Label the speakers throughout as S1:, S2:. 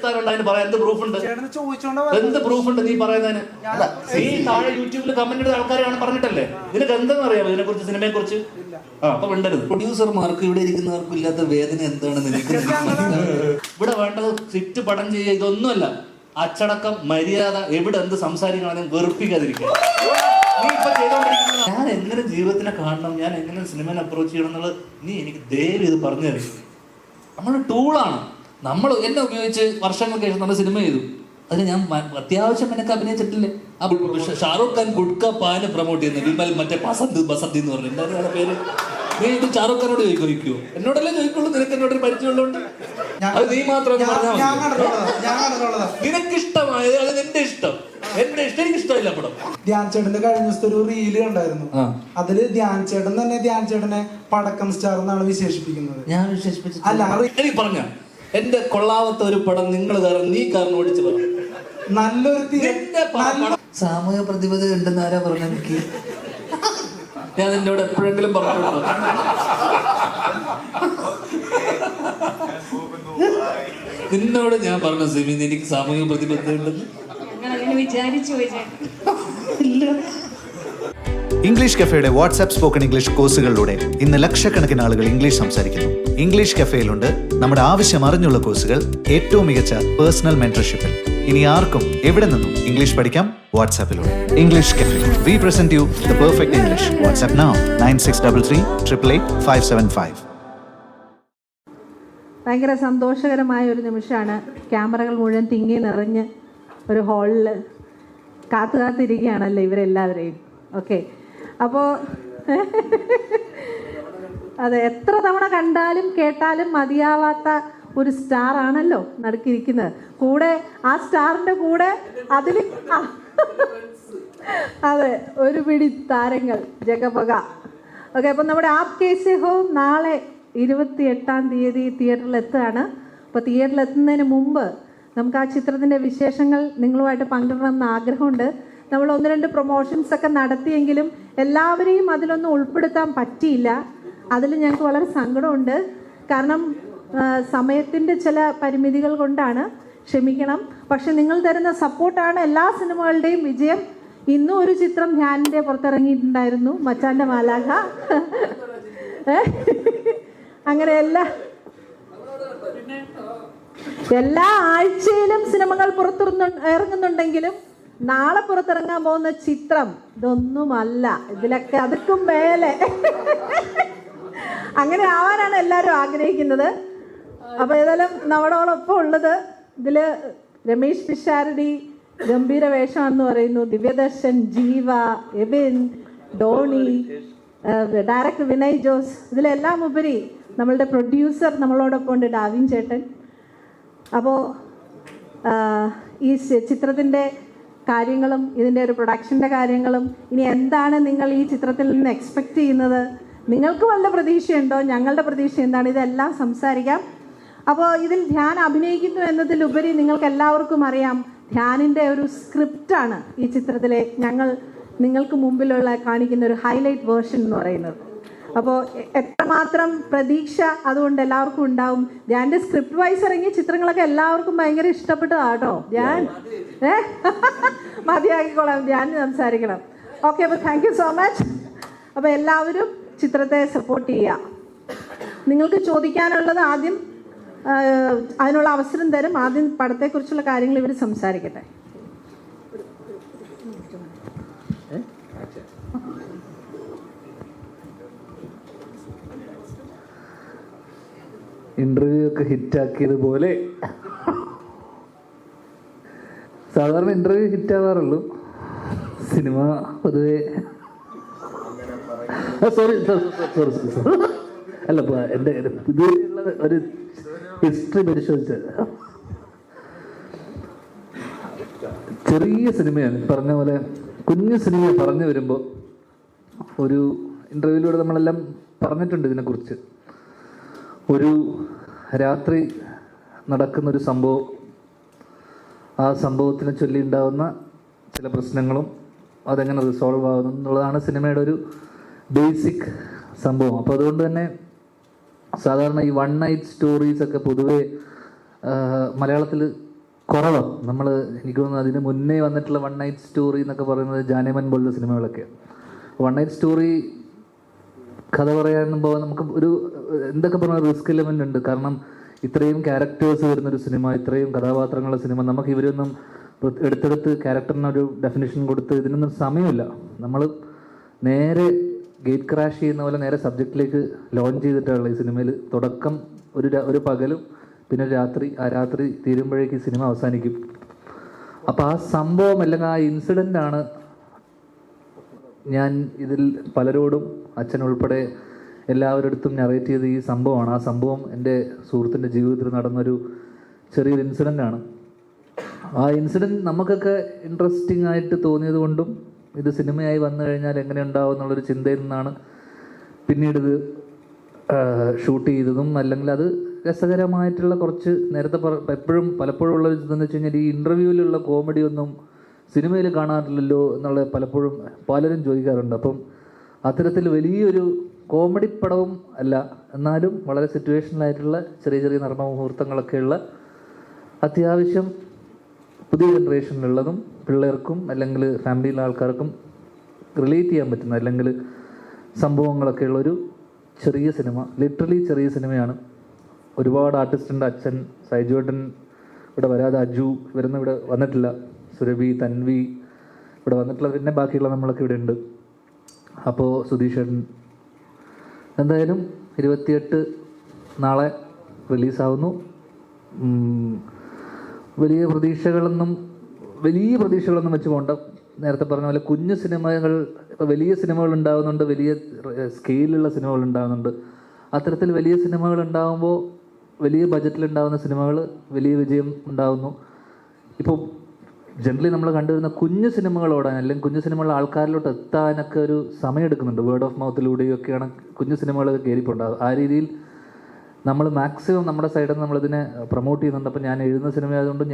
S1: അതിന് പറയാൻ എന്ത് പ്രൂഫ് ഉണ്ട്? എന്ത് പ്രൂഫ് ഉണ്ട് നീ പറയുന്നതിന്? നീ താഴെ യൂട്യൂബിൽ കമന്റ് ചെയ്ത ആൾക്കാരാണ് പറഞ്ഞിട്ടല്ലേ? നിനക്ക് എന്തെന്ന് അറിയാമോ ഇതിനെ കുറിച്ച്, സിനിമയെ കുറിച്ച്? അപ്പൊ മിണ്ടരുത്.
S2: പ്രൊഡ്യൂസർമാർക്ക് ഇവിടെ ഇരിക്കുന്നവർക്കും ഇല്ലാത്ത വേദന എന്താണെന്ന് എനിക്ക്
S1: ഇവിടെ വേണ്ടത് സ്ക്രിപ്റ്റ് പടം ചെയ്യുക, ഇതൊന്നുമല്ല. അച്ചടക്കം, മര്യാദ, എവിടെ എന്ത് സംസാരിക്കണമെന്ന് വെറുപ്പിക്കാതിരിക്കുക. നീ ഇപ്പൊ ചെയ്തോണ്ടിരിക്കുന്നത് ഞാൻ എങ്ങനെ ജീവിതത്തിനെ കാണണം, ഞാൻ എങ്ങനെ സിനിമയെ അപ്രോച്ച് ചെയ്യണം എന്നുള്ളത് നീ എനിക്ക് ദയവ് ഇത് പറഞ്ഞു തരും. നമ്മളൊരു ടൂളാണ്. നമ്മൾ എന്നെ ഉപയോഗിച്ച് വർഷങ്ങൾക്ക് ശേഷം നമ്മൾ സിനിമ ചെയ്തു. അതിന് ഞാൻ അത്യാവശ്യം എനിക്ക് അഭിനയിച്ചിട്ടില്ലേ? ആ ഷാറൂഖ് ഖാൻ ഗുഡ്ക പാന് പ്രൊമോട്ട് ചെയ്യുന്നത് വിമൽ മറ്റേ ബസന്ത് എന്ന് പറഞ്ഞു. എന്തായാലും പേര് നീ ഇത് ഷാറൂഖ് ഖാനോട് ചോദിക്കോ? എന്നോടല്ലേ ചോദിക്കുള്ളൂ. നിനക്ക് എന്നോടൊരു പരിചയമുള്ളതുകൊണ്ട് അത് നീ മാത്രം നിനക്ക് ഇഷ്ടമായത് അത് നിന്റെ ഇഷ്ടം. എന്റെ ഇഷ്ടം എനിക്ക് ഇഷ്ടമില്ല. പടം
S3: ധ്യാൻ ചേട്ടന്റെ കഴിഞ്ഞ ദിവസത്തെ ഒരു റീല് കണ്ടായിരുന്നു. അതില് ധ്യാൻ ചേട്ടൻ തന്നെ ധ്യാൻ ചേട്ടനെ പടക്കം സ്റ്റാർ എന്നാണ് വിശേഷിപ്പിക്കുന്നത്.
S1: ഞാൻ വിശേഷിപ്പിച്ചു അല്ല, എനിക്ക് പറഞ്ഞ എന്റെ കൊള്ളാവത്ത ഒരു പടം നിങ്ങൾ കാരണം നീ കാരണം ഓടിച്ചു പറഞ്ഞു.
S3: നല്ലൊരു
S2: സാമൂഹ്യ പ്രതിബദ്ധത ഉണ്ടെന്ന് ആരാ പറഞ്ഞ? എനിക്ക്
S1: ഞാൻ നിന്നോട് എപ്പോഴെങ്കിലും പറഞ്ഞിട്ടുണ്ടോ? നിന്നോട് ഞാൻ പറഞ്ഞു സിമി എനിക്ക് സാമൂഹിക പ്രതിബദ്ധത ഉണ്ടെന്ന്?
S4: ഇംഗ്ലീഷ് കഫേയുടെ വാട്സ്ആപ്പ് സ്പോക്കൺ ഇംഗ്ലീഷ് കോഴ്സുകളിലൂടെ ഇന്ന് ലക്ഷക്കണക്കിന് ആളുകൾ ഇംഗ്ലീഷ് സംസാരിക്കുന്നു. ഇംഗ്ലീഷ് കഫേയിലുണ്ട് നമ്മുടെ ആവശ്യം അറിഞ്ഞുള്ള കോഴ്സുകൾ ഏറ്റവും മികച്ച പേഴ്സണൽ മെന്റർഷിപ്പിൽ. ഇനി ആർക്കും എവിടെ നിന്നും ഇംഗ്ലീഷ് പഠിക്കാം വാട്സ്ആപ്പിലൂടെ. English cafe, we present you the perfect English. WhatsApp now 9633388575.
S5: ഭയങ്കര സന്തോഷകരമായ ഒരു നിമിഷമാണ്. ക്യാമറകൾ മുഴുവൻ തിങ്ങി നിറഞ്ഞ് ഒരു ഹാളിൽ കാത്തിരിക്കുകയാണല്ലോ ഇവരെല്ലാവരെയും. ഓക്കെ, അപ്പോൾ അതെ, എത്ര തവണ കണ്ടാലും കേട്ടാലും മതിയാവാത്ത ഒരു സ്റ്റാർ ആണല്ലോ നടുക്കിരിക്കുന്നത്. കൂടെ ആ സ്റ്റാറിൻ്റെ കൂടെ അതിൽ അതെ ഒരു പിടി താരങ്ങൾ ജഗപക. ഓക്കെ, അപ്പം നമ്മുടെ ആപ് കേസേ ഹോ നാളെ 28-ാം തീയതി തിയേറ്ററിൽ എത്തുകയാണ്. അപ്പോൾ തിയേറ്ററിൽ എത്തുന്നതിന് മുമ്പ് നമുക്ക് ആ ചിത്രത്തിൻ്റെ വിശേഷങ്ങൾ നിങ്ങളുമായിട്ട് പങ്കിടണമെന്ന് ആഗ്രഹമുണ്ട്. നമ്മൾ 1-2 പ്രൊമോഷൻസ് ഒക്കെ നടത്തിയെങ്കിലും എല്ലാവരെയും അതിലൊന്നും ഉൾപ്പെടുത്താൻ പറ്റിയില്ല. അതിൽ ഞങ്ങൾക്ക് വളരെ സങ്കടമുണ്ട്. കാരണം സമയത്തിൻ്റെ ചില പരിമിതികൾ കൊണ്ടാണ്, ക്ഷമിക്കണം. പക്ഷെ നിങ്ങൾ തരുന്ന സപ്പോർട്ടാണ് എല്ലാ സിനിമകളുടെയും വിജയം. ഇന്നും ഒരു ചിത്രം ധ്യാനിൻ്റെ പുറത്തിറങ്ങിയിട്ടുണ്ടായിരുന്നു, മച്ചാൻ്റെ മാലാഖ. അങ്ങനെ എല്ലാ ആഴ്ചയിലും സിനിമകൾ ഇറങ്ങുന്നുണ്ടെങ്കിലും നാളെ പുറത്തിറങ്ങാൻ പോകുന്ന ചിത്രം ഇതൊന്നുമല്ല. ഇതിലൊക്കെ അതുക്കും മേലെ അങ്ങനെ ആവാനാണ് എല്ലാവരും ആഗ്രഹിക്കുന്നത്. അപ്പോൾ ഏതായാലും നമ്മളോടൊപ്പം ഉള്ളത് ഇതിൽ രമേശ് പിഷാരടി ഗംഭീര വേഷമാണെന്ന് പറയുന്നു, ദിവ്യദർശൻ, ജീവ, എബിൻ, ഡോണി, ഡയറക്ടർ വിനയ് ജോസ്, ഇതിലെല്ലാം ഉപരി നമ്മളുടെ പ്രൊഡ്യൂസർ നമ്മളോടൊപ്പം ഉണ്ട്, ഡാവിൻ ചേട്ടൻ. അപ്പോൾ ഈ ചിത്രത്തിൻ്റെ കാര്യങ്ങളും ഇതിൻ്റെ ഒരു പ്രൊഡക്ഷൻ്റെ കാര്യങ്ങളും ഇനി എന്താണ് നിങ്ങൾ ഈ ചിത്രത്തിൽ നിന്ന് എക്സ്പെക്റ്റ് ചെയ്യുന്നത്, നിങ്ങൾക്ക് വല്ല പ്രതീക്ഷയുണ്ടോ, ഞങ്ങളുടെ പ്രതീക്ഷ എന്താണ്, ഇതെല്ലാം സംസാരിക്കാം. അപ്പോൾ ഇതിൽ ധ്യാൻ അഭിനയിക്കുന്നു എന്നതിലുപരി നിങ്ങൾക്ക് എല്ലാവർക്കും അറിയാം ധ്യാനിൻ്റെ ഒരു സ്ക്രിപ്റ്റാണ് ഈ ചിത്രത്തിലെ ഞങ്ങൾ നിങ്ങൾക്ക് മുമ്പിലുള്ള കാണിക്കുന്ന ഒരു ഹൈലൈറ്റ് വേർഷൻ എന്ന് പറയുന്നത്. അപ്പോൾ എത്രമാത്രം പ്രതീക്ഷ അതുകൊണ്ട് എല്ലാവർക്കും ഉണ്ടാവും. ധ്യാൻ്റെ സ്ക്രിപ്റ്റ് വൈസ് ഇറങ്ങിയ ചിത്രങ്ങളൊക്കെ എല്ലാവർക്കും ഭയങ്കര ഇഷ്ടപ്പെട്ടതാട്ടോ. ധ്യാൻ മതിയാക്കിക്കോളാം, ധ്യാൻ സംസാരിക്കണം. ഓക്കെ, അപ്പോൾ താങ്ക് യു സോ മച്ച്. അപ്പോൾ എല്ലാവരും ചിത്രത്തെ സപ്പോർട്ട് ചെയ്യുക. നിങ്ങൾക്ക് ചോദിക്കാനുള്ളത് ആദ്യം അതിനുള്ള അവസരം തരും. ആദ്യം പടത്തെക്കുറിച്ചുള്ള കാര്യങ്ങൾ ഇവർ സംസാരിക്കട്ടെ.
S6: ഇന്റർവ്യൂ ഒക്കെ ഹിറ്റാക്കിയതുപോലെ സാധാരണ ഇന്റർവ്യൂ ഹിറ്റാവാറുള്ളൂ, സിനിമ പൊതുവെ സോറി അല്ല, എൻ്റെ ഇതുവരെയുള്ള ഒരു ഹിസ്റ്ററി പരിശോധിച്ച് ചെറിയ സിനിമയാണ് പറഞ്ഞ പോലെ, കുഞ്ഞു സിനിമ പറഞ്ഞു വരുമ്പോൾ ഒരു ഇൻ്റർവ്യൂവിലൂടെ നമ്മളെല്ലാം പറഞ്ഞിട്ടുണ്ട് ഇതിനെക്കുറിച്ച്. ഒരു രാത്രി നടക്കുന്നൊരു സംഭവം, ആ സംഭവത്തിനെ ചൊല്ലി ഉണ്ടാകുന്ന ചില പ്രശ്നങ്ങളും അതെങ്ങനെ റിസോൾവ് ആകുന്നു എന്നുള്ളതാണ് സിനിമയുടെ ഒരു ബേസിക് സംഭവം. അപ്പോൾ അതുകൊണ്ട് തന്നെ സാധാരണ ഈ 1 നൈറ്റ് സ്റ്റോറീസൊക്കെ പൊതുവെ മലയാളത്തിൽ കുറവാണ്. നമ്മൾ എനിക്ക് തോന്നുന്നു അതിന് മുന്നേ വന്നിട്ടുള്ള വൺ നൈറ്റ് സ്റ്റോറി എന്നൊക്കെ പറയുന്നത് ജാനമൻ പോലുള്ള സിനിമകളൊക്കെ. വൺ നൈറ്റ് സ്റ്റോറി കഥ പറയാനുമ്പോൾ നമുക്ക് ഒരു എന്തൊക്കെ പറഞ്ഞാൽ റിസ്ക് എലമെൻ്റ് ഉണ്ട്. കാരണം ഇത്രയും ക്യാരക്ടേഴ്സ് വരുന്നൊരു സിനിമ, ഇത്രയും കഥാപാത്രങ്ങളുടെ സിനിമ, നമുക്ക് ഇവരൊന്നും എടുത്തെടുത്ത് ക്യാരക്ടറിനൊരു ഡെഫിനിഷൻ കൊടുത്ത് ഇതിനൊന്നും സമയമില്ല. നമ്മൾ നേരെ ഗേറ്റ് ക്രാഷ് ചെയ്യുന്ന പോലെ നേരെ സബ്ജക്റ്റിലേക്ക് ലോഞ്ച് ചെയ്തിട്ടുള്ള ഈ സിനിമയിൽ തുടക്കം ഒരു പകലും പിന്നെ രാത്രി, ആ രാത്രി തീരുമ്പോഴേക്ക് ഈ സിനിമ അവസാനിക്കും. അപ്പോൾ ആ സംഭവം അല്ലെങ്കിൽ ആ ഇൻസിഡൻ്റാണ് ഞാൻ ഇതിൽ പലരോടും അച്ഛൻ ഉൾപ്പെടെ എല്ലാവരടുത്തും നറേറ്റ് ചെയ്ത് ഈ സംഭവമാണ്. ആ സംഭവം എൻ്റെ സുഹൃത്തിൻ്റെ ജീവിതത്തിൽ നടന്നൊരു ചെറിയൊരു ഇൻസിഡൻ്റാണ്. ആ ഇൻസിഡൻറ്റ് നമുക്കൊക്കെ ഇൻട്രസ്റ്റിംഗ് ആയിട്ട് തോന്നിയത് കൊണ്ടും ഇത് സിനിമയായി വന്നു കഴിഞ്ഞാൽ എങ്ങനെ ഉണ്ടാവും എന്നുള്ളൊരു ചിന്തയിൽ നിന്നാണ് പിന്നീട് ഇത് ഷൂട്ട് ചെയ്തതും. അല്ലെങ്കിൽ അത് രസകരമായിട്ടുള്ള കുറച്ച് നേരത്തെ പലപ്പോഴും ഉള്ള ഇതെന്ന് വെച്ച് കഴിഞ്ഞാൽ ഈ ഇൻ്റർവ്യൂവിലുള്ള കോമഡി ഒന്നും സിനിമയിൽ കാണാറില്ലല്ലോ എന്നുള്ള പലപ്പോഴും പലരും ചോദിക്കാറുണ്ട്. അപ്പം അത്തരത്തിൽ വലിയൊരു കോമഡി പടവും അല്ല, എന്നാലും വളരെ സിറ്റുവേഷണലായിട്ടുള്ള ചെറിയ ചെറിയ നർമ്മ മുഹൂർത്തങ്ങളൊക്കെയുള്ള അത്യാവശ്യം പുതിയ ജനറേഷനിലുള്ളതും പിള്ളേർക്കും അല്ലെങ്കിൽ ഫാമിലിയിലെ ആൾക്കാർക്കും റിലേറ്റ് ചെയ്യാൻ പറ്റുന്ന അല്ലെങ്കിൽ സംഭവങ്ങളൊക്കെ ഉള്ളൊരു ചെറിയ സിനിമ. ലിറ്ററലി ചെറിയ സിനിമയാണ്. ഒരുപാട് ആർട്ടിസ്റ്റുണ്ട്. അച്ഛൻ, സൈജുവേട്ടൻ ഇവിടെ വരാതെ, അജു ഇവരൊന്നും ഇവിടെ വന്നിട്ടില്ല, സുരഭി, തൻവി ഇവിടെ വന്നിട്ടുള്ള, പിന്നെ ബാക്കിയുള്ള നമ്മളൊക്കെ ഇവിടെ ഉണ്ട്. അപ്പോൾ സുധീഷേട്ടൻ. എന്തായാലും 28 നാളെ റിലീസാവുന്നു. വലിയ പ്രതീക്ഷകളൊന്നും വെച്ച് പോകണ്ട. നേരത്തെ പറഞ്ഞ പോലെ കുഞ്ഞു സിനിമകൾ, ഇപ്പോൾ വലിയ സിനിമകൾ ഉണ്ടാകുന്നുണ്ട്, വലിയ സ്കെയിലുള്ള സിനിമകൾ ഉണ്ടാകുന്നുണ്ട്. അത്തരത്തിൽ വലിയ സിനിമകൾ ഉണ്ടാകുമ്പോൾ വലിയ ബജറ്റിലുണ്ടാകുന്ന സിനിമകൾ വലിയ വിജയം ഉണ്ടാകുന്നു. ഇപ്പോൾ ജനറലി നമ്മൾ കണ്ടുവരുന്ന കുഞ്ഞു സിനിമകൾ ഓടാൻ അല്ലെങ്കിൽ കുഞ്ഞു സിനിമകൾ ആൾക്കാരിലോട്ട് എത്താനൊക്കെ ഒരു സമയം എടുക്കുന്നുണ്ട്. വേർഡ് ഓഫ് മൗത്തിലൂടെയൊക്കെയാണ് കുഞ്ഞു സിനിമകൾ കയറിപ്പോണ്ടാകുക. ആ രീതിയിൽ നമ്മൾ മാക്സിമം നമ്മുടെ സൈഡിൽ നിന്ന് നമ്മളിതിനെ പ്രൊമോട്ട് ചെയ്യുന്നുണ്ട്. അപ്പം ഞാൻ എഴുതുന്ന സിനിമ ആയതുകൊണ്ട്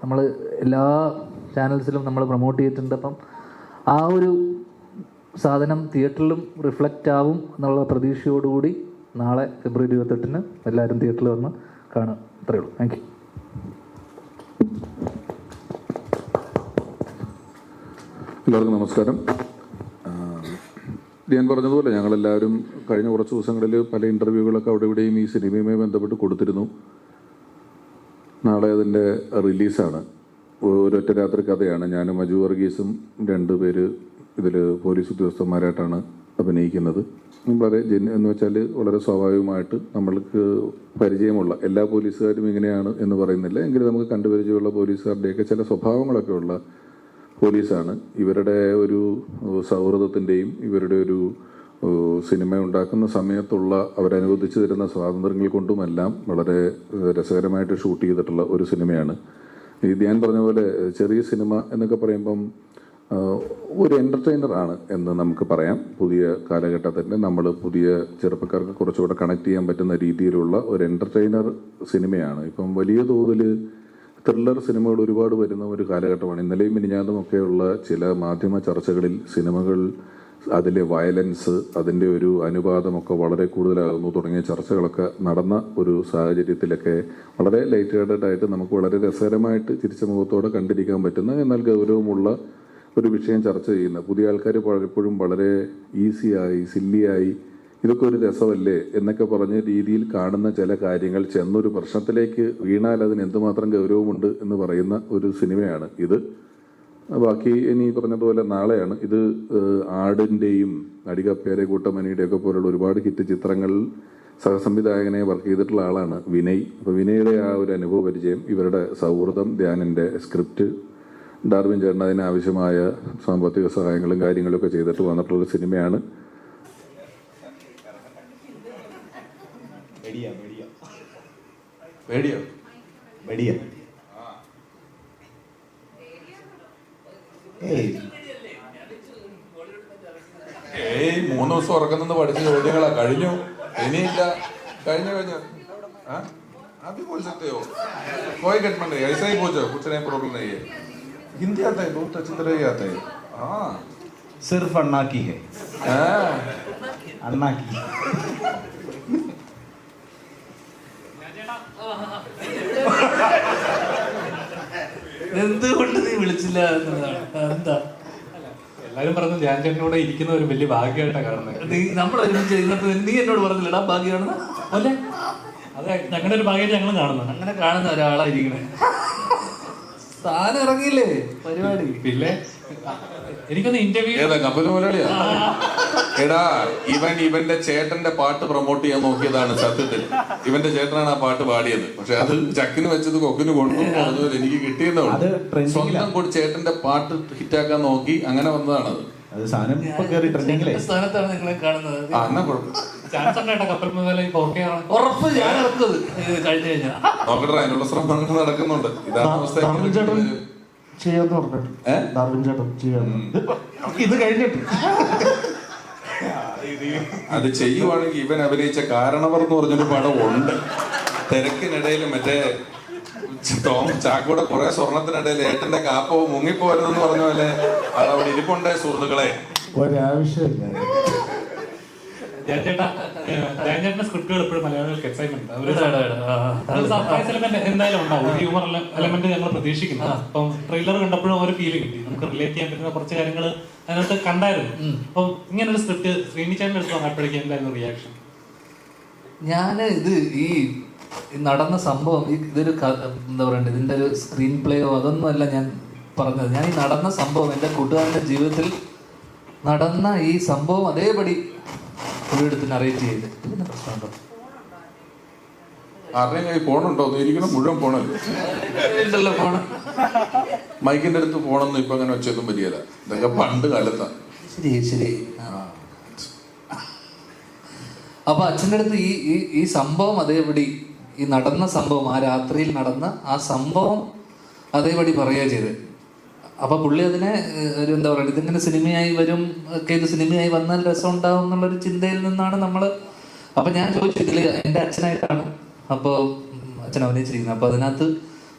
S6: നമ്മൾ എല്ലാ ചാനൽസിലും നമ്മൾ പ്രൊമോട്ട് ചെയ്തിട്ടുണ്ട്. അപ്പം ആ ഒരു സാധനം തിയേറ്ററിലും റിഫ്ലക്റ്റ് ആവും എന്നുള്ള പ്രതീക്ഷയോടുകൂടി നാളെ ഫെബ്രുവരി 28 എല്ലാവരും തിയേറ്ററിൽ വന്ന് കാണുക. അത്രയേ ഉള്ളൂ. Thank you.
S7: എല്ലാവർക്കും നമസ്കാരം. ഞാൻ പറഞ്ഞതുപോലെ ഞങ്ങളെല്ലാവരും കഴിഞ്ഞ കുറച്ച് ദിവസങ്ങളിൽ പല ഇൻ്റർവ്യൂകളൊക്കെ അവിടെ ഇവിടെയും ഈ സിനിമയുമായി ബന്ധപ്പെട്ട് കൊടുത്തിരുന്നു. നാളെ അതിൻ്റെ റിലീസാണ്. ഒരൊറ്റ രാത്രി കഥയാണ്. ഞാനും അജു വർഗീസും 2 പേര് ഇതിൽ പോലീസ് ഉദ്യോഗസ്ഥന്മാരായിട്ടാണ് അഭിനയിക്കുന്നത്. വളരെ എന്ന് വെച്ചാൽ വളരെ സ്വാഭാവികമായിട്ട് നമ്മൾക്ക് പരിചയമുള്ള എല്ലാ പോലീസുകാരും ഇങ്ങനെയാണ് എന്ന് പറയുന്നില്ല, എങ്കിലും നമുക്ക് കണ്ടുപരിചയമുള്ള പോലീസുകാരുടെയൊക്കെ ചില സ്വഭാവങ്ങളൊക്കെ ഉള്ള പോലീസാണ്. ഇവരുടെ ഒരു സൗഹൃദത്തിൻ്റെയും ഇവരുടെ ഒരു സിനിമ ഉണ്ടാക്കുന്ന സമയത്തുള്ള അവരനുവദിച്ചു തരുന്ന സ്വാതന്ത്ര്യങ്ങൾ കൊണ്ടുമെല്ലാം വളരെ രസകരമായിട്ട് ഷൂട്ട് ചെയ്തിട്ടുള്ള ഒരു സിനിമയാണ്. ഇത് ഞാൻ പറഞ്ഞ പോലെ ചെറിയ സിനിമ എന്നൊക്കെ പറയുമ്പം ഒരു എൻ്റർടൈനറാണ് എന്ന് നമുക്ക് പറയാം. പുതിയ കാലഘട്ടത്തിൻ്റെ നമ്മൾ പുതിയ ചെറുപ്പക്കാർക്ക് കുറച്ചുകൂടെ കണക്ട് ചെയ്യാൻ പറ്റുന്ന രീതിയിലുള്ള ഒരു എൻ്റർടൈനർ സിനിമയാണ്. ഇപ്പം വലിയ തോതിൽ ത്രില്ലർ സിനിമകൾ ഒരുപാട് വരുന്ന ഒരു കാലഘട്ടമാണ്. ഇന്നലെയും മിനിഞ്ഞാന്നുമൊക്കെയുള്ള ചില മാധ്യമ ചർച്ചകളിൽ സിനിമകൾ, അതിലെ വയലൻസ്, അതിൻ്റെ ഒരു അനുപാതമൊക്കെ വളരെ കൂടുതലാകുന്നു തുടങ്ങിയ ചർച്ചകളൊക്കെ നടന്ന ഒരു സാഹചര്യത്തിലൊക്കെ വളരെ ലൈറ്റ് ഹാർട്ടഡ് ആയിട്ട് നമുക്ക് വളരെ രസകരമായിട്ട് ചിരിച്ച മുഖത്തോടെ കണ്ടിരിക്കാൻ പറ്റുന്ന എന്നാൽ ഗൗരവമുള്ള ഒരു വിഷയം ചർച്ച ചെയ്യുന്ന പുതിയ ആൾക്കാർ പലപ്പോഴും വളരെ ഈസിയായി, സില്ലിയായി, ഇതൊക്കെ ഒരു രസമല്ലേ എന്നൊക്കെ പറഞ്ഞ രീതിയിൽ കാണുന്ന ചില കാര്യങ്ങൾ ചെന്നൊരു പ്രശ്നത്തിലേക്ക് വീണാൽ അതിന് എന്തുമാത്രം ഗൗരവമുണ്ട് എന്ന് പറയുന്ന ഒരു സിനിമയാണ് ഇത്. ബാക്കി ഇനി പറഞ്ഞതുപോലെ നാളെയാണ് ഇത്. ആടിൻ്റെയും അടികപ്പേരെ കൂട്ടമനിയുടെയൊക്കെ പോലുള്ള ഒരുപാട് ഹിറ്റ് ചിത്രങ്ങളിൽ സഹസംവിധായകനെ വർക്ക് ചെയ്തിട്ടുള്ള ആളാണ് വിനയ്. അപ്പോൾ വിനയുടെ ആ ഒരു അനുഭവ പരിചയം, ഇവരുടെ സൗഹൃദം, ധ്യാനിൻ്റെ സ്ക്രിപ്റ്റ്, ഡാർവിൻ ചേട്ടൻ അതിനാവശ്യമായ സാമ്പത്തിക സഹായങ്ങളും കാര്യങ്ങളൊക്കെ ചെയ്തിട്ട് വന്നിട്ടുള്ള സിനിമയാണ്.
S8: ഏയ് 3 ദിവസം ഉറക്കം നിന്ന് പഠിച്ച ചോദ്യങ്ങളാ. കഴിഞ്ഞു, ഇനിയില്ല. കഴിഞ്ഞു अभी बोल सकते हो, कोई कटमन नहीं, ऐसा ही पूछो, कुछ नहीं, प्रॉब्लम नहीं है. हिंदी आता है, बहुत अच्छी तरह ही आता है. हाँ,
S9: सिर्फ अन्ना की है. अन्ना की.
S1: എന്തുകൊണ്ട് നീ വിളിച്ചില്ല എന്നുള്ളതാണ്. എന്താ
S10: എല്ലാരും പറഞ്ഞു ധ്യാൻ ചേട്ടനോടെ ഇരിക്കുന്ന ഒരു വലിയ ഭാഗ്യമായിട്ടാണ് കാണുന്നത്.
S1: നീ നമ്മൾ ഒരുമിച്ച് ഇരുന്നിട്ട് നീ എന്നോട് പറഞ്ഞില്ലടാ ഭാഗ്യമാണെന്ന് അല്ലേ?
S10: അതെ, ഞങ്ങളുടെ ഒരു ഭാഗ്യമായിട്ട് ഞങ്ങൾ കാണുന്നത്.
S1: അങ്ങനെ കാണുന്ന ഒരാളായിരിക്കണേ. സ്ഥാനം ഇറങ്ങിയില്ലേ പരിപാടി.
S10: പിന്നെ എനിക്കൊന്ന് ഇന്റർവ്യൂ
S8: ഏതാ കപ്പൽ മുതലാളിയാ? എടാ ഇവന്റെ ചേട്ടന്റെ പാട്ട് പ്രൊമോട്ട് ചെയ്യാൻ നോക്കിയതാണ് സത്യത്തിൽ. ഇവന്റെ ചേട്ടനാണ് ആ പാട്ട് പാടിയത്. പക്ഷെ അത് ചക്കിന് വെച്ചത് കൊക്കിന് കൊണ്ടുപോകുന്നത് എനിക്ക് കിട്ടിയെന്നുള്ളൂ. സ്വന്തം കൂടി ചേട്ടന്റെ പാട്ട് ഹിറ്റാക്കാൻ നോക്കി അങ്ങനെ വന്നതാണത്.
S1: സ്ഥാനത്താണ് നിങ്ങളെ കാണുന്നത്.
S8: എന്നാ കുഴപ്പം.
S10: ചാൻസ് ഉണ്ടായിട്ടാ കപ്പൽ മുതലാളി 4K ആണ്.
S1: ഉറപ്പ് ഞാൻ ഇറക്കുന്നത് കഴിഞ്ഞു കഴിഞ്ഞാ.
S8: നോക്കട്ടെ, അതിനുള്ള ശ്രമങ്ങൾ നടക്കുന്നുണ്ട്. ഇതാണ് അവസ്ഥ.
S3: ചെയ്യാന്ന് പറഞ്ഞു ഡാർവിൻ ചേട്ടൻ ചെയ്യാന്ന് ഇത് കഴിഞ്ഞിട്ട്
S8: അത് ചെയ്യുവാണെങ്കിൽ ഇവൻ അഭിനയിച്ച കാരണവർ എന്ന് പറഞ്ഞൊരു പടം ഉണ്ട്. തിരക്കിനിടയിൽ മറ്റേ ടോം ചാക്കോടെ കുറെ സ്വർണത്തിനിടയിൽ ഏട്ടന്റെ കാപ്പവും മുങ്ങിപ്പോരുതെന്ന് പറഞ്ഞ പോലെ അത് അവിടെ ഇരിപ്പുണ്ടേ സുഹൃത്തുക്കളെ.
S3: ഒരാവശ്യമില്ല.
S10: ധ്യാൻ ചേട്ടന്റെ സ്ക്രിപ്റ്റുകൾ എപ്പോഴും മലയാളികൾക്ക് എക്സൈറ്റ്മെന്റ് ഒരു സർപ്രൈസ് എലമെന്റ് എന്തായാലും ഉണ്ടാവും. ഒരു ഹ്യൂമർ എലമെന്റ് ഞങ്ങൾ പ്രതീക്ഷിക്കുന്നു. അപ്പം ട്രെയിലർ കണ്ടപ്പോഴും ഒരു ഫീൽ കിട്ടി. നമുക്ക് റിലേറ്റ് ചെയ്യാൻ പറ്റുന്ന കുറച്ച് കാര്യങ്ങൾ അതിനകത്ത് കണ്ടായിരുന്നു. അപ്പം ഇങ്ങനെ ഒരു സ്ക്രിപ്റ്റ് ശ്രീനി ചേട്ടൻ്റെ അടുത്ത് വന്നപ്പോഴേക്കും എന്തായിരുന്നു റിയാക്ഷൻ?
S1: ഇത് ഈ നടന്ന സംഭവം ഇതൊരു എന്താ പറയണ്ടത്, ഇതിന്റെ ഒരു സ്ക്രീൻ പ്ലേയോ അതൊന്നുമല്ല ഞാൻ പറഞ്ഞത്. ഞാൻ ഈ നടന്ന സംഭവം എൻ്റെ കൂട്ടുകാരൻ്റെ ജീവിതത്തിൽ നടന്ന ഈ സംഭവം അതേപടി ഒരിടത്ത് നറേറ്റ് ചെയ്ത്. പിന്നെ പ്രശ്നമുണ്ടോ?
S8: ആരുടെയും കൈ ഫോണുണ്ടോ? ഇരിക്കണം മുഴുവൻ ഫോണല്ലേ.
S1: ഫോണ്
S8: മൈക്കിന്റെ അടുത്ത് ഫോണൊന്നും ഇപ്പൊ അങ്ങനെ വെച്ചൊന്നും പറ്റിയല്ല. ഇതൊക്കെ പണ്ട് കാലത്താണ്.
S1: ശരി. അപ്പൊ അച്ഛൻ്റെ അടുത്ത് ഈ സംഭവം അതേപടി, ഈ നടന്ന സംഭവം, ആ രാത്രിയിൽ നടന്ന ആ സംഭവം അതേപടി പറയുക ചെയ്ത്. അപ്പൊ പുള്ളി അതിനെ ഒരു എന്താ പറയുക, ഇതിങ്ങനെ സിനിമയായി വരും ഒക്കെ, ഇത് സിനിമയായി വന്നാൽ രസം ഉണ്ടാവും എന്നുള്ളൊരു ചിന്തയിൽ നിന്നാണ് നമ്മള്. അപ്പൊ ഞാൻ ചോദിച്ചു, ഇതില് എൻ്റെ അച്ഛനായിട്ടാണ് അപ്പോൾ അച്ഛൻ അഭിനയിച്ചിരിക്കുന്നത്, അപ്പൊ അതിനകത്ത്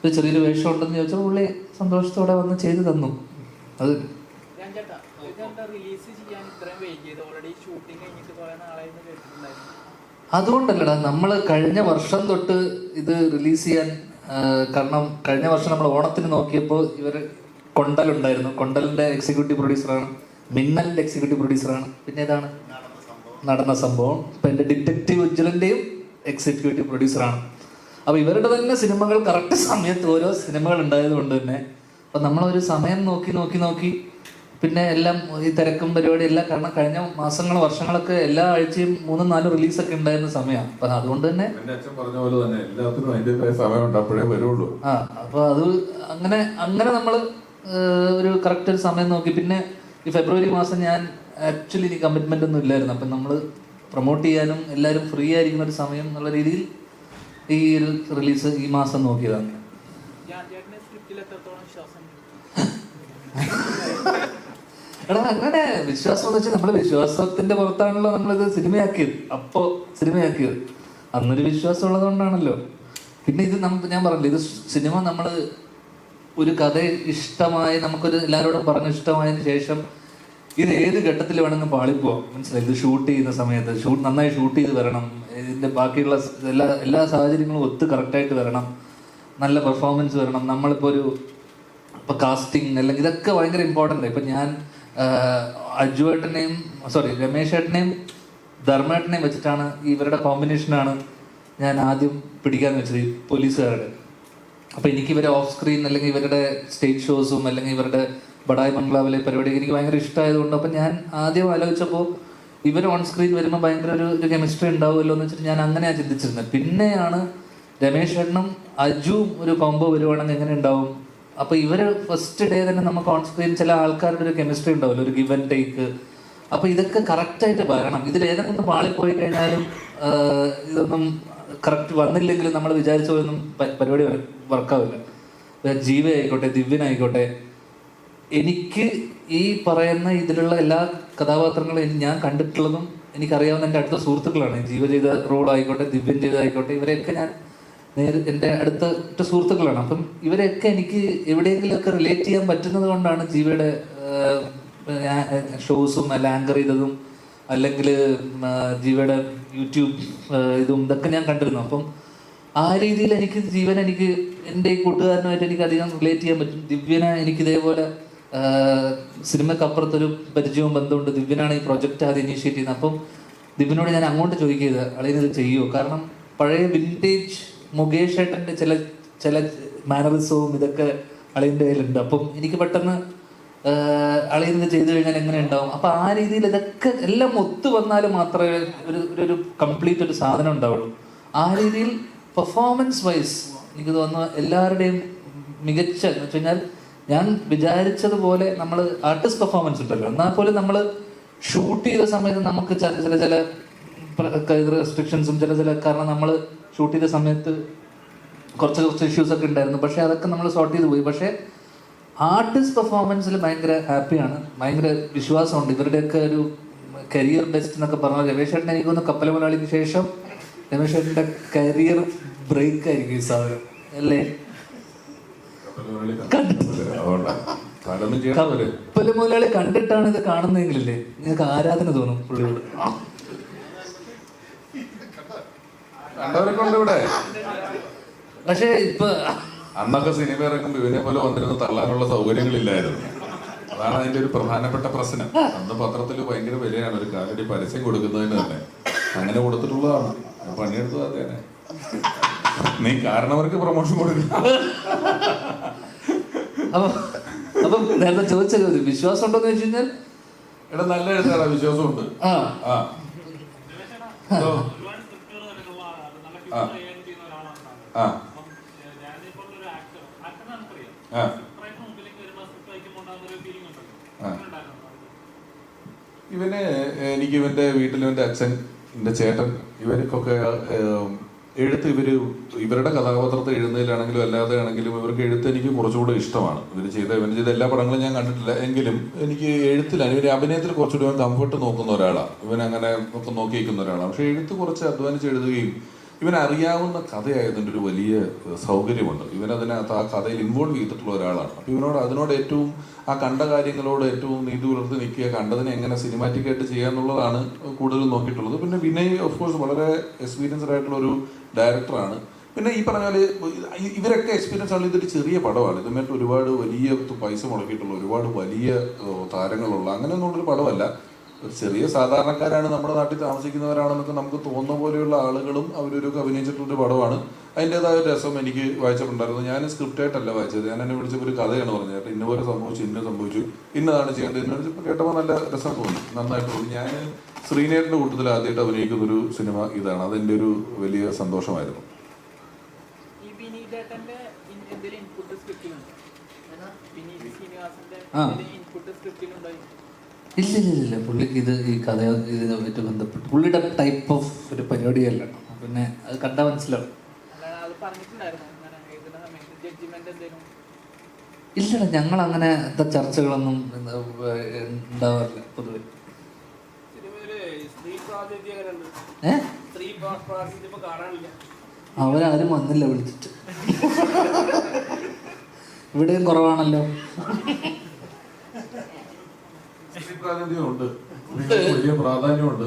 S1: ഒരു ചെറിയൊരു വേഷം ഉണ്ടെന്ന് ചോദിച്ചാൽ പുള്ളി സന്തോഷത്തോടെ വന്ന് ചെയ്തു തന്നു. അത് അതുകൊണ്ടല്ലടാ നമ്മൾ കഴിഞ്ഞ വർഷം തൊട്ട് ഇത് റിലീസ് ചെയ്യാൻ, കാരണം കഴിഞ്ഞ വർഷം നമ്മൾ ഓണത്തിന് നോക്കിയപ്പോൾ ഇവർ കൊണ്ടലുണ്ടായിരുന്നു. കൊണ്ടലിന്റെ എക്സിക്യൂട്ടീവ് പ്രൊഡ്യൂസറാണ്, മിന്നലിന്റെ എക്സിക്യൂട്ടീവ് പ്രൊഡ്യൂസറാണ്, പിന്നെ ഏതാണ് നടന്ന സംഭവം. ഇപ്പൊ എൻ്റെ ഡിറ്റക്റ്റീവ് ഉജ്ജ്വലന്റെയും എക്സിക്യൂട്ടീവ് പ്രൊഡ്യൂസറാണ്. അപ്പൊ ഇവരുടെ തന്നെ സിനിമകൾ കറക്റ്റ് സമയത്ത് ഓരോ സിനിമകൾ ഉണ്ടായത് കൊണ്ട് തന്നെ അപ്പൊ നമ്മളൊരു സമയം നോക്കി പിന്നെ എല്ലാം ഈ തിരക്കും പരിപാടി എല്ലാം, കാരണം കഴിഞ്ഞ മാസങ്ങൾ വർഷങ്ങളൊക്കെ എല്ലാ ആഴ്ചയും 3-4 റിലീസൊക്കെ ഉണ്ടായിരുന്ന സമയമാണ്. അപ്പൊ അതുകൊണ്ട് തന്നെ
S8: അച്ഛൻ പറഞ്ഞ പോലെ തന്നെ എല്ലാത്തിനും അതിൻ്റെതായ സമയമുണ്ട്, അപ്പോഴേ വരുള്ളൂ.
S1: അപ്പൊ അത് അങ്ങനെ നമ്മള് ഒരു കറക്റ്റ് ഒരു സമയം നോക്കി. പിന്നെ ഈ ഫെബ്രുവരി മാസം ഞാൻ ആക്ച്വലി എനിക്ക് കമ്മിറ്റ്മെന്റ് ഒന്നും ഇല്ലായിരുന്നു. അപ്പം നമ്മൾ പ്രൊമോട്ട് ചെയ്യാനും എല്ലാവരും ഫ്രീ ആയിരിക്കുന്ന ഒരു സമയം എന്നുള്ള രീതിയിൽ ഈ റിലീസ് ഈ മാസം നോക്കിയതാണ്. എടാ അങ്ങനെ വിശ്വാസം എന്ന് വെച്ചാൽ നമ്മള് വിശ്വാസത്തിന്റെ പുറത്താണല്ലോ നമ്മളിത് സിനിമയാക്കിയത്. അന്നൊരു വിശ്വാസം ഉള്ളത് കൊണ്ടാണല്ലോ. പിന്നെ ഇത് ഞാൻ പറഞ്ഞില്ല, ഇത് സിനിമ നമ്മള് ഒരു കഥ ഇഷ്ടമായി നമുക്കൊരു എല്ലാവരോടും പറഞ്ഞ് ഇഷ്ടമായതിനു ശേഷം ഇത് ഏത് ഘട്ടത്തിൽ വേണമെങ്കിൽ പാളിപ്പോവാം. മനസ്സിലായി? ഇത് ഷൂട്ട് ചെയ്യുന്ന സമയത്ത് നന്നായി ഷൂട്ട് ചെയ്ത് വരണം, ഇതിന്റെ ബാക്കിയുള്ള എല്ലാ സാഹചര്യങ്ങളും ഒത്ത് കറക്റ്റായിട്ട് വരണം, നല്ല പെർഫോമൻസ് വരണം. നമ്മളിപ്പോൾ ഇപ്പൊ കാസ്റ്റിംഗ് അല്ലെങ്കിൽ ഇതൊക്കെ ഭയങ്കര ഇമ്പോർട്ടൻ്റ്. ഇപ്പൊ ഞാൻ രമേശ് ഏട്ടനെയും ധർമ്മേട്ടനെയും വെച്ചിട്ടാണ്, ഇവരുടെ കോമ്പിനേഷനാണ് ഞാൻ ആദ്യം പിടിക്കാന്ന് വെച്ചത്, ഈ പോലീസുകാരുടെ. അപ്പൊ എനിക്ക് ഇവരെ ഓഫ് സ്ക്രീൻ അല്ലെങ്കിൽ ഇവരുടെ സ്റ്റേജ് ഷോസും അല്ലെങ്കിൽ ഇവരുടെ ബഡായ് ബംഗ്ലാവിലെ പരിപാടി എനിക്ക് ഭയങ്കര ഇഷ്ടമായതുകൊണ്ട് അപ്പൊ ഞാൻ ആദ്യം ആലോചിച്ചപ്പോൾ ഇവർ ഓൺ സ്ക്രീൻ വരുമ്പോൾ ഭയങ്കര ഒരു കെമിസ്ട്രി ഉണ്ടാവുമല്ലോ എന്ന് വെച്ചിട്ട് ഞാൻ അങ്ങനെയാണ് ചിന്തിച്ചിരുന്നത്. പിന്നെയാണ് രമേശ് ഏട്ടനും അജുവും ഒരു കോംബോ വരുവാണെങ്കിൽ എങ്ങനെ ഉണ്ടാവും. അപ്പൊ ഇവര് ഫസ്റ്റ് ഡേ തന്നെ നമുക്ക് ഓൺ സ്ക്രീൻ ചില ആൾക്കാരുടെ ഒരു കെമിസ്ട്രി ഉണ്ടാവുമല്ലോ, ഒരു ഗിവ് ആൻഡ് ടേക്ക്. അപ്പൊ ഇതൊക്കെ കറക്റ്റായിട്ട് വരണം. ഇതിൽ ഏതെങ്കിലും പാളിപ്പോയി കഴിഞ്ഞാലും ഇതൊന്നും കറക്റ്റ് വന്നില്ലെങ്കിലും നമ്മൾ വിചാരിച്ച പോലൊന്നും പരിപാടി വർക്കാവില്ല. ജീവ ആയിക്കോട്ടെ, ദിവ്യനായിക്കോട്ടെ, എനിക്ക് ഈ പറയുന്ന ഇതിലുള്ള എല്ലാ കഥാപാത്രങ്ങളും ഞാൻ കണ്ടിട്ടുള്ളതും എനിക്കറിയാവുന്ന എൻ്റെ അടുത്ത സുഹൃത്തുക്കളാണ്. ജീവ ചെയ്ത റോളായിക്കോട്ടെ, ദിവ്യൻ ചെയ്തതായിക്കോട്ടെ, ഇവരെയൊക്കെ ഞാൻ എൻ്റെ അടുത്ത സുഹൃത്തുക്കളാണ്. അപ്പം ഇവരെയൊക്കെ എനിക്ക് എവിടെയെങ്കിലുമൊക്കെ റിലേറ്റ് ചെയ്യാൻ പറ്റുന്നത് കൊണ്ടാണ് ജീവയുടെ ഷോസും അല്ല ആങ്കർ ചെയ്തതും അല്ലെങ്കിൽ ജീവയുടെ യൂട്യൂബ് ഇതൊക്കെ ഞാൻ കണ്ടിരുന്നു. അപ്പം ആ രീതിയിൽ എനിക്ക് ജീവൻ എനിക്ക് എൻ്റെ ഈ കൂട്ടുകാരനുമായിട്ട് എനിക്ക് അധികം റിലേറ്റ് ചെയ്യാൻ പറ്റും. ദിവ്യനെ എനിക്ക് ഇതേപോലെ സിനിമക്കപ്പുറത്തൊരു പരിചയവും ബന്ധമുണ്ട്. ദിവ്യനാണ് ഈ പ്രൊജക്റ്റ് ആദ്യം ഇനീഷ്യേറ്റ് ചെയ്യുന്നത്. അപ്പം ദിവ്യനോട് ഞാൻ അങ്ങോട്ട് ചോദിക്കുക, അളിയനത് ചെയ്യുമോ? കാരണം പഴയ വിൻറ്റേജ് മുകേഷ് ഏട്ടൻ്റെ ചില മാനറിസവും ഇതൊക്കെ അളിയൻ്റെ കയ്യിലുണ്ട്. അപ്പം എനിക്ക് പെട്ടെന്ന് അളിയനത് ചെയ്തു കഴിഞ്ഞാൽ എങ്ങനെ ഉണ്ടാവും? അപ്പം ആ രീതിയിൽ ഇതൊക്കെ എല്ലാം ഒത്തു വന്നാൽ മാത്രമേ ഒരു കംപ്ലീറ്റ് ഒരു സാധനം ഉണ്ടാവുള്ളൂ. ആ രീതിയിൽ പെർഫോമൻസ് വൈസ് എനിക്ക് തോന്നുന്നു എല്ലാവരുടെയും മികച്ച എന്ന് വെച്ച് കഴിഞ്ഞാൽ ഞാൻ വിചാരിച്ചതുപോലെ നമ്മൾ ആർട്ടിസ്റ്റ് പെർഫോമൻസ് ഉണ്ടല്ലോ, എന്നാൽ പോലും നമ്മൾ ഷൂട്ട് ചെയ്ത സമയത്ത് നമുക്ക് ചില റെസ്ട്രിക്ഷൻസും കാരണം നമ്മൾ ഷൂട്ട് ചെയ്ത സമയത്ത് കുറച്ച് ഇഷ്യൂസൊക്കെ ഉണ്ടായിരുന്നു. പക്ഷെ അതൊക്കെ നമ്മൾ സോർട്ട് ചെയ്ത് പോയി. പക്ഷേ ആർട്ടിസ്റ്റ് പെർഫോമൻസിൽ ഭയങ്കര ഹാപ്പിയാണ്, ഭയങ്കര വിശ്വാസമുണ്ട്. ഇവരുടെയൊക്കെ ഒരു കരിയർ ബെസ്റ്റ് എന്നൊക്കെ പറഞ്ഞാൽ രമേശ് ചേട്ടൻ എനിക്ക് തോന്നുന്നു കപ്പൽ മലയാളിക്ക് ശേഷം രമേശ് ചേട്ടൻ്റെ കരിയർ ബ്രേക്ക് ആയിരിക്കും ഈ സാധനം അല്ലേ? കപ്പൽ മുതലാളി കണ്ടിട്ടാണ് ഇത് കാണുന്നതെങ്കിലല്ലേ നിങ്ങൾക്ക് ആരാധന തോന്നും പുള്ളിയോട്. പക്ഷേ ഇപ്പൊ
S8: അന്നൊക്കെ സിനിമ ഇറങ്ങുമ്പോൾ ഇവനെ പോലെ വന്നിരുന്ന് തള്ളാനുള്ള സൗകര്യങ്ങളില്ലായിരുന്നു. അതാണ് അതിന്റെ ഒരു പ്രധാനപ്പെട്ട പ്രശ്നം. അന്ന് പത്രത്തിൽ ഭയങ്കര വിലയാണ് ഒരു കാലടി പരസ്യം കൊടുക്കുന്നതിന് തന്നെ. അങ്ങനെ കൊടുത്തിട്ടുള്ളതാണ്. പണിയെടുത്തത് അത് തന്നെ. നീ കാരണവർക്ക് പ്രൊമോഷൻ കൊടുക്കുക.
S1: അപ്പം നേരത്തെ ചോദിച്ച ചോദ്യം വിശ്വാസം ഉണ്ടോന്ന് വെച്ച് കഴിഞ്ഞാൽ
S8: എടാ നല്ല എഴുതാടാ, വിശ്വാസമുണ്ട്. ഇവന് എനിക്ക് ഇവന്റെ വീട്ടിൽ ഇവന്റെ അച്ഛൻ, എന്റെ ചേട്ടൻ, ഇവർക്കൊക്കെ എഴുത്ത് ഇവരുടെ കഥാപാത്രത്തെ എഴുതുന്നതിലാണെങ്കിലും അല്ലാതെ ആണെങ്കിലും ഇവർക്ക് എഴുത്ത് എനിക്ക് കുറച്ചുകൂടെ ഇഷ്ടമാണ്. ഇവർ ചെയ്ത എല്ലാ പടങ്ങളും ഞാൻ കണ്ടിട്ടില്ല എങ്കിലും എനിക്ക് എഴുത്തിലാണ്, ഇവർ അഭിനയത്തിൽ കുറച്ചുകൂടി ഇവൻ കംഫർട്ട് നോക്കുന്ന ഒരാളാണ്. ഇവൻ അങ്ങനെ ഒക്കെ നോക്കി വയ്ക്കുന്ന ഒരാളാണ്. പക്ഷെ എഴുത്ത് കുറച്ച് അധ്വാനിച്ച് എഴുതുകയും ഇവനറിയാവുന്ന കഥയായതിൻ്റെ ഒരു വലിയ സൗകര്യമുണ്ട്. ഇവനതിനകത്ത് ആ കഥയിൽ ഇൻവോൾവ് ചെയ്തിട്ടുള്ള ഒരാളാണ്. അപ്പോൾ അതിനോട് ഏറ്റവും ആ കണ്ട കാര്യങ്ങളോട് ഏറ്റവും നീതി പുലർത്തി നിൽക്കുക, കണ്ടതിനെ എങ്ങനെ സിനിമാറ്റിക് ആയിട്ട് ചെയ്യാന്നുള്ളതാണ് കൂടുതലും നോക്കിയിട്ടുള്ളത്. പിന്നെ വിനയ് ഓഫ് കോഴ്സ് വളരെ എക്സ്പീരിയൻസ്ഡ് ആയിട്ടുള്ള ഒരു ഡയറക്ടറാണ്. പിന്നെ ഈ പറഞ്ഞ പോലെ ഇവരൊക്കെ എക്സ്പീരിയൻസ് ആണ്. ഇതൊരു ചെറിയ പടമാണ്. ഇതുമായിട്ട് ഒരുപാട് വലിയ പൈസ മുടക്കിയിട്ടുള്ള ഒരുപാട് വലിയ താരങ്ങളുള്ള അങ്ങനെയൊന്നുള്ളൊരു പടമല്ല. ഒരു ചെറിയ സാധാരണക്കാരാണ്, നമ്മുടെ നാട്ടിൽ താമസിക്കുന്നവരാണെന്നൊക്കെ നമുക്ക് തോന്നുന്ന പോലെയുള്ള ആളുകളും അവരൊക്കെ അഭിനയിച്ചിട്ടുള്ളൊരു പടമാണ്. അതിൻ്റെതായ ഒരു രസം എനിക്ക് വായിച്ചിട്ടുണ്ടായിരുന്നു. ഞാൻ സ്ക്രിപ്റ്റായിട്ടല്ല വായിച്ചത്. ഞാൻ എന്നെ വിളിച്ചപ്പോൾ ഒരു കഥയാണ് പറഞ്ഞത്, ചേട്ടാ ഇന്നപോലെ സംഭവിച്ചു, ഇന്നതാണ് ചെയ്യേണ്ടത്. എന്നോട് കേട്ടപ്പോൾ നല്ല രസം തോന്നി, നന്നായിട്ട് തോന്നി. ഞാൻ ശ്രീനേട്ടൻ്റെ കൂട്ടത്തിൽ ആദ്യമായിട്ട് അഭിനയിക്കുന്നൊരു സിനിമ ഇതാണ്. അതെൻ്റെ ഒരു വലിയ സന്തോഷമായിരുന്നു.
S1: ഇല്ല പുള്ളിക്ക് ഈ കഥ ഇതുമായിട്ട് ബന്ധപ്പെട്ട് പുള്ളിയുടെ ടൈപ്പ് ഓഫ് ഒരു പരിപാടിയല്ല. പിന്നെ അത് കണ്ടാൽ മനസ്സിലാവും. ഇല്ലടാ, ഞങ്ങൾ അങ്ങനെ ചർച്ചകളൊന്നും ഉണ്ടാവാറില്ല പൊതുവെ. അവരാരും വന്നില്ല വിളിച്ചിട്ട്. ഇവിടെയും കുറവാണല്ലോ.
S8: പ്രാതിനിധ്യമുണ്ട്, വലിയ പ്രാധാന്യമുണ്ട്.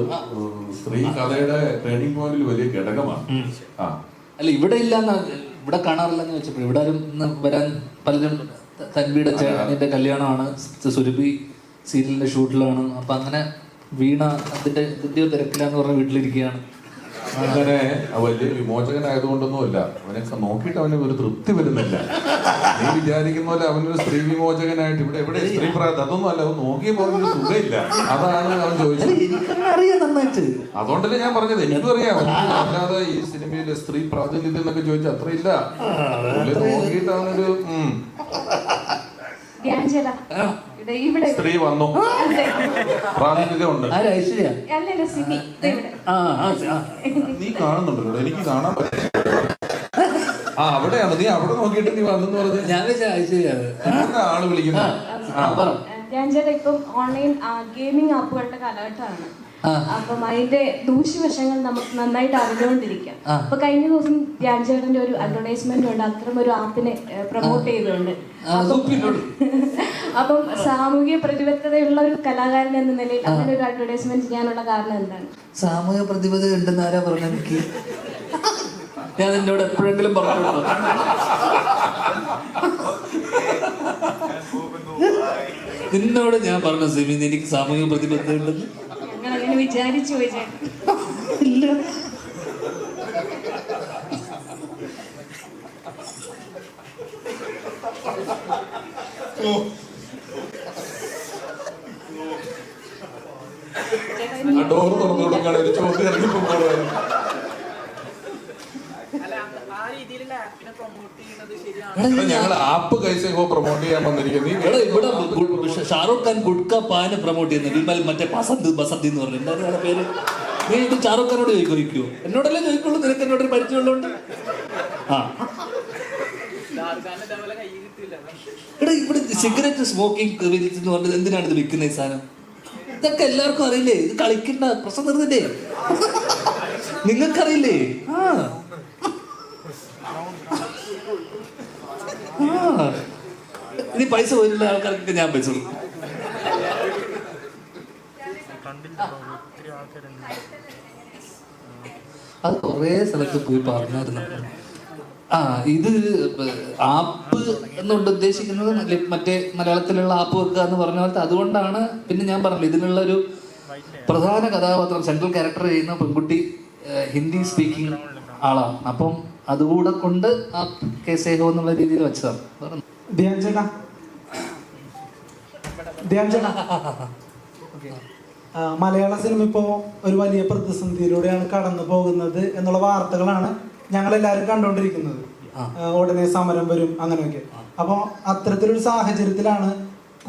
S8: സ്ത്രീ കഥയുടെ ട്രേഡിംഗ് പോയിന്റിൽ വലിയ ഘടകമാണ്.
S1: അല്ല ഇവിടെ ഇല്ലെന്ന് ഇവിടെ കാണാറില്ലെന്ന് വെച്ചപ്പോൾ ഇവിടെ ആരും വരാൻ പലരും തൻവിയുടെ ചേട്ടൻ്റെ കല്യാണമാണ്, സുരഭി സീരിയലിന്റെ ഷൂട്ടിലാണ്. അപ്പൊ അങ്ങനെ വീണ അതിന്റെ തിരക്കിലാന്ന് പറഞ്ഞ വീട്ടിലിരിക്കുകയാണ്.
S8: അങ്ങനെ വലിയ വിമോചകനായതുകൊണ്ടൊന്നുമല്ല, അവനൊക്കെ നോക്കിയിട്ട് അവന് ഒരു തൃപ്തി വരുന്നില്ല. നീ വിചാരിക്കുന്ന പോലെ അവനൊരു സ്ത്രീ വിമോചകനായിട്ട് ഇവിടെ എവിടെ സ്ത്രീ പ്രായം അതൊന്നും അല്ല. അവൻ നോക്കിയപ്പോ അവനൊരു സുഖമില്ല. അതാണ് അവൻ ചോദിച്ചത്. അതുകൊണ്ടല്ലേ ഞാൻ പറഞ്ഞത്, എനിക്കും അറിയാം. അല്ലാതെ ഈ സിനിമയിലെ സ്ത്രീ പ്രാതിനിധ്യം എന്നൊക്കെ ചോദിച്ചാൽ അത്രയില്ല. നോക്കിയിട്ട് അവനൊരു സ്ത്രീ വന്നു, പ്രാതിനിധ്യം ഉണ്ട്. നീ കാണുന്നുണ്ടല്ലോ, എനിക്ക് കാണാൻ പറ്റില്ല. അവിടെയാണ്, നീ അവിടെ നോക്കിയിട്ട് നീ വന്നെന്ന് പറഞ്ഞ ആള് വിളിക്കുന്നത്.
S11: ഞാൻ ചേട്ടാ ഇപ്പം ഓൺലൈൻ ഗെയിമിംഗ് ആപ്പുകളുടെ കാലഘട്ടമാണ്. അപ്പം അതിന്റെ ദൂഷ്യവശങ്ങൾ നമുക്ക് നന്നായിട്ട് അറിഞ്ഞുകൊണ്ടിരിക്കാം. അപ്പൊ കഴിഞ്ഞ ദിവസം ധ്യാൻ ചേട്ടന്റെ ഒരു അഡ്വർടൈസ്മെന്റ് ഉണ്ട്, അത്തരം ഒരു ആപ്പിനെ പ്രൊമോട്ട് ചെയ്തുകൊണ്ട്. അപ്പം സാമൂഹിക പ്രതിബദ്ധതയുള്ള ഒരു കലാകാരൻ എന്ന നിലയിൽ അങ്ങനെ ഒരു അഡ്വർടൈസ്മെന്റ് ചെയ്യാനുള്ള കാരണം എന്താണ്?
S2: സാമൂഹിക പ്രതിബദ്ധത ഉണ്ടെന്ന് ആരാ പറഞ്ഞ? എനിക്ക്
S1: ഞാൻ എന്നോട് എപ്പോഴെങ്കിലും പറഞ്ഞിട്ടുണ്ടോ? നിന്നോട് ഞാൻ പറഞ്ഞു സിമി എനിക്ക് സാമൂഹിക പ്രതിബദ്ധത ഉണ്ടെന്ന്?
S11: ഞങ്ങൾ അങ്ങനെ വിചാരിച്ചു പോയി ചേട്ടൻ.
S1: ഇല്ല.
S8: ഡോർ തുറന്നു കൊടുക്കാൻ ഒരു ചോദ്യം ഇറങ്ങി പോകുമായിരുന്നു. ഞങ്ങൾ ആപ്പ് കൈസേ പ്രൊമോട്ട് ചെയ്യാൻ വന്നിരിക്കുന്നത്.
S1: ഇവിടെ ഷാറൂഖ് ഖാൻ ഗുഡ്ക പാന് പ്രൊമോട്ട് ചെയ്യുന്നത് വിമൽ മറ്റേ ബസന്ത് എന്ന് പറഞ്ഞു. എന്താ പേര്? നീ ഇത് ഷാറൂഖ് ഖാനോട് ചോദിക്കോ? എന്നോടല്ലേ ചോദിക്കുള്ളൂ, നിനക്ക് എന്നോടൊരു പരിചയമുള്ളതുകൊണ്ട്. ആ എടാ, ഇവിടെ സിഗരറ്റ് സ്മോക്കിംഗ് എന്ന് പറഞ്ഞത് എന്തിനാണ് ഇത് വിൽക്കുന്ന ഈ സാധനം? ഇതൊക്കെ എല്ലാവർക്കും അറിയില്ലേ? ഇത് കളിക്കണ്ട, പ്രശ്നം തീർന്നില്ലേ? നിങ്ങൾക്കറിയില്ലേ? ഇനി പൈസ പോയിട്ടുള്ള ആൾക്കാർക്കൊക്കെ ഞാൻ പൈസ കൊടുക്കും. അത് കുറേ സ്ഥലത്ത് പോയി പറഞ്ഞായിരുന്നു. ഇത് ആപ്പ് എന്നുകൊണ്ട് ഉദ്ദേശിക്കുന്നത് മറ്റേ മലയാളത്തിലുള്ള ആപ്പ് വെക്കുക എന്ന് പറഞ്ഞ പോലത്തെ. അതുകൊണ്ടാണ് പിന്നെ ഞാൻ പറഞ്ഞില്ല, ഇതിനുള്ള ഒരു പ്രധാന കഥാപാത്രം സെൻട്രൽ ക്യാരക്ടർ ചെയ്യുന്ന പെൺകുട്ടി ഹിന്ദി സ്പീക്കിംഗ് ആളാണ്. അപ്പം അതുകൂടെ കൊണ്ട് ആ കേസേഹോ എന്നുള്ള രീതിയിൽ വെച്ചതാണ്.
S3: മലയാള സിനിമ ഇപ്പോ ഒരു വലിയ പ്രതിസന്ധിയിലൂടെയാണ് കടന്നു പോകുന്നത് എന്നുള്ള വാർത്തകളാണ് ഞങ്ങളെല്ലാവരും കണ്ടുകൊണ്ടിരിക്കുന്നത്. ഉടനെ സമരം വരും അങ്ങനെയൊക്കെ. അപ്പൊ അത്തരത്തിലൊരു സാഹചര്യത്തിലാണ്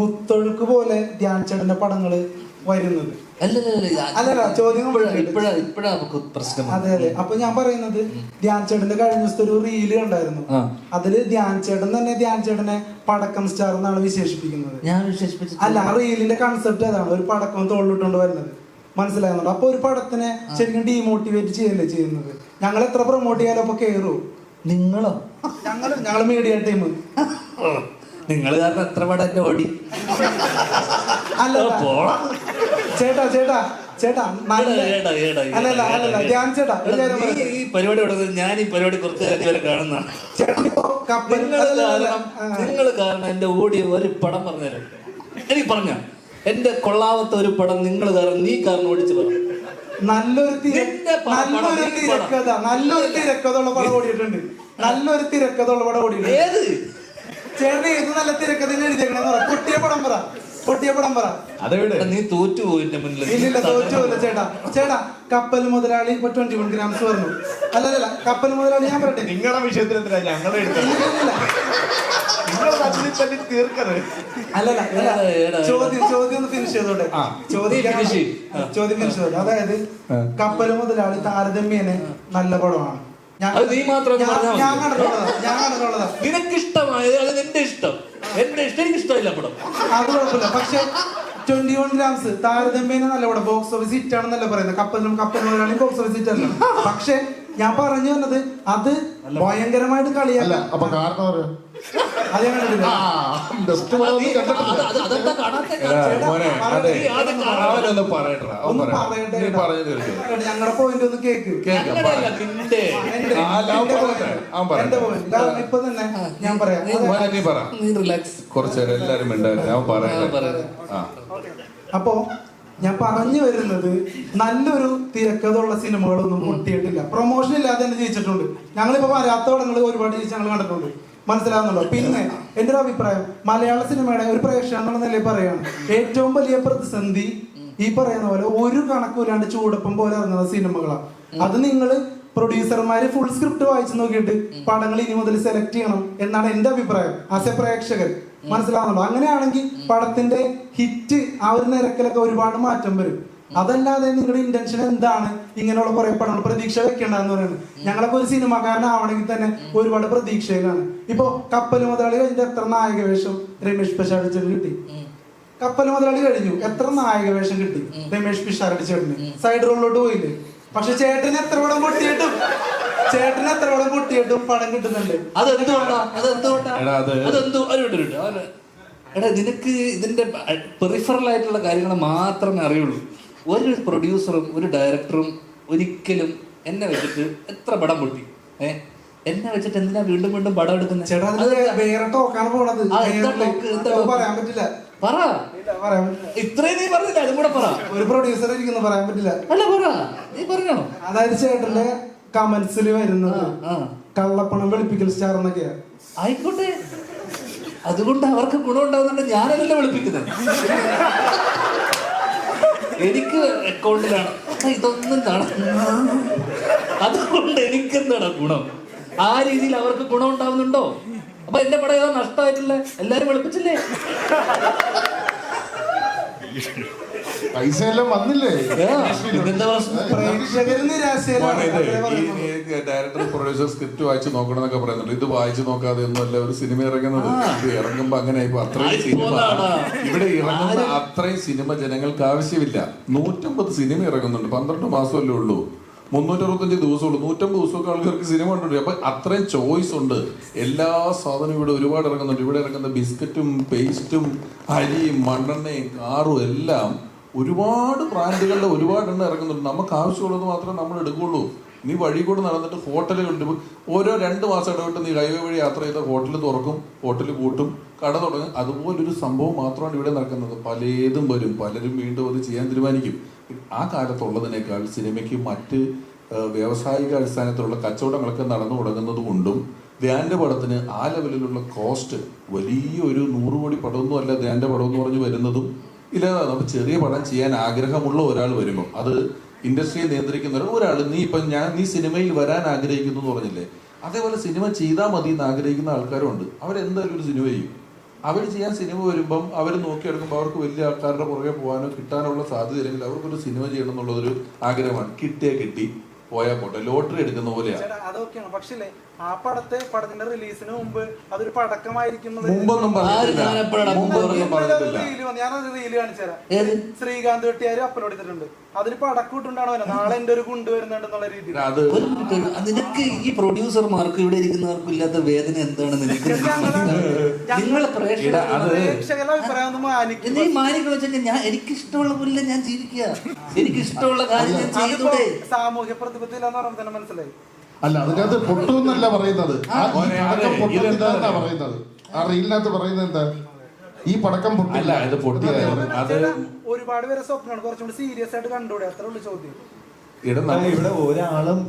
S3: കുത്തൊഴുക്ക് പോലെ ധ്യാൻ ചേട്ടന്റെ പടങ്ങള് വരുന്നത്. അല്ലല്ല, ചോദ്യം അതെ അതെ. അപ്പൊ ഞാൻ പറയുന്നത്, ധ്യാൻ ചേട്ടന്റെ കഴിഞ്ഞ ദിവസത്തെ ഒരു റീല് കണ്ടായിരുന്നു. അതില് ധ്യാൻ ചേട്ടൻ തന്നെ ധ്യാൻ ചേട്ടനെ പടക്കം സ്റ്റാർ എന്നാണ് വിശേഷിപ്പിക്കുന്നത്. അല്ല, ആ റീലിന്റെ കൺസെപ്റ്റ് അതാണ്, ഒരു പടക്കം തോളിലിട്ടുകൊണ്ട് വരുന്നത്. മനസ്സിലാകുന്നുണ്ട്? അപ്പൊ ഒരു പടത്തിനെ ശരിക്കും ഡീമോട്ടിവേറ്റ് ചെയ്യല്ലേ ചെയ്യുന്നത്. ഞങ്ങൾ എത്ര പ്രൊമോട്ട് ചെയ്യാലോ അപ്പൊ കേറൂ.
S1: നിങ്ങളോ?
S3: ഞങ്ങള് മീഡിയ ടീം.
S1: നിങ്ങൾ കാരണം എത്ര പടം ഓടി.
S3: അല്ല ചേട്ടാ ചേട്ടാ ചേട്ടാ അല്ലല്ല ധ്യാൻ ചേട്ടാ,
S1: ഈ പരിപാടി ഞാൻ ഈ പരിപാടി കുറച്ച് കാര്യം വരെ കാണുന്നതാണ്. നിങ്ങൾ കാരണം എന്റെ ഓടിയ ഒരു പടം പറഞ്ഞുതരാം. എനിക്ക് പറഞ്ഞ എന്റെ കൊള്ളാവത്ത ഒരു പടം നിങ്ങൾ കാരണം, നീ കാരണം ഓടിച്ചു പറഞ്ഞു.
S3: നല്ലൊരു തിരക്കഥയുള്ള പടം ഓടിയിട്ടുണ്ട്. നല്ലൊരു തിരക്കഥയുള്ള പടം ഓടിയിട്ടുണ്ട്.
S1: ഏത്
S3: ചേട്ടൻ ഏത് നല്ല തിരക്കഥ എഴുതിയേക്കണെന്ന് പറ. പൊട്ടിയ പടം പറ.
S1: നീ തോറ്റുപോയി എന്റെ മുന്നിൽ.
S3: ഇല്ലില്ല, തോറ്റുപോയില്ല ചേട്ടാ. ചേട്ടാ, കപ്പൽ മുതലാളി ഇപ്പൊ 21 ഗ്രാംസ് പറഞ്ഞു. അല്ലല്ല, കപ്പൽ മുതലാളി ഞാൻ പറയട്ടെ.
S9: നിങ്ങളുടെ വിഷയത്തിൽ എന്തിനാ ഞങ്ങളെ
S3: അല്ലല്ല, ചോദ്യം ഒന്ന് ഫിനിഷ് ചെയ്തോട്ടെ. ചോദ്യം ഫിനിഷ് ചെയ്തോട്ടെ. അതായത് കപ്പൽ മുതലാളി താരതമ്യേന നല്ല പടമാണ്. ഞാൻ കണ്ടിട്ടുള്ളതാ.
S1: നിനക്ക് ഇഷ്ടമായത് അത് എന്റെ ഇഷ്ടം. എന്റെ ഇഷ്ടം എനിക്ക് ഇഷ്ടമില്ല പടം.
S3: അത് കുഴപ്പമില്ല. പക്ഷെ 21 ഗ്രാംസ് താരതമ്യേന നല്ല പടം. ബോക്സ് ഓഫീസ് ഹിറ്റ് ആണെന്നല്ല പറയുന്നത്. കപ്പൽ മുതലാളി ബോക്സ് ഓഫീസ് ഹിറ്റ് അല്ല. പക്ഷെ ഞാൻ പറഞ്ഞു വന്നത് അത് ഭയങ്കരമായിട്ട് കളിയല്ല. അത് ഞാൻ കണ്ടിട്ടില്ല. ഞങ്ങളുടെ പോയിന്റ് ഒന്ന് കേക്ക്. ഇപ്പൊ തന്നെ ഞാൻ പറയാം.
S8: കുറച്ചേരം എല്ലാരും
S3: അപ്പോ ഞാൻ പറഞ്ഞു വരുന്നത്, നല്ലൊരു തിരക്കഥയുള്ള സിനിമകളൊന്നും പൊട്ടിയിട്ടില്ല. പ്രൊമോഷൻ ഇല്ലാതെ തന്നെ ജയിച്ചിട്ടുണ്ട്. ഞങ്ങളിപ്പോ വരാത്ത പടങ്ങൾ ഒരുപാട് ജയിച്ച് ഞങ്ങൾ കണ്ടിട്ടുണ്ട്. മനസ്സിലാവുന്നുണ്ടോ? പിന്നെ എന്റെ ഒരു അഭിപ്രായം, മലയാള സിനിമയുടെ ഒരു പ്രേക്ഷകൻ എന്നുള്ള നിലയിൽ പറയാണ്, ഏറ്റവും വലിയ പ്രതിസന്ധി ഈ പറയുന്ന പോലെ ഒരു കണക്കൂലാണ്ട് ചൂടപ്പം പോലെ ഇറങ്ങുന്ന സിനിമകളാണ്. അത് നിങ്ങൾ പ്രൊഡ്യൂസർമാര് ഫുൾ സ്ക്രിപ്റ്റ് വായിച്ചു നോക്കിയിട്ട് പടങ്ങൾ ഇനി മുതൽ സെലക്ട് ചെയ്യണം എന്നാണ് എന്റെ അഭിപ്രായം ആസ് എ പ്രേക്ഷകൻ. മനസ്സിലാവുന്നുണ്ടോ? അങ്ങനെയാണെങ്കിൽ പടത്തിന്റെ ഹിറ്റ് ആ ഒരു നിരക്കിലൊക്കെ ഒരുപാട് മാറ്റം വരും. അതല്ലാതെ നിങ്ങളുടെ ഇന്റൻഷൻ എന്താണ് ഇങ്ങനെയുള്ള കുറെ പടങ്ങൾ പ്രതീക്ഷ വെക്കേണ്ടതെന്ന് പറയുന്നത്? ഞങ്ങളൊക്കെ ഒരു സിനിമാക്കാരനാവണമെങ്കിൽ തന്നെ ഒരുപാട് പ്രതീക്ഷയിലാണ്. ഇപ്പൊ കപ്പൽ മുതലാളി കഴിഞ്ഞിട്ട് എത്ര നായക വേഷം രമേഷ് പിഷാരടി കിട്ടി? കപ്പൽ മുതലാളി കഴിഞ്ഞു, എത്ര നായക വേഷം കിട്ടി രമേഷ് പിഷാരടി ചേട്ടന്? സൈഡ് റോളിലോട്ട് പോയില്ലേ? പക്ഷെ ചേട്ടന് എത്ര പടം പൊട്ടിയിട്ടും പടം കിട്ടുന്നുണ്ട്.
S1: എടാ, നിനക്ക് ഇതിന്റെ പെറിഫറൽ ആയിട്ടുള്ള കാര്യങ്ങൾ മാത്രമേ അറിയുള്ളൂ. ഒരു പ്രൊഡ്യൂസറും ഒരു ഡയറക്ടറും ഒരിക്കലും എന്നെ വെച്ചിട്ട് എത്ര പടം പൊട്ടി എന്നെ വെച്ചിട്ട് എന്തിനാ വീണ്ടും വീണ്ടും പടം എടുക്കുന്നത്?
S3: ചേട്ടാ അത് വേറെ ടോക്കാണ് പോണത്. പറയാൻ പറ്റില്ല.
S1: പറ.
S3: പറയാൻ
S1: ഇത്രയും നീ പറഞ്ഞില്ല, അതും കൂടെ പറ.
S3: ഒരു പ്രൊഡ്യൂസർ ഇരിക്കുന്നു, പറയാൻ പറ്റില്ല.
S1: അല്ല പറ, നീ പറഞ്ഞോ.
S3: അതായത് ചേട്ടന്റെ കമന്റ്സിൽ വരുന്നത് കള്ളപ്പണം വെളുപ്പിക്കൽ സ്റ്റാർ എന്നൊക്കെയാ.
S1: ആയിക്കോട്ടെ, അതുകൊണ്ട് അവർക്ക് ഗുണം ഉണ്ടാവുന്നുണ്ട്. ഞാനല്ല വെളുപ്പിക്കുന്നത്, എനിക്ക് അക്കൗണ്ടിലാണ് ഇതൊന്നും കാണുന്നത്. അതുകൊണ്ട് എനിക്കെന്താണ് ഗുണം? ആ രീതിയിൽ അവർക്ക് ഗുണം ഉണ്ടാവുന്നുണ്ടോ? അപ്പൊ എന്റെ പടം ഏതോ നഷ്ടമായിട്ടില്ല, എല്ലാരും വെളുപ്പിച്ചില്ലേ?
S8: പൈസ എല്ലാം വന്നില്ലേ? ഡയറക്ടർ പ്രൊഡ്യൂസർ സ്ക്രിപ്റ്റ് വായിച്ച് നോക്കണം എന്നൊക്കെ പറയുന്നുണ്ട്. ഇത് വായിച്ചു നോക്കാതെ ഒന്നുമല്ല ഒരു സിനിമ ഇറങ്ങുന്നത്. ഇത് ഇറങ്ങുമ്പോ അങ്ങനെ ഇപ്പൊ അത്രയും സിനിമ ഇവിടെ ഇറങ്ങുന്ന അത്രയും സിനിമ ജനങ്ങൾക്ക് ആവശ്യമില്ല. 150 സിനിമ ഇറങ്ങുന്നുണ്ട്, 12 മാസമല്ലേ ഉള്ളൂ, 365 ദിവസമുള്ളൂ. 150 ദിവസമൊക്കെ ആൾക്കാർക്ക് സിനിമ കണ്ടിട്ടുണ്ട്. അപ്പൊ അത്രയും ചോയ്സ് ഉണ്ട്. എല്ലാ സാധനവും ഇവിടെ ഒരുപാട് ഇറങ്ങുന്നുണ്ട്. ഇവിടെ ഇറങ്ങുന്ന ബിസ്ക്കറ്റും പേസ്റ്റും അരിയും മണ്ണെണ്ണയും കാറും എല്ലാം ഒരുപാട് ബ്രാൻഡുകളുടെ ഒരുപാട് എണ്ണം ഇറങ്ങുന്നുണ്ട്. നമുക്ക് ആവശ്യമുള്ളത് മാത്രമേ നമ്മൾ എടുക്കുള്ളൂ. നീ വഴി കൂടെ നടന്നിട്ട് ഹോട്ടലുകളുണ്ട്, ഓരോ 2 മാസം ഇടവിട്ട് നീ ഹൈവേ വഴി യാത്ര ചെയ്ത ഹോട്ടൽ തുറക്കും, ഹോട്ടൽ കൂട്ടും, കട തുടങ്ങും. അതുപോലൊരു സംഭവം മാത്രമാണ് ഇവിടെ നടക്കുന്നത്. പലതും വരും, പലരും വീണ്ടും അത് ചെയ്യാൻ തീരുമാനിക്കും. ആ കാലത്തുള്ളതിനേക്കാൾ സിനിമയ്ക്ക് മറ്റ് വ്യാവസായിക അടിസ്ഥാനത്തിലുള്ള കച്ചവടങ്ങളൊക്കെ നടന്നു തുടങ്ങുന്നത് കൊണ്ടും ധ്യാൻ്റെ പടത്തിന് ആ ലെവലിലുള്ള കോസ്റ്റ് വലിയൊരു 100 കോടി പടമൊന്നും അല്ല ധ്യാൻ്റെ പടം എന്ന് പറഞ്ഞ് വരുന്നതും ഇല്ലാതെ. നമുക്ക് ചെറിയ പടം ചെയ്യാൻ ആഗ്രഹമുള്ള ഒരാൾ വരുമ്പോൾ അത് ഇൻഡസ്ട്രിയെ നിയന്ത്രിക്കുന്ന ഒരാൾ, നീ സിനിമയിൽ വരാൻ ആഗ്രഹിക്കുന്നു എന്ന് പറഞ്ഞില്ലേ, അതേപോലെ സിനിമ ചെയ്താൽ മതി എന്ന് ആഗ്രഹിക്കുന്ന ആൾക്കാരുണ്ട്. അവരെന്തായാലും ഒരു സിനിമ ചെയ്യും. അവർ ചെയ്യാൻ സിനിമ വരുമ്പം അവർ നോക്കിയെടുക്കുമ്പോൾ അവർക്ക് വലിയ ആൾക്കാരുടെ പുറകെ പോകാനോ കിട്ടാനുള്ള സാധ്യതയില്ലെങ്കിൽ അവർക്കൊരു സിനിമ ചെയ്യണം എന്നുള്ളതൊരു ആഗ്രഹമാണ്. കിട്ടിയാൽ കിട്ടി, പോയാൽ പോട്ടെ, ലോട്ടറി എടുക്കുന്ന പോലെയാണ്.
S3: അതൊക്കെയാണ്. പക്ഷേ ആ പടത്തിന്റെ റിലീസിന് മുമ്പ് അതൊരു പടക്കമായിരിക്കും.
S8: മുമ്പൊന്നും പറഞ്ഞിട്ടില്ല.
S3: ഞാനൊരു റീല് കാണിച്ചു തരാം. ശ്രീകാന്ത് വെട്ടിയാരും അപ്ലോഡ് ചെയ്തിട്ടുണ്ട്. അതിന് പടക്കം ഇട്ടുണ്ടാണോ നാളെ എന്റെ ഒരു ഗുണ്ട് വരുന്നുണ്ടെന്നുള്ള രീതിയിൽ.
S1: നിനക്ക് ഈ പ്രൊഡ്യൂസർമാർക്ക് ഇവിടെ ഇരിക്കുന്നവർക്കും ഇല്ലാത്ത വേദന എന്താണ്? നിനക്ക് നിങ്ങളെ
S3: പ്രേക്ഷകരുടെ അഭിപ്രായം
S1: നീ മാനിക്കണം വെച്ചാൽ ഞാൻ എനിക്കിഷ്ടമുള്ള പോലെ ഞാൻ ജീവിക്കുക, എനിക്കിഷ്ടമുള്ള കാര്യം ഞാൻ ചെയ്തൂടെ.
S3: സാമൂഹ്യ പ്രതിബദ്ധത എന്ന് പറയുമ്പോൾ തന്നെ മനസ്സിലായി.
S8: അല്ല, അതിനകത്ത് പൊട്ടുന്നല്ല പറയുന്നത്, പറയുന്നത്. ആ റീലിനകത്ത് പറയുന്നത് എന്താ? ഈ പടക്കം പൊട്ടില്ല, ഇത് പൊട്ടിയത്.
S3: ഒരുപാട് പേരെ സ്വപ്നമാണ് കുറച്ചുകൂടി സീരിയസ് ആയിട്ട് കണ്ടുകൂടെ? അത്ര ഉള്ളു ചോദ്യം.
S9: ഇവിടെ ഒരാളും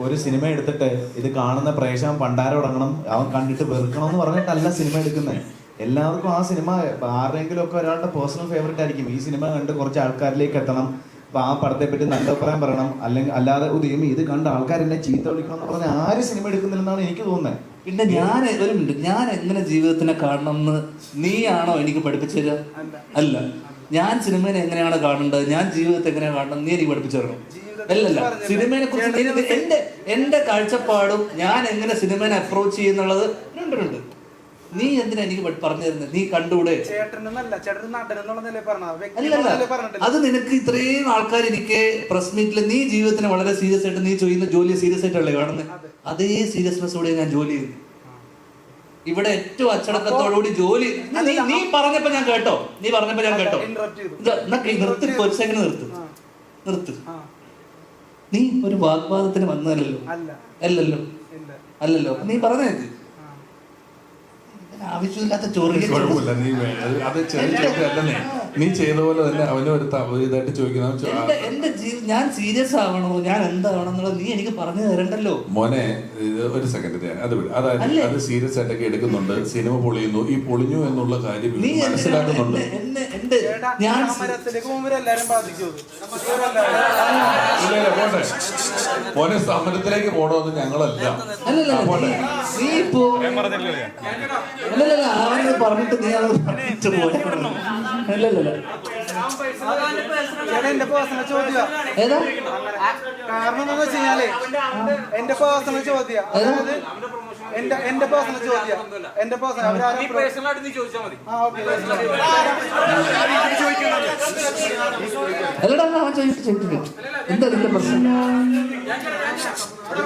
S9: ഒരു സിനിമ എടുത്തിട്ട് ഇത് കാണുന്ന പ്രേക്ഷകൻ പണ്ടാരം തുടങ്ങണം, അവൻ കണ്ടിട്ട് വെറുക്കണം എന്ന് പറഞ്ഞിട്ടല്ല സിനിമ എടുക്കുന്നത്. എല്ലാവർക്കും ആ സിനിമ ആരുടെയെങ്കിലും ഒക്കെ ഒരാളുടെ പേഴ്സണൽ ഫേവറേറ്റ് ആയിരിക്കും. ഈ സിനിമ കണ്ട് കുറച്ച് ആൾക്കാരിലേക്ക് എത്തണം, അപ്പൊ ആ പടത്തെ പറ്റി നല്ല അഭിപ്രായം പറയണം. അല്ലെങ്കിൽ അല്ലാതെ ഇത് കണ്ട ആൾക്കാരെന്നെ ചീത്ത വിളിക്കണം എന്ന് പറഞ്ഞാൽ ആരും സിനിമ എടുക്കുന്നില്ലെന്നാണ് എനിക്ക് തോന്നുന്നത്.
S1: പിന്നെ ഞാൻ ഒരു മിനിറ്റ്, ഞാൻ എങ്ങനെ ജീവിതത്തിനെ കാണണം എന്ന് നീയാണോ എനിക്ക് പഠിപ്പിച്ചു തരാ? അല്ല, ഞാൻ സിനിമയെ എങ്ങനെയാണ് കാണേണ്ടത്, ഞാൻ ജീവിതത്തെ എങ്ങനെയാണ് കാണണം നീ എനിക്ക് പഠിപ്പിച്ചു തരണം. അല്ലല്ല, സിനിമയെ കുറിച്ച് എന്റെ കാഴ്ചപ്പാടും ഞാൻ എങ്ങനെ സിനിമയെ അപ്രോച്ച് ചെയ്യുന്നുള്ളത് ഉണ്ട്. നീ എന്തിനാ എനിക്ക് പറഞ്ഞു തരുന്നത്? നീ കണ്ടൂടെ? അത് നിനക്ക് ഇത്രയും ആൾക്കാരിരിക്കെ പ്രസ് മീറ്റില് നീ ജീവിതത്തിന് വളരെ സീരിയസ് ആയിട്ട് നീ ചെയ്യുന്ന ജോലി സീരിയസ് ആയിട്ടല്ലേ കാണുന്നത്? അതേ സീരിയസ്നെസ്സോടെ ഞാൻ ജോലി ചെയ്യുന്നു. ഇവിടെ ഏറ്റവും അച്ചടക്കത്തോടുകൂടി ജോലി. നീ പറഞ്ഞപ്പോ ഞാൻ കേട്ടോ, നിർത്തി, ഒരു സെക്കൻഡ് നിർത്ത്. നീ ഒരു വാഗ്വാദത്തിന് വന്നതല്ലോ? അല്ലല്ലോ. നീ പറഞ്ഞേക്ക്, ആവശ്യമില്ലാത്ത
S8: കുഴപ്പമില്ല. അത് ചെറിയ ചോദ്യമല്ലേ, നീ ചെയ്ത പോലെ തന്നെ അവനും ഒരു ഇതായിട്ട് ചോദിക്കുന്ന.
S1: ഞാൻ സീരിയസ് ആവണോ, ഞാൻ എന്താവണം എന്നുള്ളത് നീ എനിക്ക് പറഞ്ഞു തരണ്ടല്ലോ
S8: മോനെ. ഒരു സെക്കൻഡ്, അതായത് അത് സീരിയസ് ആയിട്ടൊക്കെ എടുക്കുന്നുണ്ട്. സിനിമ പൊളിയുന്നു, ഈ പൊളിഞ്ഞു എന്നുള്ള കാര്യം മനസ്സിലാക്കുന്നുണ്ട്. മോനെ സമരത്തിലേക്ക് പോകണമെന്ന് ഞങ്ങളല്ല.
S1: നീ ഇപ്പോ അവനത് പറഞ്ഞിട്ട് നീ അത് പറഞ്ഞിട്ട് പോയല്ലോ.
S3: എന്റെ പേഴ്സണൽ ചോദ്യം. കാരണം എന്താണെന്ന് വെച്ച് കഴിഞ്ഞാല് എന്റെ പേഴ്സണൽ ചോദ്യം, അതായത് എന്റെ പേഴ്സണൽ ചോദ്യം, എന്റെ പേഴ്സണൽ
S1: അല്ലടാ അവൻ ചോദിച്ചിട്ട് എന്താ നിന്റെ പ്രശ്നം?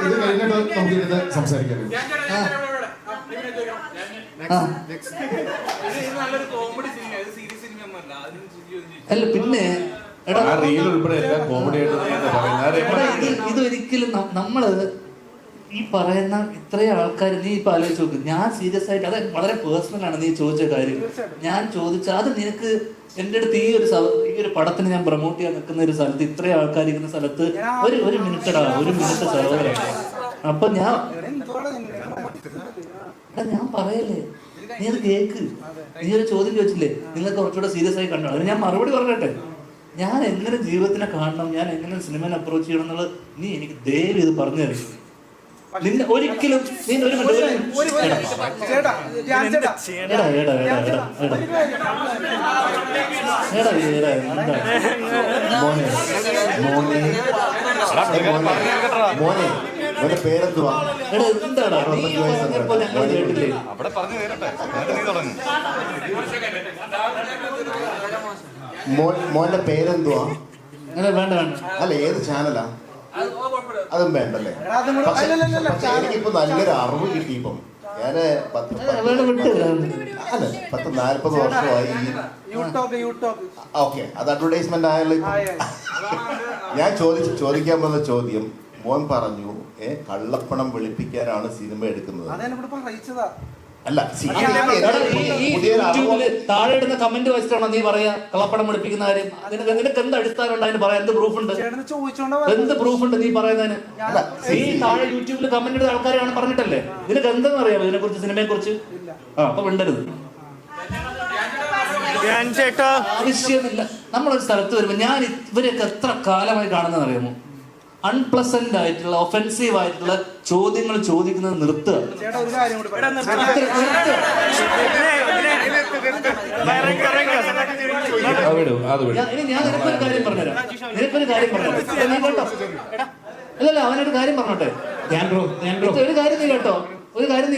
S8: ഇത് കഴിഞ്ഞിട്ട് നമുക്ക് സംസാരിക്കാം.
S1: അല്ല പിന്നെ
S8: റീൽ ഉൾപ്പെടെ എല്ലാം കോമഡി ആയിട്ട്
S1: ഇതൊരിക്കലും നമ്മള് ഈ പറയുന്ന ഇത്രയും ആൾക്കാർ നീ ഇപ്പൊ ആലോചിച്ച് നോക്ക്. ഞാൻ സീരിയസ് ആയിട്ട് അത് വളരെ പേഴ്സണൽ ആണ് നീ ചോദിച്ച കാര്യം. ഞാൻ ചോദിച്ച അത് നിനക്ക് എൻ്റെ അടുത്ത് ഈ ഒരു പടത്തിന് ഞാൻ പ്രൊമോട്ട് ചെയ്യാൻ നിൽക്കുന്ന ഒരു സ്ഥലത്ത് ഇത്രയും ആൾക്കാർ ഇരിക്കുന്ന സ്ഥലത്ത് ഒരു മിനിറ്റടാ, ഒരു മിനിറ്റ് സഹോദരൻ. അപ്പൊ ഞാൻ പറയല്ലേ, നീ അത് കേക്ക്. നീ ഒരു ചോദ്യം ചോദിച്ചില്ലേ, നിങ്ങൾക്ക് കുറച്ചുകൂടെ സീരിയസ് ആയി കണ്ടോ? അതിന് ഞാൻ മറുപടി പറഞ്ഞട്ടെ. ഞാൻ എങ്ങനെ ജീവിതത്തിനെ കാണണം, ഞാൻ എങ്ങനെ സിനിമനെ അപ്രോച്ച് ചെയ്യണം എന്നുള്ളത് നീ എനിക്ക് ദയവ് ഇത് പറഞ്ഞു തരും. നിന്നെ ഒരിക്കലും നീ ഒരു
S9: പേരെന്തുവാ?
S1: എന്താടാ നീ പറഞ്ഞപ്പോ ഞങ്ങൾ കേട്ടില്ലേ?
S9: മോന്റെ പേരെന്തുവാ?
S1: വേണ്ട വേണ്ട,
S9: അല്ല ഏത് ചാനലാ? അതും വേണ്ടല്ലേ. എനിക്കിപ്പോ നല്ലൊരു അറിവ് കിട്ടി. ഇപ്പം ഞാന് 40 വർഷമായി. ഓക്കെ, അത് അഡ്വർടൈസ്മെന്റ് ആയല്ലോ. ഞാൻ ചോദിക്കാൻ വന്ന ചോദ്യം, മോൻ പറഞ്ഞു കള്ളപ്പണം വെളുപ്പിക്കാനാണ് സിനിമ എടുക്കുന്നത്. അല്ല,
S1: താഴെ ഇടുന്ന കമന്റ് വെച്ചിട്ടാണോ നീ പറയാ കള്ളപ്പണം വെളുപ്പിക്കുന്ന കാര്യം? നിനക്ക് എന്ത് അടിസ്ഥാനം ഉണ്ട് അതിന് പറയാൻ? എന്ത് പ്രൂഫ് ഉണ്ട്? എന്ത് പ്രൂഫ് ഉണ്ട് നീ പറയുന്നതിന്? നീ താഴെ യൂട്യൂബിൽ കമന്റ് ഇടുന്ന ആൾക്കാരാണ് പറഞ്ഞിട്ടല്ലേ? നിനക്ക് എന്തെന്ന് അറിയാമോ ഇതിനെ കുറിച്ച്, സിനിമയെ കുറിച്ച്? അപ്പൊ മിണ്ടരുത്. ആവശ്യമില്ല. നമ്മളൊരു സ്ഥലത്ത് വരുമ്പോ ഞാൻ ഇവരെയൊക്കെ എത്ര കാലമായി കാണുന്നത് അറിയാമോ? അൺപ്ലസന്റ് ആയിട്ടുള്ള ഒഫൻസീവ് ആയിട്ടുള്ള ചോദ്യങ്ങൾ ചോദിക്കുന്നത് നിർത്തുക. ഞാൻ നിനക്കൊരു കാര്യം പറഞ്ഞുതരാം. നീ കേട്ടോ? അല്ലല്ല, അവനൊരു കാര്യം പറഞ്ഞോട്ടെ. ഒരു കാര്യം നീ കേട്ടോ, ഒരു കാര്യം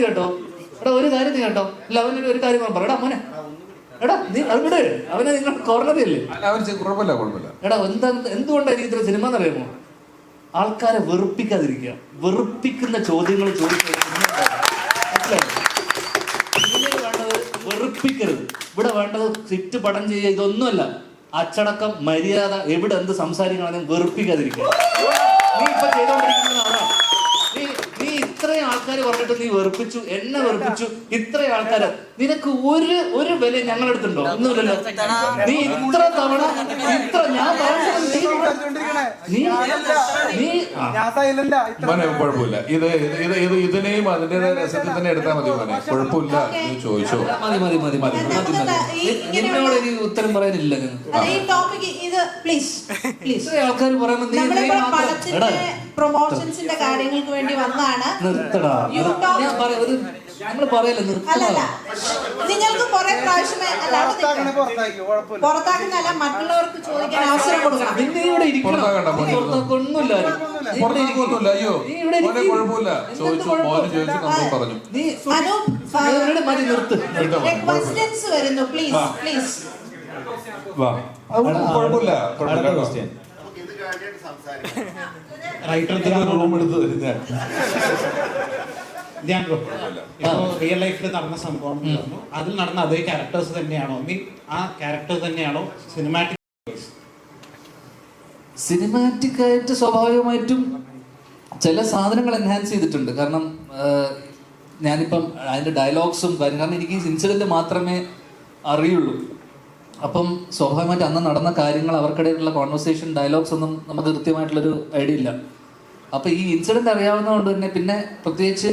S1: നീ കേട്ടോ. അല്ല, അവനൊരു ഒരു കാര്യം പറയടാ മോനെ. എടാ നീ അവിടെ അവനെ നിങ്ങൾ കോർണറിയല്ലേ? എടാ എന്തുകൊണ്ടാണ് എനിക്ക് ഇത്ര സിനിമ എന്നറിയാമോ? ആൾക്കാരെ വെറുപ്പിക്കാതിരിക്കുക. വെറുപ്പിക്കുന്ന ചോദ്യങ്ങൾ ചോദിക്കുക. വേണ്ടത് വെറുപ്പിക്കരുത്. ഇവിടെ വേണ്ടത് സിറ്റ് പടം ചെയ്യുക, ഇതൊന്നുമല്ല. അച്ചടക്കം, മര്യാദ, എവിടെ എന്ത് സംസാരിക്കണമെന്നും വെറുപ്പിക്കാതിരിക്കുക. നീ ഇപ്പൊ ചെയ്തോണ്ടിരിക്കുന്നത് അതാണ്. നീ ഇത്രയും ആൾക്കാർ പറഞ്ഞിട്ട് നീ വെറുപ്പിച്ചു, എന്നെ വെറുപ്പിച്ചു. ഇത്രയും ആൾക്കാര് നിനക്ക് ഒരു വില ഞങ്ങളെടുത്തുണ്ടോ? ഒന്നുമില്ലല്ലോ. നീ ഇത്ര തവണ ഞാൻ
S8: കുഴപ്പമില്ല. ഇതിനെയും അതിന്റേതായ രസത്തിൽ തന്നെ എടുത്താൽ മതി. മോനെ കുഴപ്പമില്ല, നീ ചോദിച്ചോ.
S1: മതി. നിന്നോട് എനിക്ക് ഉത്തരം പറയാനില്ല. ആൾക്കാർ പറയുമ്പോ
S5: പ്രൊമോഷൻസിന്റെ കാര്യങ്ങൾക്ക് വേണ്ടി വന്നാണ്.
S1: നിർത്തടാ, ഞാൻ പറയത് ഞങ്ങള് പറയല്ലേ, നിർത്തടാ.
S5: നിങ്ങൾക്ക് കുറെ പ്രാവശ്യമേ പുറത്താക്കുന്നല്ല, മറ്റുള്ളവർക്ക് ചോദിക്കാൻ അവസരം കൊടുക്കണം.
S1: നിന്നെ ഇവിടെ ഇരിക്കണം. ഒന്നുമില്ല,
S8: അയ്യോ കുഴപ്പമില്ല. ചോദിച്ചു, മോനെ ചോദിച്ചു, നമ്മൾ പറഞ്ഞു.
S1: മതി, നിർത്ത്.
S5: ക്വസ്റ്റ്യൻസ് വരുന്നു, പ്ലീസ് പ്ലീസ്.
S8: കുഴപ്പമില്ല. റൂം എടുത്ത്
S10: ഞാൻ റിയൽ ലൈഫിൽ നടന്ന സംഭവം അതിൽ നടന്ന അതേ ക്യാരക്ടേഴ്സ് തന്നെയാണോ? ആ ക്യാരക്ടർ തന്നെയാണോ
S1: സിനിമാറ്റിക് ആയിട്ട് സ്വാഭാവികമായിട്ടും ചില സാധനങ്ങൾ എൻഹാൻസ് ചെയ്തിട്ടുണ്ട്. കാരണം ഞാനിപ്പം അതിൻ്റെ ഡയലോഗ്സും കാരണം എനിക്ക് ഇൻസിഡന്റ് മാത്രമേ അറിയുള്ളൂ. അപ്പം സ്വാഭാവികമായിട്ട് അന്ന് നടന്ന കാര്യങ്ങൾ, അവർക്കിടയിലുള്ള കോൺവെർസേഷൻ, ഡയലോഗ്സ് ഒന്നും നമുക്ക് കൃത്യമായിട്ടുള്ളൊരു ഐഡിയ ഇല്ല. അപ്പോൾ ഈ ഇൻസിഡന്റ് അറിയാവുന്നതുകൊണ്ട് തന്നെ പിന്നെ പ്രത്യേകിച്ച്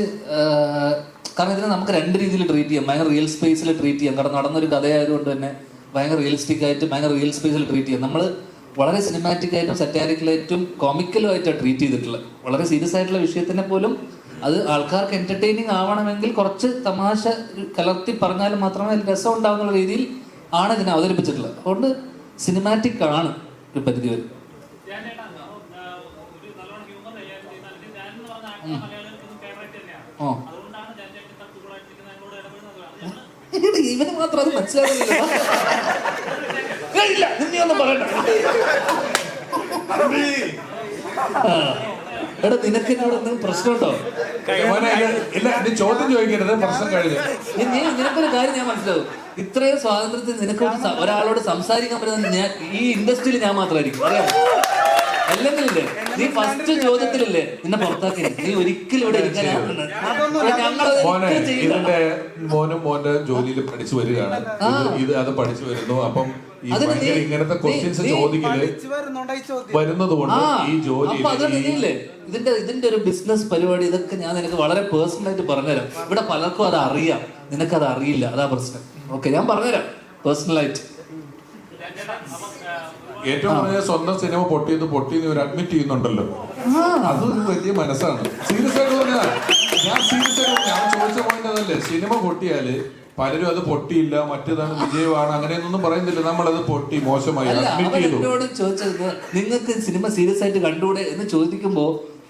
S1: കാരണം ഇതിനെ നമുക്ക് രണ്ട് രീതിയിൽ ട്രീറ്റ് ചെയ്യാം. ഭയങ്കര റിയൽ സ്പേസിൽ ട്രീറ്റ് ചെയ്യാം. കാരണം നടന്നൊരു കഥയായതുകൊണ്ട് തന്നെ ഭയങ്കര റിയലിസ്റ്റിക് ആയിട്ട് ഭയങ്കര റിയൽ സ്പേസിൽ ട്രീറ്റ് ചെയ്യാം. നമ്മൾ വളരെ സിനിമാറ്റിക് ആയിട്ടും സറ്റാരിക്കലായിട്ടും കോമിക്കലും ആയിട്ടാണ് ട്രീറ്റ് ചെയ്തിട്ടുള്ളത്. വളരെ സീരിയസ് ആയിട്ടുള്ള വിഷയത്തിനെ പോലും അത് ആൾക്കാർക്ക് എന്റർടൈനിങ് ആവണമെങ്കിൽ കുറച്ച് തമാശ കലർത്തി പറഞ്ഞാലും മാത്രമേ അതിൽ രസം ഉണ്ടാവുന്ന രീതിയിൽ ആണ് ഇതിനെ അവതരിപ്പിച്ചിട്ടുള്ളത്. അതുകൊണ്ട് സിനിമാറ്റിക് ആണ് ഒരു പരിധി വരെ. ഇവന് മാത്രം അത് മനസ്സിലാകുന്നില്ല. എടാ നിനക്ക് എന്നോട് എന്തെങ്കിലും പ്രശ്നമുണ്ടോ?
S8: ചോദ്യം ചോദിക്കരുത്, പ്രശ്നം കഴിഞ്ഞു.
S1: നിനക്കൊരു കാര്യം ഞാൻ മനസ്സിലാവും. ഇത്രയും സ്വാതന്ത്ര്യത്തിൽ നിനക്ക് ഒരാളോട് സംസാരിക്കാൻ പറ്റുന്ന ഈ ഇൻഡസ്ട്രിയിൽ ഞാൻ മാത്രമായിരിക്കും, അറിയാമോ? അല്ലെങ്കിലേ നീ ഫസ്റ്റ് ചോദ്യത്തിലല്ലേ നിന്നെ പുറത്താക്കി. നീ ഒരിക്കലും ഇവിടെ ഇരിക്കാനാണ്.
S8: മോനെ ഇതിന്റെ മോന്റെ ജോലിയിൽ പഠിച്ചു വരികയാണ്. ഇത് അത് പഠിച്ചു വരുന്നു. അപ്പം ഈ ഇങ്ങനത്തെ ക്വസ്റ്റ്യൻസ് ചോദിക്കല് വരുന്നത് കൊണ്ട് ഈ ജോലി
S1: ഇതിന്റെ ഒരു ബിസിനസ് പരിപാടി ഇതൊക്കെ ഞാൻ നിനക്ക് വളരെ പേഴ്സണൽ ആയിട്ട് പറഞ്ഞുതരാം. ഇവിടെ പലർക്കും അത് അറിയാം, നിനക്കത് അറിയില്ല, അതാ പ്രശ്നം. ഓക്കെ, ഞാൻ പറഞ്ഞുതരാം പേഴ്സണലായിട്ട്.
S8: ഏറ്റവും പറഞ്ഞ സ്വന്തം സിനിമ പൊട്ടിയെന്ന് ഒരു അഡ്മിറ്റ് ചെയ്യുന്നുണ്ടല്ലോ, അതൊരു വലിയ മനസ്സാണ്. സീരിയസ് ആയിട്ട് പറഞ്ഞാൽ ഞാൻ ചോദിച്ച പോയിന്റ് അതല്ലേ, സിനിമ പൊട്ടിയാല് പലരും അത് പൊട്ടിയില്ല, മറ്റേതാണ് വിജയമാണ് അങ്ങനെയൊന്നും പറയുന്നില്ല. നമ്മളത് പൊട്ടി മോശമായി അഡ്മിറ്റ് ചെയ്തു.
S1: എന്നോട് ചോദിച്ചത് നിങ്ങൾക്ക് സിനിമ സീരിയസ് ആയിട്ട് കണ്ടുകൂടെ എന്ന് ചോദിക്കുമ്പോ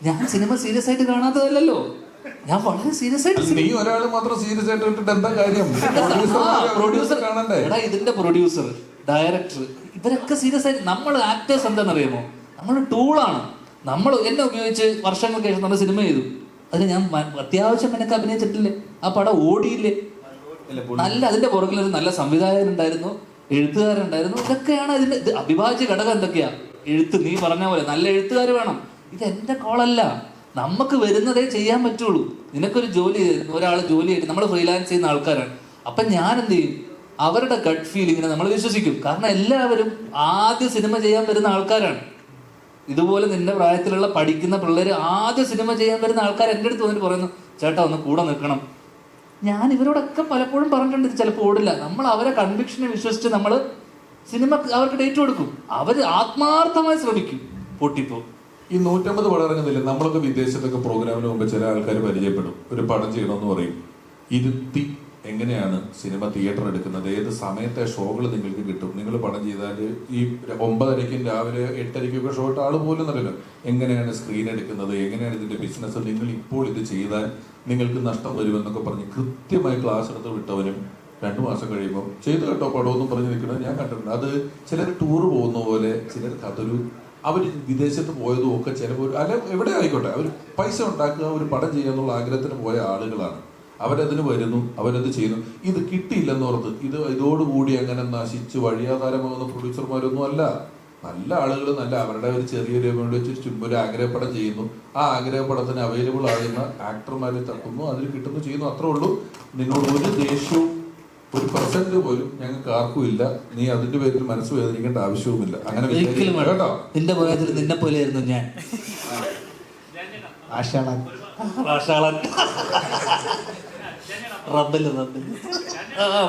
S1: ഞാൻ സിനിമ സീരിയസ് ആയിട്ട് കാണാത്തതല്ലോ, ഞാൻ വളരെ സീരിയസ് ആയിട്ട്.
S8: നീ ഒരാൾ മാത്രം സീരിയസ് ആയിട്ട് ഇട്ടിട്ട് എന്താ കാര്യം?
S1: പ്രൊഡ്യൂസർ കാണണ്ടേ? ഇതിന്റെ പ്രൊഡ്യൂസർ, ഡയറക്ടർ, ഇവരൊക്കെ സീരിയസ് ആയിട്ട്. നമ്മൾ ആക്ടേഴ്സ് എന്താണെന്നറിയാമോ, നമ്മൾ ടൂളാണ്. നമ്മൾ എന്നെ ഉപയോഗിച്ച് വർഷങ്ങൾക്ക് ശേഷം നമ്മൾ സിനിമ ചെയ്തു. അതിന് ഞാൻ അത്യാവശ്യം എനിക്ക് അഭിനയിച്ചിട്ടില്ലേ, ആ പടം ഓടിയില്ലേ, നല്ല അതിന്റെ പുറകിൽ ഒരു നല്ല സംവിധായകൻ ഉണ്ടായിരുന്നു, എഴുത്തുകാരുണ്ടായിരുന്നു. ഇതൊക്കെയാണ് ഇതിന്റെ അവിഭാജ്യ ഘടകം. എന്തൊക്കെയാ? എഴുത്ത്. നീ പറഞ്ഞ പോലെ നല്ല എഴുത്തുകാർ വേണം. ഇത് എന്റെ കോളല്ല, നമുക്ക് വരുന്നതേ ചെയ്യാൻ പറ്റുള്ളൂ. നിനക്കൊരു ജോലി, ഒരാൾ ജോലി ആയിട്ട് നമ്മൾ ഫ്രീലാൻസ് ചെയ്യുന്ന ആൾക്കാരാണ്. അപ്പൊ ഞാൻ എന്ത് ചെയ്യും, അവരുടെ ഗട്ട് ഫീലിങ്ങിനെ നമ്മൾ വിശ്വസിക്കും. കാരണം എല്ലാവരും ആദ്യ സിനിമ ചെയ്യാൻ വരുന്ന ആൾക്കാരാണ്. ഇതുപോലെ നിന്റെ പ്രായത്തിലുള്ള പഠിക്കുന്ന പിള്ളേർ ആദ്യ സിനിമ ചെയ്യാൻ വരുന്ന ആൾക്കാർ എൻ്റെ അടുത്ത് വന്നിട്ട് പറയുന്നു, ചേട്ടാ ഒന്ന് കൂടെ നിൽക്കണം. ഞാൻ ഇവരോടൊക്കെ പലപ്പോഴും പറഞ്ഞിട്ടുണ്ട്, ചിലപ്പോൾ ഓടില്ല. നമ്മൾ അവരെ കൺവിക്ഷനെ വിശ്വസിച്ച് നമ്മൾ സിനിമ അവർക്ക് ഡേറ്റ് കൊടുക്കും. അവർ ആത്മാർത്ഥമായി ശ്രമിക്കും, പൊട്ടിപ്പോ.
S8: ഈ 150 പടം ഇറങ്ങുന്നില്ല. നമ്മളൊക്കെ വിദേശത്തൊക്കെ പ്രോഗ്രാമിന് മുമ്പ് ചില ആൾക്കാർ പരിചയപ്പെടും, ഒരു പടം ചെയ്യണമെന്ന് പറയും. ഇരുത്തി എങ്ങനെയാണ് സിനിമ തിയേറ്റർ എടുക്കുന്നത്, ഏത് സമയത്തെ ഷോകൾ നിങ്ങൾക്ക് കിട്ടും, നിങ്ങൾ പടം ചെയ്താൽ ഈ 9:30 രാവിലെ 8:30 ഷോ ഇട്ട ആള് പോലും അറിയില്ല, എങ്ങനെയാണ് സ്ക്രീൻ എടുക്കുന്നത്, എങ്ങനെയാണ് ഇതിന്റെ ബിസിനസ്, നിങ്ങൾ ഇപ്പോൾ ഇത് ചെയ്താൽ നിങ്ങൾക്ക് നഷ്ടം വരുമെന്നൊക്കെ പറഞ്ഞ് കൃത്യമായി ക്ലാസ് എടുത്ത് വിട്ടവനും 2 മാസം കഴിയുമ്പോൾ ചെയ്തു കേട്ടോ പടമൊന്നും പറഞ്ഞ് നിൽക്കുന്നത് ഞാൻ കണ്ടിട്ടുണ്ട്. അത് ചിലർ ടൂർ പോകുന്ന പോലെ, ചിലർക്ക് അതൊരു അവർ വിദേശത്ത് പോയതും ഒക്കെ ചിലപ്പോൾ അല്ല എവിടെ ആയിക്കോട്ടെ, അവർ പൈസ ഉണ്ടാക്കുക, ഒരു പടം ചെയ്യുക എന്നുള്ള ആഗ്രഹത്തിന് പോയ ആളുകളാണ്. അവരതിന് വരുന്നു, അവരത് ചെയ്യുന്നു. ഇത് കിട്ടിയില്ലെന്നോർത്ത് ഇതോടുകൂടി അങ്ങനെ നശിച്ച് വഴിയാധാരമാകുന്ന പ്രൊഡ്യൂസർമാരൊന്നും അല്ല. നല്ല ആളുകൾ, നല്ല അവരുടെ ഒരു ചെറിയൊരു എമൗണ്ട് വെച്ച് ചുമ്മാ ഒരു ആഗ്രഹപ്പടം ചെയ്യുന്നു. ആ ആഗ്രഹപ്പടത്തിന് അവൈലബിൾ ആകുന്ന ആക്ടർമാരെ തട്ടുന്നു, അതിൽ കിട്ടുന്നു, ചെയ്യുന്നു, അത്രേ ഉള്ളൂ. നിന്നോട് ഒരു ദേഷ്യവും 1% പോലും ഞങ്ങൾക്ക് ആർക്കും ഇല്ല. നീ അതിന്റെ പേരിൽ മനസ്സ് വേദനിക്കേണ്ട ആവശ്യവുമില്ല. അങ്ങനെ കേട്ടോ,
S1: നിന്റെ പോയതിൽ നിന്നെ പോലെയായിരുന്നു ഞാൻ.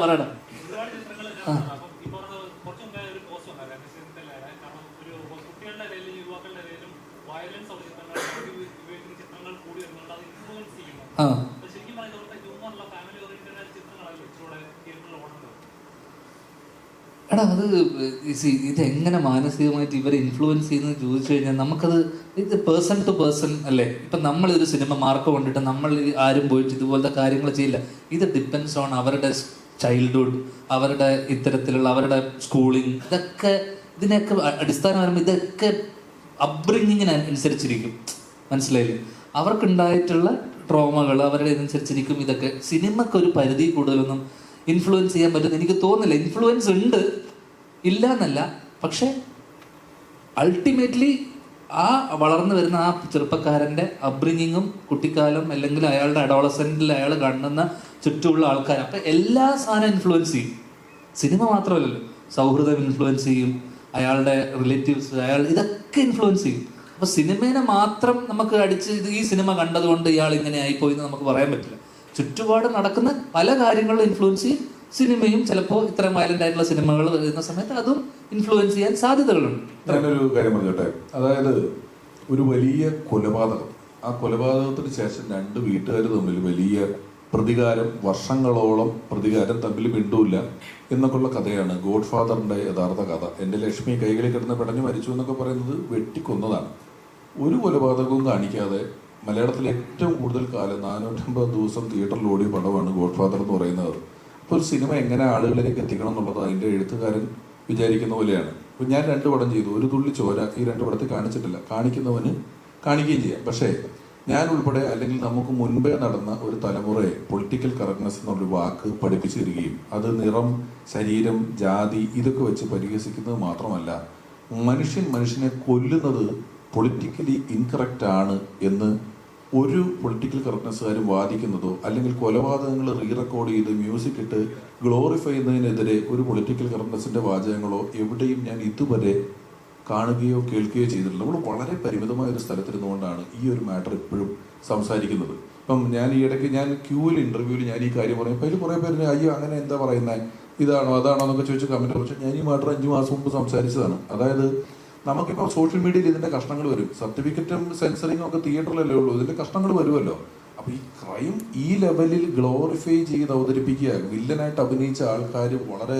S1: പറയണം. എടാ അത് ഇതെങ്ങനെ മാനസികമായിട്ട് ഇവരെ ഇൻഫ്ലുവൻസ് ചെയ്യുന്നത് ചോദിച്ചു കഴിഞ്ഞാൽ നമുക്കത് ഇത് പേഴ്സൺ ടു പേഴ്സൺ അല്ലേ. ഇപ്പം നമ്മളിതൊരു സിനിമ മാർക്ക് കൊണ്ടിട്ട് നമ്മൾ ആരും പോയിട്ട് ഇതുപോലത്തെ കാര്യങ്ങൾ ചെയ്യില്ല. ഇത് ഡിപ്പെൻഡ്സ് ഓൺ അവരുടെ ചൈൽഡ്ഹുഡ്, അവരുടെ ഇത്തരത്തിലുള്ള അവരുടെ സ്കൂളിങ്, ഇതിനൊക്കെ അടിസ്ഥാനം വരുമ്പോൾ ഇതൊക്കെ അപ്ബ്രിങ്ങിങ്ങിന് അനുസരിച്ചിരിക്കും. മനസ്സിലായില്ലേ? അവർക്കുണ്ടായിട്ടുള്ള ട്രോമകൾ അവരുടെ ഇതനുസരിച്ചിരിക്കും. ഇതൊക്കെ സിനിമക്കൊരു പരിധി കൂടുതലൊന്നും ഇൻഫ്ലുവൻസ് ചെയ്യാൻ പറ്റുമെന്ന് എനിക്ക് തോന്നുന്നില്ല. ഇൻഫ്ലുവൻസ് ഉണ്ട്, ഇല്ല എന്നല്ല. പക്ഷെ അൾട്ടിമേറ്റ്ലി ആ വളർന്നു വരുന്ന ആ ചെറുപ്പക്കാരൻ്റെ അപ്ബ്രിങ്ങിങ്ങും കുട്ടിക്കാലം അല്ലെങ്കിൽ അയാളുടെ അഡോളസെന്റിൽ അയാൾ കാണുന്ന ചുറ്റുമുള്ള ആൾക്കാർ, അപ്പം എല്ലാ സാധനം ഇൻഫ്ലുവൻസ് ചെയ്യും. സിനിമ മാത്രമല്ലല്ലോ, സൗഹൃദം ഇൻഫ്ലുവൻസ് ചെയ്യും, അയാളുടെ റിലേറ്റീവ്സ്, ഇതൊക്കെ ഇൻഫ്ലുവൻസ് ചെയ്യും. അപ്പോൾ സിനിമേനെ മാത്രം നമുക്ക് അടിച്ച് ഈ സിനിമ കണ്ടതുകൊണ്ട് ഇയാൾ ഇങ്ങനെ ആയിപ്പോയി എന്ന് നമുക്ക് പറയാൻ പറ്റില്ല. ചുറ്റുപാട് നടക്കുന്ന പല കാര്യങ്ങളും ഇൻഫ്ലുവൻസ് ചെയ്യും. സിനിമയും ചിലപ്പോൾ ഇത്രയും വയലന്റ് ആയിട്ടുള്ള സിനിമകൾ വരുന്ന സമയത്ത് അതും ഇൻഫ്ലുവൻസ് ചെയ്യാൻ സാധ്യതകളുണ്ട്.
S8: ഞാനൊരു കാര്യം പറഞ്ഞോട്ടെ. അതായത് ഒരു വലിയ കൊലപാതകം, ആ കൊലപാതകത്തിന് ശേഷം 2 വീട്ടുകാർ തമ്മിൽ വലിയ പ്രതികാരം, വർഷങ്ങളോളം പ്രതികാരം, തമ്മിൽ മിണ്ടൂല്ല എന്നൊക്കെയുള്ള കഥയാണ് ഗോഡ് ഫാദറിന്റെ യഥാർത്ഥ കഥ. എൻ്റെ ലക്ഷ്മി കൈകളിൽ കിടന്ന് പിടഞ്ഞു മരിച്ചു എന്നൊക്കെ പറയുന്നത് വെട്ടിക്കൊന്നതാണ്. ഒരു കൊലപാതകവും കാണിക്കാതെ മലയാളത്തിൽ ഏറ്റവും കൂടുതൽ കാലം 450 ദിവസം തിയേറ്ററിൽ ഓടിയ പടമാണ് ഗോഡ് ഫാദർ എന്ന് പറയുന്നത്. അപ്പോൾ ഒരു സിനിമ എങ്ങനെ ആളുകളിലേക്ക് എത്തിക്കണം എന്നുള്ളത് അതിൻ്റെ എഴുത്തുകാരൻ വിചാരിക്കുന്ന പോലെയാണ്. ഇപ്പോൾ ഞാൻ 2 പടം ചെയ്തു, ഒരു തുള്ളി ചോര ഈ 2 പടത്തിൽ കാണിച്ചിട്ടില്ല. കാണിക്കുന്നവന് കാണിക്കുകയും ചെയ്യാം. പക്ഷേ ഞാൻ ഉൾപ്പെടെ അല്ലെങ്കിൽ നമുക്ക് മുൻപേ നടന്ന ഒരു തലമുറയെ പൊളിറ്റിക്കൽ കറക്റ്റ്നെസ് എന്നുള്ളൊരു വാക്ക് പഠിപ്പിച്ചു തരികയും അത് നിറം, ശരീരം, ജാതി ഇതൊക്കെ വെച്ച് പരിഹസിക്കുന്നത് മാത്രമല്ല, മനുഷ്യനെ കൊല്ലുന്നത് പൊളിറ്റിക്കലി ഇൻകറക്റ്റ് ആണ് എന്ന് ഒരു പൊളിറ്റിക്കൽ കറക്റ്റ്നെസ്സുകാരും വാദിക്കുന്നതോ അല്ലെങ്കിൽ കൊലപാതകങ്ങൾ റീ റെക്കോർഡ് ചെയ്ത് മ്യൂസിക് ഇട്ട് ഗ്ലോറിഫൈ ചെയ്യുന്നതിനെതിരെ ഒരു പൊളിറ്റിക്കൽ കറക്റ്റ്നെസ്സിൻ്റെ വാചകങ്ങളോ എവിടെയും ഞാൻ ഇതുവരെ കാണുകയോ കേൾക്കുകയോ ചെയ്തിട്ടില്ല. നമ്മൾ വളരെ പരിമിതമായ ഒരു സ്ഥലത്തിരുന്നുകൊണ്ടാണ് ഈ ഒരു മാറ്റർ ഇപ്പോഴും സംസാരിക്കുന്നത്. ഇപ്പം ഞാൻ ഈ ഇടയ്ക്ക് ക്യൂവിൽ ഇൻ്റർവ്യൂവിൽ ഞാൻ ഈ കാര്യം പറയുമ്പോൾ അതിൽ കുറേ പേര് അയ്യോ അങ്ങനെ എന്താ പറയുന്നത്, ഇതാണോ അതാണോ എന്നൊക്കെ ചോദിച്ച് കമൻറ്റ്. പക്ഷേ ഞാൻ ഈ മാറ്റർ 5 മാസം മുമ്പ് സംസാരിച്ചതാണ്. അതായത് നമുക്കിപ്പോൾ സോഷ്യൽ മീഡിയയിൽ ഇതിൻ്റെ കഷ്ണങ്ങൾ വരും, സർട്ടിഫിക്കറ്റും സെൻസറിങ്ങും ഒക്കെ തിയേറ്ററിലല്ലേ ഉള്ളൂ, ഇതിൻ്റെ കഷ്ണങ്ങൾ വരുമല്ലോ. അപ്പോൾ ഈ ക്രൈം ഈ ലെവലിൽ ഗ്ലോറിഫൈ ചെയ്ത് അവതരിപ്പിക്കുക, വില്ലനായിട്ട് അഭിനയിച്ച ആൾക്കാർ വളരെ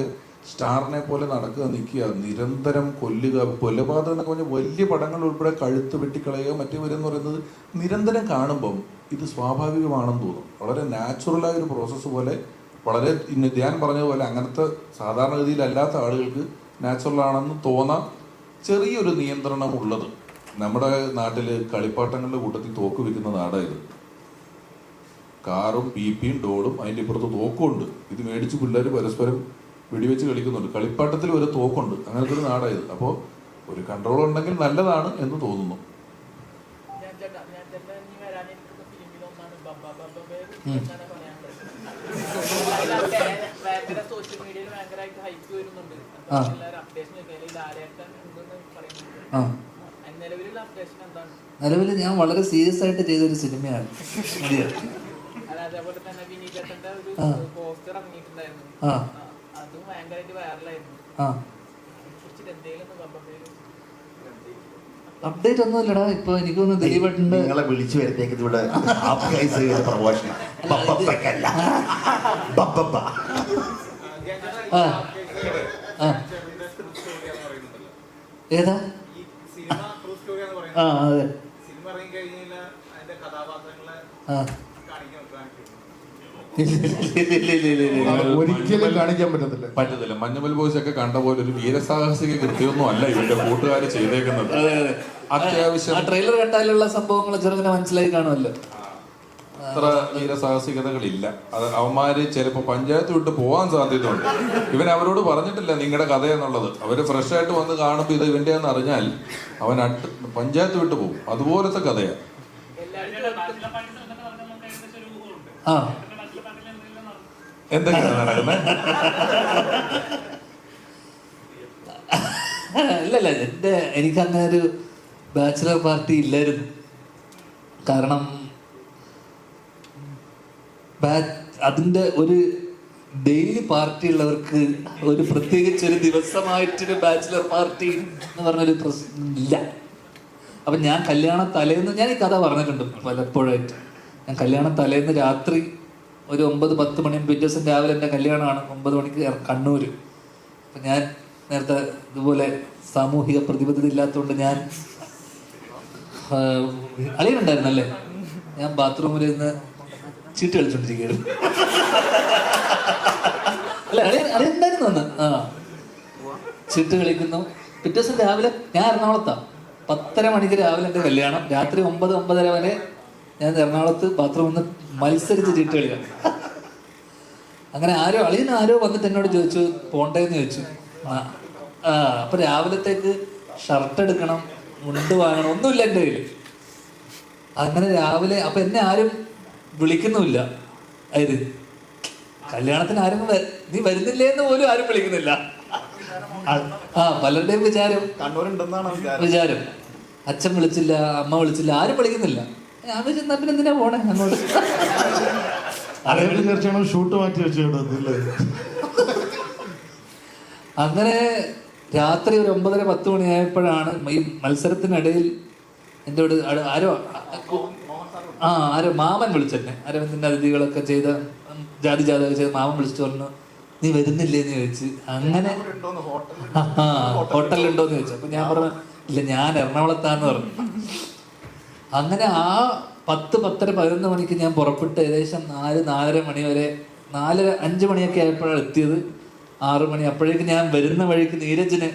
S8: സ്റ്റാറിനെ പോലെ നടക്കുക, നിൽക്കുക, നിരന്തരം കൊല്ലുക, കൊലപാതകം എന്നൊക്കെ പറഞ്ഞാൽ വലിയ പടങ്ങൾ ഉൾപ്പെടെ കഴുത്ത് വെട്ടിക്കളയുക മറ്റേ വരെന്ന് പറയുന്നത് നിരന്തരം കാണുമ്പം ഇത് സ്വാഭാവികമാണെന്ന് തോന്നും. വളരെ നാച്ചുറലായ ഒരു പ്രോസസ്സ് പോലെ, വളരെ ഞാൻ പറഞ്ഞതുപോലെ അങ്ങനത്തെ സാധാരണഗതിയിൽ അല്ലാത്ത ആളുകൾക്ക് നാച്ചുറൽ ആണെന്ന് തോന്നാം. ചെറിയൊരു നിയന്ത്രണം ഉള്ളത്. നമ്മുടെ നാട്ടിൽ കളിപ്പാട്ടങ്ങളുടെ കൂട്ടത്തിൽ തോക്ക് വിൽക്കുന്ന നാടായത്. കാറും പിപിയും ഡോളും അതിൻ്റെ ഇപ്പുറത്ത് തോക്കുണ്ട്. ഇത് മേടിച്ച് പിള്ളേർ പരസ്പരം വെടിവെച്ച് കളിക്കുന്നുണ്ട്. കളിപ്പാട്ടത്തിൽ ഒരു തോക്കുണ്ട്. അങ്ങനത്തെ ഒരു നാടായത്. അപ്പോൾ ഒരു കൺട്രോൾ ഉണ്ടെങ്കിൽ നല്ലതാണ് എന്ന് തോന്നുന്നു.
S2: നിലവിൽ ഞാൻ വളരെ സീരിയസ് ആയിട്ട് ചെയ്തൊരു സിനിമയാണ്. അപ്ഡേറ്റ് ഒന്നുമില്ലടാ. ഇപ്പൊ എനിക്കൊന്ന് ദിലീപേട്ടൻ്റെ
S12: നിങ്ങളെ വിളിച്ചു വരുത്തേക്ക് ഇവിടെ പ്രമോഷൻ
S2: ഏതാ? ആ അതെ.
S8: ഒരിക്കലും കാണിക്കാൻ പറ്റത്തില്ല. മഞ്ഞുമൽ ബോയ്സ് ഒക്കെ കണ്ട പോലെ ഒരു വീരസാഹസിക കൃത്യമൊന്നും അല്ല ഇവന്റെ കൂട്ടുകാർ ചെയ്തേക്കുന്നത്. അത്യാവശ്യം
S2: ട്രെയിലർ കണ്ടാലുള്ള സംഭവങ്ങൾ ചെറുങ്ങനെ മനസ്സിലായി കാണുമല്ലോ.
S8: അത്ര വീരസാഹസികതകളില്ല. അത് അവന്മാര് ചിലപ്പോ പഞ്ചായത്ത് വിട്ട് പോകാൻ സാധ്യതയുണ്ട്. ഇവൻ അവരോട് പറഞ്ഞിട്ടില്ല നിങ്ങളുടെ കഥ എന്നുള്ളത്. അവര് ഫ്രഷ് ആയിട്ട് വന്ന് കാണുമ്പോൾ ഇത് ഇവന്റെ എന്ന് അറിഞ്ഞാൽ അവൻ പഞ്ചായത്ത് വിട്ട് പോകും. അതുപോലത്തെ കഥയാ. എന്തൊക്കെയാണ് നടക്കുന്നത്?
S2: ഇല്ലല്ല, എനിക്കങ്ങനെ ഒരു ബാച്ചിലർ പാർട്ടി ഇല്ലായിരുന്നു. കാരണം അതിൻ്റെ ഒരു ഡെയിലി പാർട്ടി ഉള്ളവർക്ക് ഒരു പ്രത്യേകിച്ച് ഒരു ദിവസമായിട്ടൊരു ബാച്ചിലർ പാർട്ടി എന്ന് പറഞ്ഞൊരു പ്രശ്നം ഇല്ല. അപ്പം ഞാൻ കല്യാണ തലേന്ന് ഞാൻ ഈ കഥ പറഞ്ഞിട്ടുണ്ട് പലപ്പോഴായിട്ട്. ഞാൻ കല്യാണ തലേന്ന് രാത്രി ഒരു 9-10 മണി, പിറ്റേ ദിവസം രാവിലെ എൻ്റെ കല്യാണമാണ് 9 മണിക്ക് കണ്ണൂർ. അപ്പം ഞാൻ നേരത്തെ ഇതുപോലെ സാമൂഹിക പ്രതിബദ്ധത ഇല്ലാത്തതുകൊണ്ട് ഞാൻ അളിയനുണ്ടായിരുന്നല്ലേ, ഞാൻ ബാത്റൂമിൽ നിന്ന് ചീട്ട് കളിച്ചോണ്ടിരിക്കുകയായിരുന്നു. അല്ല അളിയുണ്ടായിരുന്നു അന്ന്. ചീട്ട് കളിക്കുന്നു. പിറ്റേ ദിവസം രാവിലെ ഞാൻ എറണാകുളത്താണ്. 10:30 മണിക്ക് രാവിലെ എൻ്റെ കല്യാണം. രാത്രി 9-9:30 വരെ ഞാൻ എറണാകുളത്ത് ബാത്റൂമിൽ നിന്ന് മത്സരിച്ച് ചീട്ട് കളിയാണ്. അങ്ങനെ ആരോ വന്നിട്ട് എന്നോട് ചോദിച്ചു പോണ്ടേന്ന് ചോദിച്ചു. അപ്പൊ രാവിലത്തേക്ക് ഷർട്ട് എടുക്കണം, മുണ്ട് വാങ്ങണം, ഒന്നുമില്ല എൻ്റെ കയ്യിൽ. അങ്ങനെ രാവിലെ അപ്പൊ എന്നെ ആരും വിളിക്കുന്നുമില്ല. അതായത് കല്യാണത്തിന് ആരും നീ വരുന്നില്ലേ എന്ന് പോലും ആരും വിളിക്കുന്നില്ല. പലരുടെയും വിചാരം അച്ഛൻ വിളിച്ചില്ല, അമ്മ വിളിച്ചില്ല, ആരും വിളിക്കുന്നില്ല. ഞാൻ വിളിച്ചെന്നാ പിന്നെ എന്തിനാ പോണേ അങ്ങോട്ട്?
S12: ഷൂട്ട് മാറ്റി വെച്ചിട്ടുണ്ട്.
S2: അങ്ങനെ രാത്രി ഒരു 9:30-10 മണിയായപ്പോഴാണ് ഈ മത്സരത്തിനിടയിൽ എൻ്റെ ആരോ മാമൻ വിളിച്ചെന്നെ. അരവിന്ദിന്റെ അതിഥികളൊക്കെ ചെയ്ത ജാതി ജാതക ചെയ്ത മാമൻ വിളിച്ചിട്ട് പറഞ്ഞു നീ വരുന്നില്ലേന്ന് ചോദിച്ചു. അങ്ങനെ ഹോട്ടലിലുണ്ടോന്ന് ചോദിച്ചു. അപ്പൊ ഞാൻ പറഞ്ഞു ഇല്ല, ഞാൻ എറണാകുളത്താന്ന് പറഞ്ഞു. അങ്ങനെ ആ 10-10:30-11 മണിക്ക് ഞാൻ പുറപ്പെട്ട് ഏകദേശം 4-4:30 മണി വരെ 4-5 മണിയൊക്കെ ആയപ്പോഴാണ് എത്തിയത്. 6 മണി അപ്പോഴേക്ക് ഞാൻ വരുന്ന വഴിക്ക് നീരജിനെ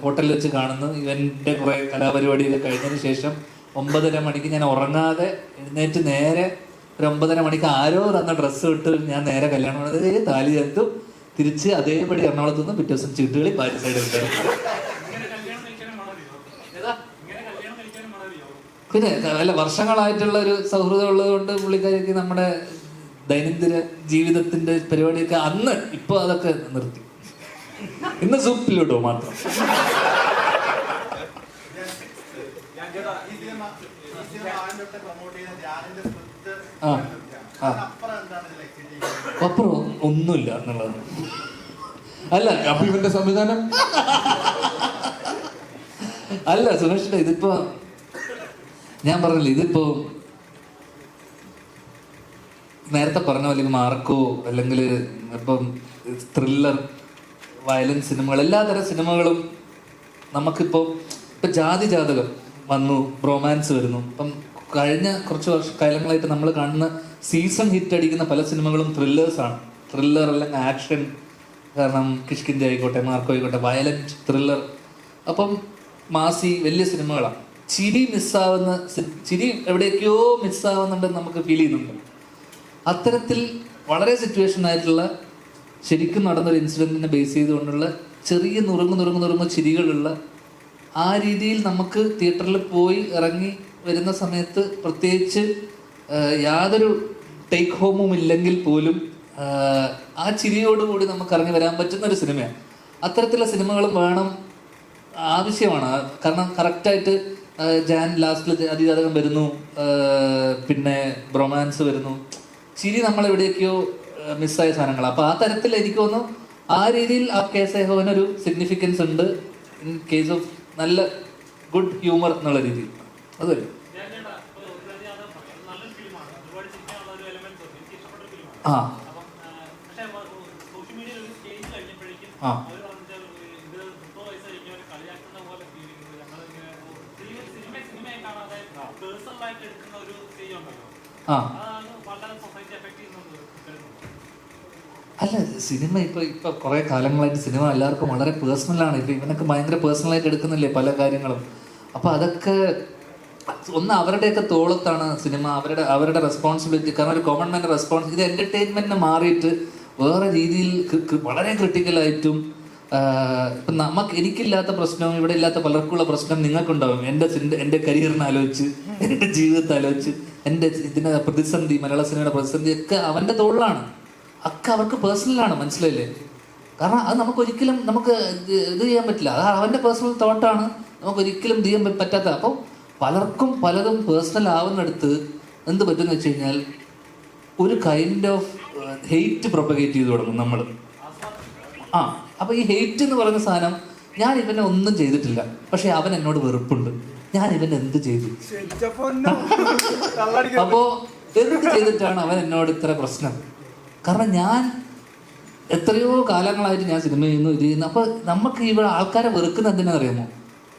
S2: ഹോട്ടലിൽ വെച്ച് കാണുന്നു. ഇവന്റെ കുറെ കലാപരിപാടിയൊക്കെ കഴിഞ്ഞതിന് ശേഷം 9:30 മണിക്ക് ഞാൻ ഉറങ്ങാതെ എഴുന്നേറ്റ് നേരെ ഒരു 9:30 മണിക്ക് ആരോ തന്ന ഡ്രസ്സ് ഇട്ട് ഞാൻ നേരെ കല്യാണം അതേ താലി ചേർത്തു. തിരിച്ച് അതേപടി എറണാകുളത്ത് നിന്ന് പിറ്റേ ദിവസം ചീട്ടുകളി ബാക്ക് സൈഡ് എടുത്തു. പിന്നെ അല്ല, വർഷങ്ങളായിട്ടുള്ള ഒരു സൗഹൃദം ഉള്ളത് കൊണ്ട് പുള്ളിക്കാരിക്ക് നമ്മുടെ ദൈനംദിന ജീവിതത്തിന്റെ പരിപാടിയൊക്കെ അന്ന് ഇപ്പൊ അതൊക്കെ നിർത്തി. ഇന്ന് സൂപ്പിലിടോ മാത്രം. അപ്പുറം ഒന്നുമില്ല എന്നുള്ളത്. അല്ല
S8: അപ്പൊ ഇവന്റെ സംവിധാനം
S2: അല്ല സുമേഷിന്റെ ഇതിപ്പോ ഞാൻ പറഞ്ഞില്ല, ഇതിപ്പോ നേരത്തെ പറഞ്ഞ പോലെ മാർക്കോ അല്ലെങ്കിൽ ഇപ്പം ത്രില്ലർ, വയലൻസ് സിനിമകൾ, എല്ലാതരം സിനിമകളും നമുക്കിപ്പോൾ ഇപ്പം ജാതകം വന്നു, റൊമാൻസ് വരുന്നു. ഇപ്പം കഴിഞ്ഞ കുറച്ച് കാലങ്ങളായിട്ട് നമ്മൾ കാണുന്ന സീസൺ ഹിറ്റ് അടിക്കുന്ന പല സിനിമകളും ത്രില്ലേഴ്സാണ്. ത്രില്ലർ അല്ലെങ്കിൽ ആക്ഷൻ, കാരണം കിഷ്കിന്ദ ആയിക്കോട്ടെ, മാർക്കോ ആയിക്കോട്ടെ, വയലൻറ്റ് ത്രില്ലർ. അപ്പം മാസി വലിയ സിനിമകളാണ്. ചിരി മിസ്സാവുന്ന, ചിരി എവിടേക്കോ മിസ്സാവുന്നുണ്ടെന്ന് നമുക്ക് ഫീൽ ചെയ്യുന്നുണ്ട്. അത്തരത്തിൽ വളരെ സിറ്റുവേഷൻ ആയിട്ടുള്ള ശരിക്കും നടന്നൊരു ഇൻസിഡൻറ്റിനെ ബേസ് ചെയ്തുകൊണ്ടുള്ള ചെറിയ നുറുങ്ങ് ചിരികളുള്ള ആ രീതിയിൽ നമുക്ക് തിയേറ്ററിൽ പോയി ഇറങ്ങി വരുന്ന സമയത്ത് പ്രത്യേകിച്ച് യാതൊരു ടേക്ക് ഹോമും ഇല്ലെങ്കിൽ പോലും ആ ചിരിയോടുകൂടി നമുക്ക് ഇറങ്ങി വരാൻ പറ്റുന്ന ഒരു സിനിമയാണ്. അത്തരത്തിലുള്ള സിനിമകളും വേണം, ആവശ്യമാണ്. കാരണം കറക്റ്റായിട്ട് ജാൻ ലാസ്റ്റിൽ അതിജാതകം വരുന്നു, പിന്നെ റൊമാൻസ് വരുന്നു, ചിരി നമ്മളെവിടേക്കോ മിസ്സായ സാധനങ്ങളാണ്. അപ്പോൾ ആ തരത്തിൽ എനിക്ക് തോന്നുന്നു ആ രീതിയിൽ ആ കേസേഹോനൊരു സിഗ്നിഫിക്കൻസ് ഉണ്ട് ഇൻ കേസ് ഓഫ് നല്ല ഗുഡ് ഹ്യൂമർ എന്നുള്ള രീതിയിൽ. അതല്ലേ ആ ആ ആ അല്ല, സിനിമ ഇപ്പൊ കുറെ കാലങ്ങളായിട്ട് സിനിമ എല്ലാവർക്കും വളരെ പേഴ്സണലാണ്. ഇപ്പൊ ഇവനൊക്കെ ഭയങ്കര പേഴ്സണലായിട്ട് എടുക്കുന്നില്ലേ പല കാര്യങ്ങളും. അപ്പൊ അതൊക്കെ ഒന്ന് അവരുടെയൊക്കെ തോളത്താണ് സിനിമ, അവരുടെ റെസ്പോൺസിബിലിറ്റി. കാരണം ഒരു കോമൺ മാൻ്റെ റെസ്പോൺസ്, ഇത് എന്റർടൈൻമെന്റിനെ മാറിയിട്ട് വേറെ രീതിയിൽ വളരെ ക്രിട്ടിക്കലായിട്ടും ഇപ്പം എനിക്കില്ലാത്ത പ്രശ്നവും ഇവിടെ ഇല്ലാത്ത പലർക്കുള്ള പ്രശ്നം നിങ്ങൾക്കുണ്ടാവും. എൻ്റെ കരിയറിനെ ആലോചിച്ച്, എൻ്റെ ജീവിതത്തെ ആലോചിച്ച്, എൻ്റെ ഇതിൻ്റെ പ്രതിസന്ധി, മലയാള സിനിമയുടെ പ്രതിസന്ധി ഒക്കെ അവൻ്റെ തോളിലാണ്. ഒക്കെ അവർക്ക് പേഴ്സണലാണ്, മനസ്സിലായില്ലേ? കാരണം അത് നമുക്കൊരിക്കലും ഇത് ചെയ്യാൻ പറ്റില്ല. അത് അവൻ്റെ പേഴ്സണൽ തോട്ടാണ്, നമുക്കൊരിക്കലും ഇത് ചെയ്യാൻ പറ്റാത്ത. അപ്പോൾ പലർക്കും പലതും പേഴ്സണൽ ആവുന്നിടത്ത് എന്ത് പറ്റുമെന്ന് വെച്ച് കഴിഞ്ഞാൽ ഒരു കൈൻഡ് ഓഫ് ഹെയ്റ്റ് പ്രൊപ്പഗേറ്റ് ചെയ്ത് തുടങ്ങും നമ്മൾ. അപ്പോൾ ഈ ഹെയ്റ്റ് എന്ന് പറയുന്ന സാധനം, ഞാൻ ഇവനെ ഒന്നും ചെയ്തിട്ടില്ല, പക്ഷെ അവൻ എന്നോട് വെറുപ്പുണ്ട്, ഞാൻ ഇവൻ എന്ത് ചെയ്തു, അപ്പോൾ എന്ത് ചെയ്തിട്ടാണ് അവൻ എന്നോട് ഇത്ര പ്രശ്നം? കാരണം ഞാൻ എത്രയോ കാലങ്ങളായിട്ട് ഞാൻ സിനിമ ചെയ്യുന്നു, ഇത് ചെയ്യുന്നു. അപ്പോൾ നമുക്ക് ഇവിടെ ആൾക്കാരെ വെറുക്കുന്ന എന്തിനാണെന്നറിയാമോ?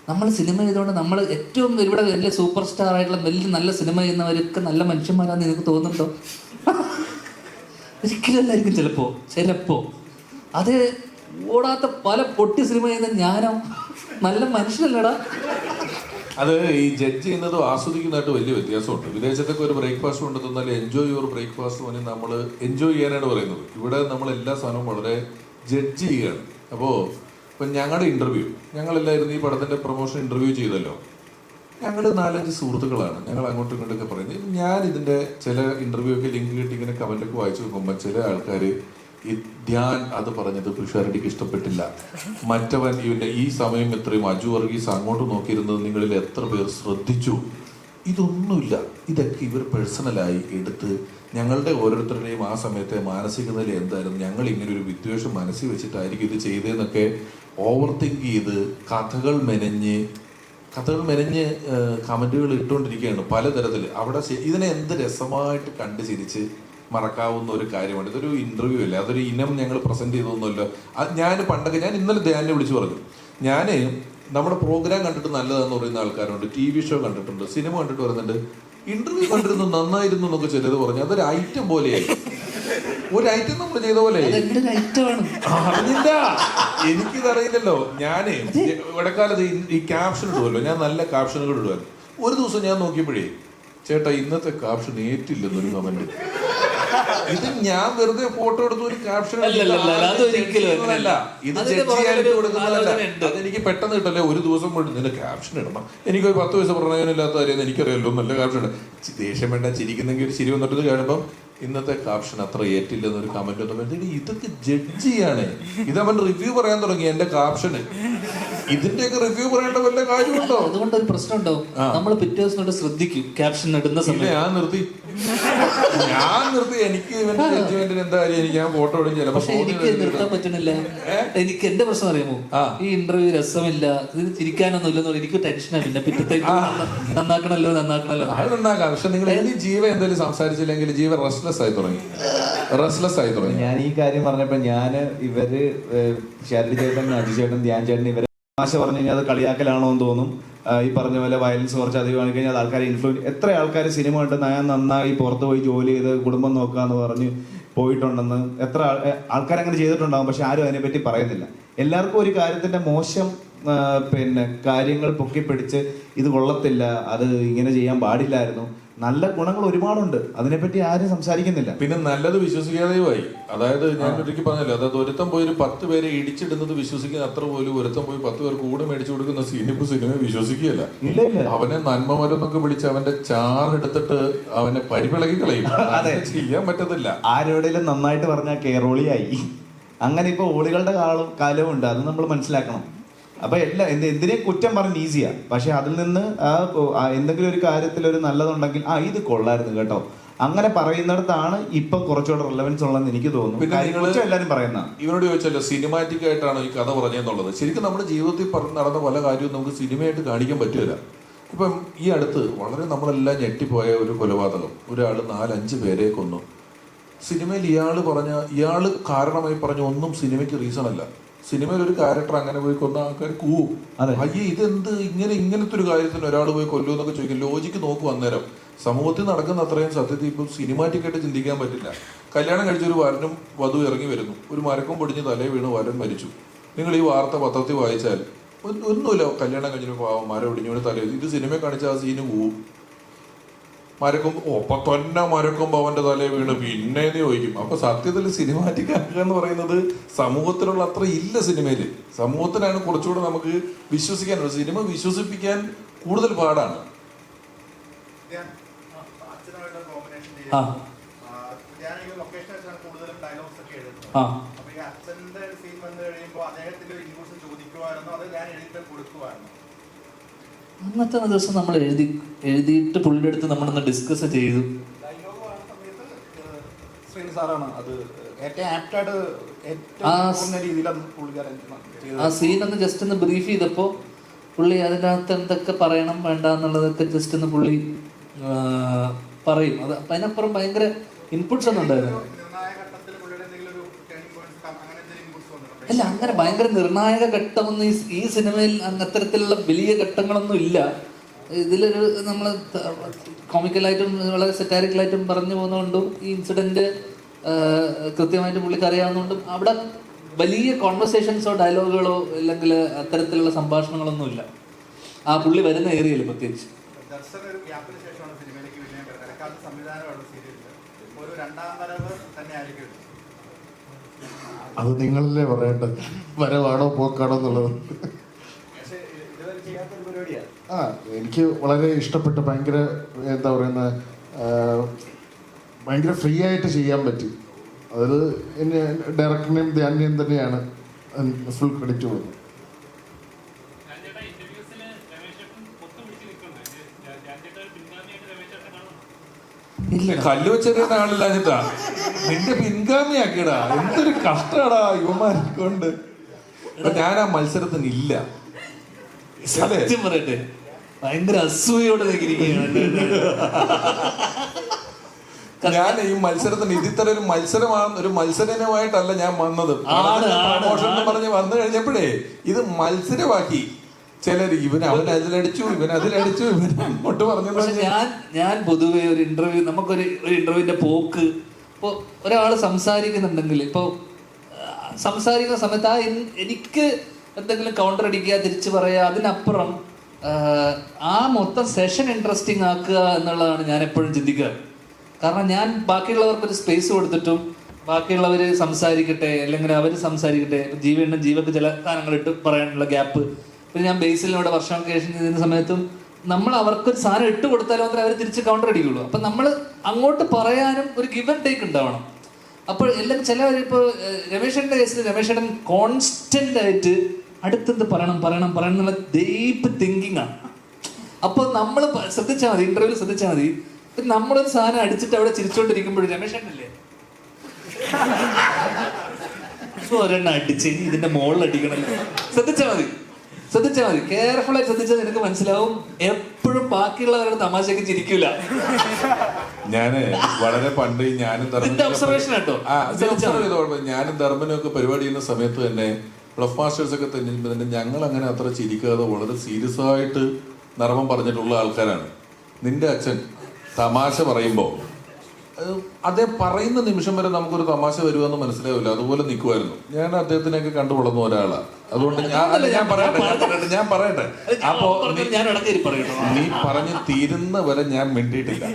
S2: നമ്മൾ സിനിമ ചെയ്തുകൊണ്ട് നമ്മൾ ഏറ്റവും ഇവിടെ വലിയ സൂപ്പർ സ്റ്റാർ ആയിട്ടുള്ള വലിയ നല്ല സിനിമ ചെയ്യുന്നവരൊക്കെ നല്ല മനുഷ്യന്മാരാന്ന് നിനക്ക് തോന്നുന്നുണ്ടോ? ഒരിക്കലും അല്ലായിരിക്കും. ചിലപ്പോ അത് ഓടാത്ത പല പൊട്ടി സിനിമ ചെയ്യുന്ന ഞാനോ നല്ല മനുഷ്യനല്ലടാ.
S8: അത് ഈ ജഡ്ജ് ചെയ്യുന്നതും ആസ്വദിക്കുന്നതായിട്ട് വലിയ വ്യത്യാസമുണ്ട്. വിദേശത്തൊക്കെ ഒരു ബ്രേക്ക്ഫാസ്റ്റ് കൊണ്ട് തന്നാൽ എൻജോയ് യുവർ ബ്രേക്ക്ഫാസ്റ്റ് പറഞ്ഞ് നമ്മൾ എൻജോയ് ചെയ്യാനാണ് പറയുന്നത്. ഇവിടെ നമ്മൾ എല്ലാ സാധനവും വളരെ ജഡ്ജ് ചെയ്യുകയാണ്. അപ്പോൾ ഇപ്പം ഞങ്ങളുടെ ഇൻ്റർവ്യൂ, ഞങ്ങളെല്ലാവരും ഈ പടത്തിൻ്റെ പ്രൊമോഷൻ ഇൻ്റർവ്യൂ ചെയ്തല്ലോ, ഞങ്ങൾ 4-5 സുഹൃത്തുക്കളാണ്. ഞങ്ങൾ അങ്ങോട്ടും ഇങ്ങോട്ടൊക്കെ പറയുന്നത്. ഞാൻ ഇതിൻ്റെ ചില ഇൻ്റർവ്യൂ ഒക്കെ ലിങ്ക് കിട്ടി ഇങ്ങനെ കമൻറ്റൊക്കെ വായിച്ചു നോക്കുമ്പോൾ ചില ആൾക്കാർ ഈ ധ്യാൻ അത് പറഞ്ഞത് പുരുഷാരടിക്ക് ഇഷ്ടപ്പെട്ടില്ല, മറ്റവൻ ഇവൻ്റെ ഈ സമയം എത്രയും അജു വർഗീസ് അങ്ങോട്ട് നോക്കിയിരുന്നത് നിങ്ങളിൽ എത്ര പേർ ശ്രദ്ധിച്ചു. ഇതൊന്നുമില്ല, ഇതൊക്കെ ഇവർ പേഴ്സണലായി എടുത്ത് ഞങ്ങളുടെ ഓരോരുത്തരുടെയും ആ സമയത്തെ മാനസിക നില എന്തായിരുന്നു, ഞങ്ങൾ ഇങ്ങനെ ഒരു വിദ്വേഷം മനസ്സിൽ വെച്ചിട്ടായിരിക്കും ഇത് ചെയ്തതെന്നൊക്കെ ഓവർ തിങ്ക് ചെയ്ത് കഥകൾ മെനഞ്ഞ് കമൻറ്റുകൾ ഇട്ടുകൊണ്ടിരിക്കുകയാണ് പലതരത്തിൽ. അവിടെ ഇതിനെ എന്ത് രസമായിട്ട് കണ്ട് ചിരിച്ച് മറക്കാവുന്ന ഒരു കാര്യമാണ്. ഇതൊരു ഇൻ്റർവ്യൂ അല്ലേ, അതൊരു ഇനം ഞങ്ങൾ പ്രസൻറ്റ് ചെയ്തൊന്നുമല്ലോ. ഞാൻ ഇന്നലെ ധ്യാനെ വിളിച്ച് പറഞ്ഞു, ഞാൻ നമ്മുടെ പ്രോഗ്രാം കണ്ടിട്ട് നല്ലതാന്ന് പറയുന്ന ആൾക്കാരുണ്ട്, TV ഷോ കണ്ടിട്ടുണ്ട്, സിനിമ കണ്ടിട്ട് പറയുന്നുണ്ട്, ഇന്റർവ്യൂ കണ്ടിരുന്നു നന്നായിരുന്നു എന്നൊക്കെ ചിലത് പറഞ്ഞു. അതൊരു ഐറ്റം പോലെയായി, ഒരു ഐറ്റം നമ്മൾ ചെയ്ത പോലെ. അറിഞ്ഞില്ല, എനിക്കിതറിയില്ലല്ലോ. ഞാന് ഇടക്കാലത്ത് ഈ ക്യാപ്ഷൻ ഇടുമല്ലോ, ഞാൻ നല്ല ക്യാപ്ഷനുകൾ ഇടുമായിരുന്നു. ഒരു ദിവസം ഞാൻ നോക്കിയപ്പോഴേ ചേട്ടാ ഇന്നത്തെ ക്യാപ്ഷൻ ഏറ്റില്ലെന്നൊരു കമന്റ്. ഇത് ഞാൻ വെറുതെ ഫോട്ടോ എടുത്ത് ഒരു ക്യാപ്ഷൻ
S2: അതൊരിക്കലും
S8: ഇത് ജഡ്ജിയായിട്ട് കൊടുക്കുന്നതല്ല. അതെനിക്ക് പെട്ടെന്ന് കിട്ടല്ലേ, ഒരു ദിവസം കൊണ്ട് നിന്റെ ക്യാപ്ഷൻ ഇടണം, എനിക്കൊരു 10 വയസ്സ് പ്രളയമില്ലാത്ത കാര്യം എനിക്കറിയാലോ, നല്ല ക്യാപ്ഷൻ ഇടാം. ദേഷ്യം വേണ്ട, ചിരിക്കുന്നെങ്കിൽ ഒരു ചിരി വന്നിട്ട് കാണുമ്പം ഇന്നത്തെ ക്യാപ്ഷൻ അത്ര ഏറ്റില്ലെന്നൊരു കമന്റ് ഒന്നും. ഇതൊക്കെ ജഡ്ജിയാണ്. ഇതവൻ റിവ്യൂ പറയാൻ തുടങ്ങി എന്റെ ക്യാപ്ഷന്. ഇതിന്റെയൊക്കെ റിവ്യൂ പറയേണ്ട വല്ല കാര്യമുണ്ടോ?
S2: അതുകൊണ്ട് ഒരു പ്രശ്നം ഉണ്ടാവും. നമ്മൾ പിറ്റേ ദിവസം ശ്രദ്ധിക്കും ക്യാപ്ഷൻ ഇടുന്ന സമയത്ത്.
S8: ഞാൻ നിർത്തി എനിക്ക് ഇവന്റെ ജഡ്ജ്മെന്റിന് എന്താ കാര്യം, എനിക്ക് ഞാൻ ഫോട്ടോ എടുക്കും ചിലപ്പോ.
S2: പക്ഷെ എനിക്ക് നിർത്താൻ പറ്റണില്ല. എനിക്ക് എന്റെ പ്രശ്നം അറിയാമോ, ഈ ഇന്റർവ്യൂ രസമില്ല, ഇത് ചിരിക്കാനൊന്നും ഇല്ലെന്ന് പറഞ്ഞാൽ എനിക്ക് ടെൻഷനാണ്. പിന്നെ പിറ്റത്തേക്ക് നന്നാക്കണല്ലോ
S8: അത് നന്നാക്കാം. പക്ഷെ നിങ്ങൾ ഇനി ജീവ എന്തെങ്കിലും സംസാരിച്ചില്ലെങ്കിൽ ജീവ റെസ്റ്റ്ലെസ് ആയി തുടങ്ങി.
S9: ഞാൻ ഈ കാര്യം പറഞ്ഞപ്പോ ഇവര് ശാരദി ചേട്ടൻ, അജി ചേട്ടൻ, ധ്യാൻ ചേട്ടൻ ഇവരെ ഭാഷ പറഞ്ഞു കഴിഞ്ഞാൽ അത് കളിയാക്കലാണോ എന്ന് തോന്നും. ഈ പറഞ്ഞ പോലെ വയലൻസ് കുറച്ച് അധികം ആയി കഴിഞ്ഞാൽ ആൾക്കാരെ എത്ര ആൾക്കാർ സിനിമ കണ്ട് ഞാൻ നന്നായി പുറത്ത് പോയി ജോലി ചെയ്ത് കുടുംബം നോക്കാന്ന് പറഞ്ഞ് പോയിട്ടുണ്ടെന്ന് എത്ര ആൾക്കാരങ്ങനെ ചെയ്തിട്ടുണ്ടാകും. പക്ഷെ ആരും അതിനെപ്പറ്റി പറയുന്നില്ല. എല്ലാവർക്കും ഒരു കാര്യത്തിന്റെ മോശം കാര്യങ്ങൾ പൊക്കിപ്പിടിച്ച് ഇത് കൊള്ളത്തില്ല, അത് ഇങ്ങനെ ചെയ്യാൻ പാടില്ലായിരുന്നു. നല്ല ഗുണങ്ങൾ ഒരുപാടുണ്ട്, അതിനെപ്പറ്റി ആരും സംസാരിക്കുന്നില്ല.
S8: പിന്നെ നല്ലത് വിശ്വസിക്കാതെയുമായി. അതായത് ഞാൻ ഒരിക്കൽ പറഞ്ഞല്ലോ, അതായത് ഒരുത്തം പോയി ഒരു 10 പേരെ ഇടിച്ചിടുന്നത് വിശ്വസിക്കുന്ന അത്ര പോലും ഒരുത്തം പോയി 10 പേർക്ക് കൂടെ മേടിച്ചു കൊടുക്കുന്ന സിനിമ വിശ്വസിക്കുകയല്ല. അവനെ നന്മമരെന്നൊക്കെ വിളിച്ച് അവന്റെ ചാറെടുത്തിട്ട് അവനെ പരിപിളകി കളയും. ചെയ്യാൻ പറ്റത്തില്ല.
S9: ആരോടെങ്കിലും നന്നായിട്ട് പറഞ്ഞാൽ കേറോളിയായി. അങ്ങനെ ഇപ്പൊ ഓളികളുടെ കാലവും ഉണ്ട്, അത് നമ്മൾ മനസ്സിലാക്കണം. അപ്പൊ എന്തിനേയും കുറ്റം പറഞ്ഞ് ഈസിയാ. പക്ഷെ അതിൽ നിന്ന് എന്തെങ്കിലും ഒരു കാര്യത്തിൽ ഒരു നല്ലതുണ്ടെങ്കിൽ ഇത് കൊള്ളായിരുന്നു കേട്ടോ, അങ്ങനെ പറയുന്നിടത്താണ് ഇപ്പൊ കുറച്ചുകൂടെ റെലവൻസ് ഉള്ളതെന്ന് എനിക്ക് തോന്നുന്നു. പിന്നെ എല്ലാവരും പറയുന്ന
S8: ഇവരോട് ചോദിച്ചല്ലോ സിനിമാറ്റിക് ആയിട്ടാണ് ഈ കഥ പറഞ്ഞെന്നുള്ളത്. ശരിക്കും നമ്മുടെ ജീവിതത്തിൽ നടന്ന പല കാര്യവും നമുക്ക് സിനിമയായിട്ട് കാണിക്കാൻ പറ്റില്ല. ഇപ്പം ഈ അടുത്ത് വളരെ നമ്മളെല്ലാം ഞെട്ടിപ്പോയ ഒരു കൊലപാതകം, ഒരാൾ 4-5 പേരെ കൊന്നു. സിനിമയിൽ ഇയാൾ കാരണമായി പറഞ്ഞ ഒന്നും സിനിമയ്ക്ക് റീസൺ അല്ല. സിനിമയിൽ ഒരു ക്യാരക്ടർ അങ്ങനെ പോയി കൊന്ന ആൾക്കാർ കൂവും, അയ്യേ ഇതെന്ത് ഇങ്ങനത്തെ ഒരു കാര്യത്തിന് ഒരാൾ പോയി കൊല്ലൂ എന്നൊക്കെ ചോദിക്കും. ലോജിക്ക് നോക്കും. അന്നേരം സമൂഹത്തിൽ നടക്കുന്ന അത്രയും സത്യത്തിൽ ഇപ്പം സിനിമാറ്റിക് ആയിട്ട് ചിന്തിക്കാൻ പറ്റില്ല. കല്യാണം കഴിച്ചൊരു വരനും വധു ഇറങ്ങി വരുന്നു, ഒരു മരക്കം പൊടിഞ്ഞ് തലേ വീണ് വരൻ മരിച്ചു. നിങ്ങൾ ഈ വാർത്ത പത്രത്തിൽ വായിച്ചാൽ ഒന്നുമില്ല, കല്യാണം കഴിഞ്ഞൊരു മരം ഒടിഞ്ഞു തലേ. ഇത് സിനിമയെ കാണിച്ച ആ സീന് പോവും. മരക്കുമ്പോ അവന്റെ തലേ വീണ് പിന്നെ ചോദിക്കും. അപ്പൊ സത്യത്തിൽ സിനിമാറ്റിക് ആക്കുക എന്ന് പറയുന്നത് സമൂഹത്തിലുള്ള അത്ര ഇല്ല സിനിമയില്. സമൂഹത്തിനാണ് കുറച്ചുകൂടെ നമുക്ക് വിശ്വസിക്കാനുള്ളത്. സിനിമ വിശ്വസിപ്പിക്കാൻ കൂടുതൽ പാടാണ്.
S2: അന്നത്തെ ദിവസം നമ്മൾ എഴുതിയിട്ട് പുള്ളിയുടെ അടുത്ത് നമ്മളൊന്ന് ഡിസ്കസ് ചെയ്തു. ആ സീൻ ഒന്ന് ജസ്റ്റ് ഒന്ന് ബ്രീഫ് ചെയ്തപ്പോ പുള്ളി അതിനകത്ത് എന്തൊക്കെ പറയണം വേണ്ട എന്നുള്ളതൊക്കെ ജസ്റ്റ് ഒന്ന് പുള്ളി പറയും. അത് അതിനപ്പുറം ഭയങ്കര ഇൻപുട്സ് ഒന്നും ഉണ്ടായിരുന്നു. അല്ല, അങ്ങനെ ഭയങ്കര നിർണായക ഘട്ടമൊന്നും ഈ സിനിമയിൽ അത്തരത്തിലുള്ള വലിയ ഘട്ടങ്ങളൊന്നും ഇല്ല. ഇതിലൊരു നമ്മൾ കോമിക്കലായിട്ടും വളരെ സെറ്റാരിക്കലായിട്ടും പറഞ്ഞു പോകുന്നതുകൊണ്ടും ഈ ഇൻസിഡന്റ് കൃത്യമായിട്ട് പുള്ളിക്ക് അറിയാവുന്നതുകൊണ്ടും അവിടെ വലിയ കോൺവെർസേഷൻസോ ഡയലോഗുകളോ അല്ലെങ്കിൽ അത്തരത്തിലുള്ള സംഭാഷണങ്ങളൊന്നും ഇല്ല ആ പുള്ളി വരുന്ന ഏരിയയിൽ പ്രത്യേകിച്ച്.
S13: അത് നിങ്ങളല്ലേ പറയേണ്ടത്, വരവാണോ പോക്കാണോ എന്നുള്ളത്. എനിക്ക് വളരെ ഇഷ്ടപ്പെട്ട് ഭയങ്കര എന്താ പറയുന്ന ഭയങ്കര ഫ്രീ ആയിട്ട് ചെയ്യാൻ പറ്റി. അത് ഡയറക്ടറിനെയും ധ്യാനിനെയും തന്നെയാണ് ഫുൾ ക്രെഡിറ്റ് കൊടുക്കുന്നത്.
S8: കല്ല് വെച്ചെറിയുന്ന ആളില്ലാഞ്ഞിട്ടാ നിന്റെ പിൻഗാമിയാക്കിയടാ. എന്തൊരു കഷ്ടടാ യുവമാരെ കൊണ്ട്. ഞാൻ ആ മത്സരത്തിന് ഇല്ല.
S2: സത്യം പറയട്ടെ, ഭയങ്കര അസൂയോടെ
S8: ഞാൻ ഈ മത്സരത്തിന് ഇതിത്ര ഒരു മത്സരമാണ്, ഒരു മത്സരമായിട്ടല്ല ഞാൻ വന്നത്. പ്രമോഷൻ എന്ന് പറഞ്ഞ് വന്നു കഴിഞ്ഞപ്പോഴേ ഇത് മത്സരമാക്കി. ചിലർ അവൻ അതിലടിച്ചു, ഇവൻ അതിലടിച്ചു, ഇവൻ അങ്ങോട്ട് പറഞ്ഞു.
S2: ഞാൻ പൊതുവെ ഒരു ഇന്റർവ്യൂ, നമുക്കൊരു ഇന്റർവ്യൂവിന്റെ പോക്ക്, ഇപ്പോൾ ഒരാൾ സംസാരിക്കുന്നുണ്ടെങ്കിൽ ഇപ്പോൾ സംസാരിക്കുന്ന സമയത്ത് എനിക്ക് എന്തെങ്കിലും കൗണ്ടർ അടിക്കുക, തിരിച്ചു പറയുക, അതിനപ്പുറം ആ മൊത്തം സെഷൻ ഇൻട്രസ്റ്റിംഗ് ആക്കുക എന്നുള്ളതാണ് ഞാൻ എപ്പോഴും ചിന്തിക്കുക. കാരണം ഞാൻ ബാക്കിയുള്ളവർക്കൊരു സ്പേസ് കൊടുത്തിട്ടും ബാക്കിയുള്ളവർ സംസാരിക്കട്ടെ, അല്ലെങ്കിൽ അവർ സംസാരിക്കട്ടെ, ജീവക്ക് ചില സാധനങ്ങൾ ഇട്ട് പറയാനുള്ള ഗ്യാപ്പ്. പിന്നെ ഞാൻ ബേസിലൂടെ വർഷം കേഷൻ ചെയ്യുന്ന സമയത്തും നമ്മൾ അവർക്കൊരു സാധനം ഇട്ട് കൊടുത്താലും മാത്രമേ അവർ തിരിച്ച് കൗണ്ടർ അടിക്കുള്ളൂ. അപ്പം നമ്മൾ അങ്ങോട്ട് പറയാനും ഒരു ഗിവ് ആൻഡ് ടേക്ക് ഉണ്ടാവണം. അപ്പോൾ എല്ലാം ചിലവരിപ്പോൾ രമേശേട്ടൻ്റെ കേസിൽ രമേശേട്ടൻ കോൺസ്റ്റന്റ് ആയിട്ട് അടുത്തെന്ത് പറയണം എന്നുള്ള ഡീപ്പ് തിങ്കിങ് ആണ്. അപ്പോൾ നമ്മൾ ശ്രദ്ധിച്ചാൽ മതി, ഇന്റർവ്യൂവിൽ ശ്രദ്ധിച്ചാൽ മതി, നമ്മളൊരു സാധനം അടിച്ചിട്ട് അവിടെ ചിരിച്ചോണ്ടിരിക്കുമ്പോഴും രമേശേട്ടനല്ലേ ഒരെണ്ണം അടിച്ച് ഇതിന്റെ മുകളിൽ അടിക്കണം. ശ്രദ്ധിച്ചാൽ മതി, കെയർഫുൾ ആയി ശ്രദ്ധിച്ചാൽ നിനക്ക് മനസ്സിലാവും. എപ്പോഴും ബാക്കിയുള്ളവരുടെ തമാശക്ക് ചിരിക്കൂല.
S8: ഞാന് വളരെ പണ്ട്
S2: ഒബ്സർവേഷൻ കേട്ടോ.
S8: ഞാനും ധർമ്മനും ഒക്കെ പരിപാടി ചെയ്യുന്ന സമയത്ത് തന്നെ ബ്ലഫ് മാസ്റ്റേഴ്സ് ഒക്കെ തന്നെ ഞങ്ങൾ അങ്ങനെ അത്ര ചിരിക്കാതെ വളരെ സീരിയസ് ആയിട്ട് നർമ്മം പറഞ്ഞിട്ടുള്ള ആൾക്കാരാണ്. നിന്റെ അച്ഛൻ തമാശ പറയുമ്പോ അതേ പറയുന്ന നിമിഷം വരെ നമുക്കൊരു തമാശ വരുമെന്ന് മനസ്സിലാവില്ല, അതുപോലെ നിൽക്കുമായിരുന്നു. ഞാൻ അദ്ദേഹത്തിനെയൊക്കെ കണ്ടു വളർന്ന ഒരാളാണ്. അതുകൊണ്ട് ഞാൻ പറയട്ടെ അപ്പോ നീ പറഞ്ഞു തീരുന്നവരെ ഞാൻ മിണ്ടിയിട്ടില്ല.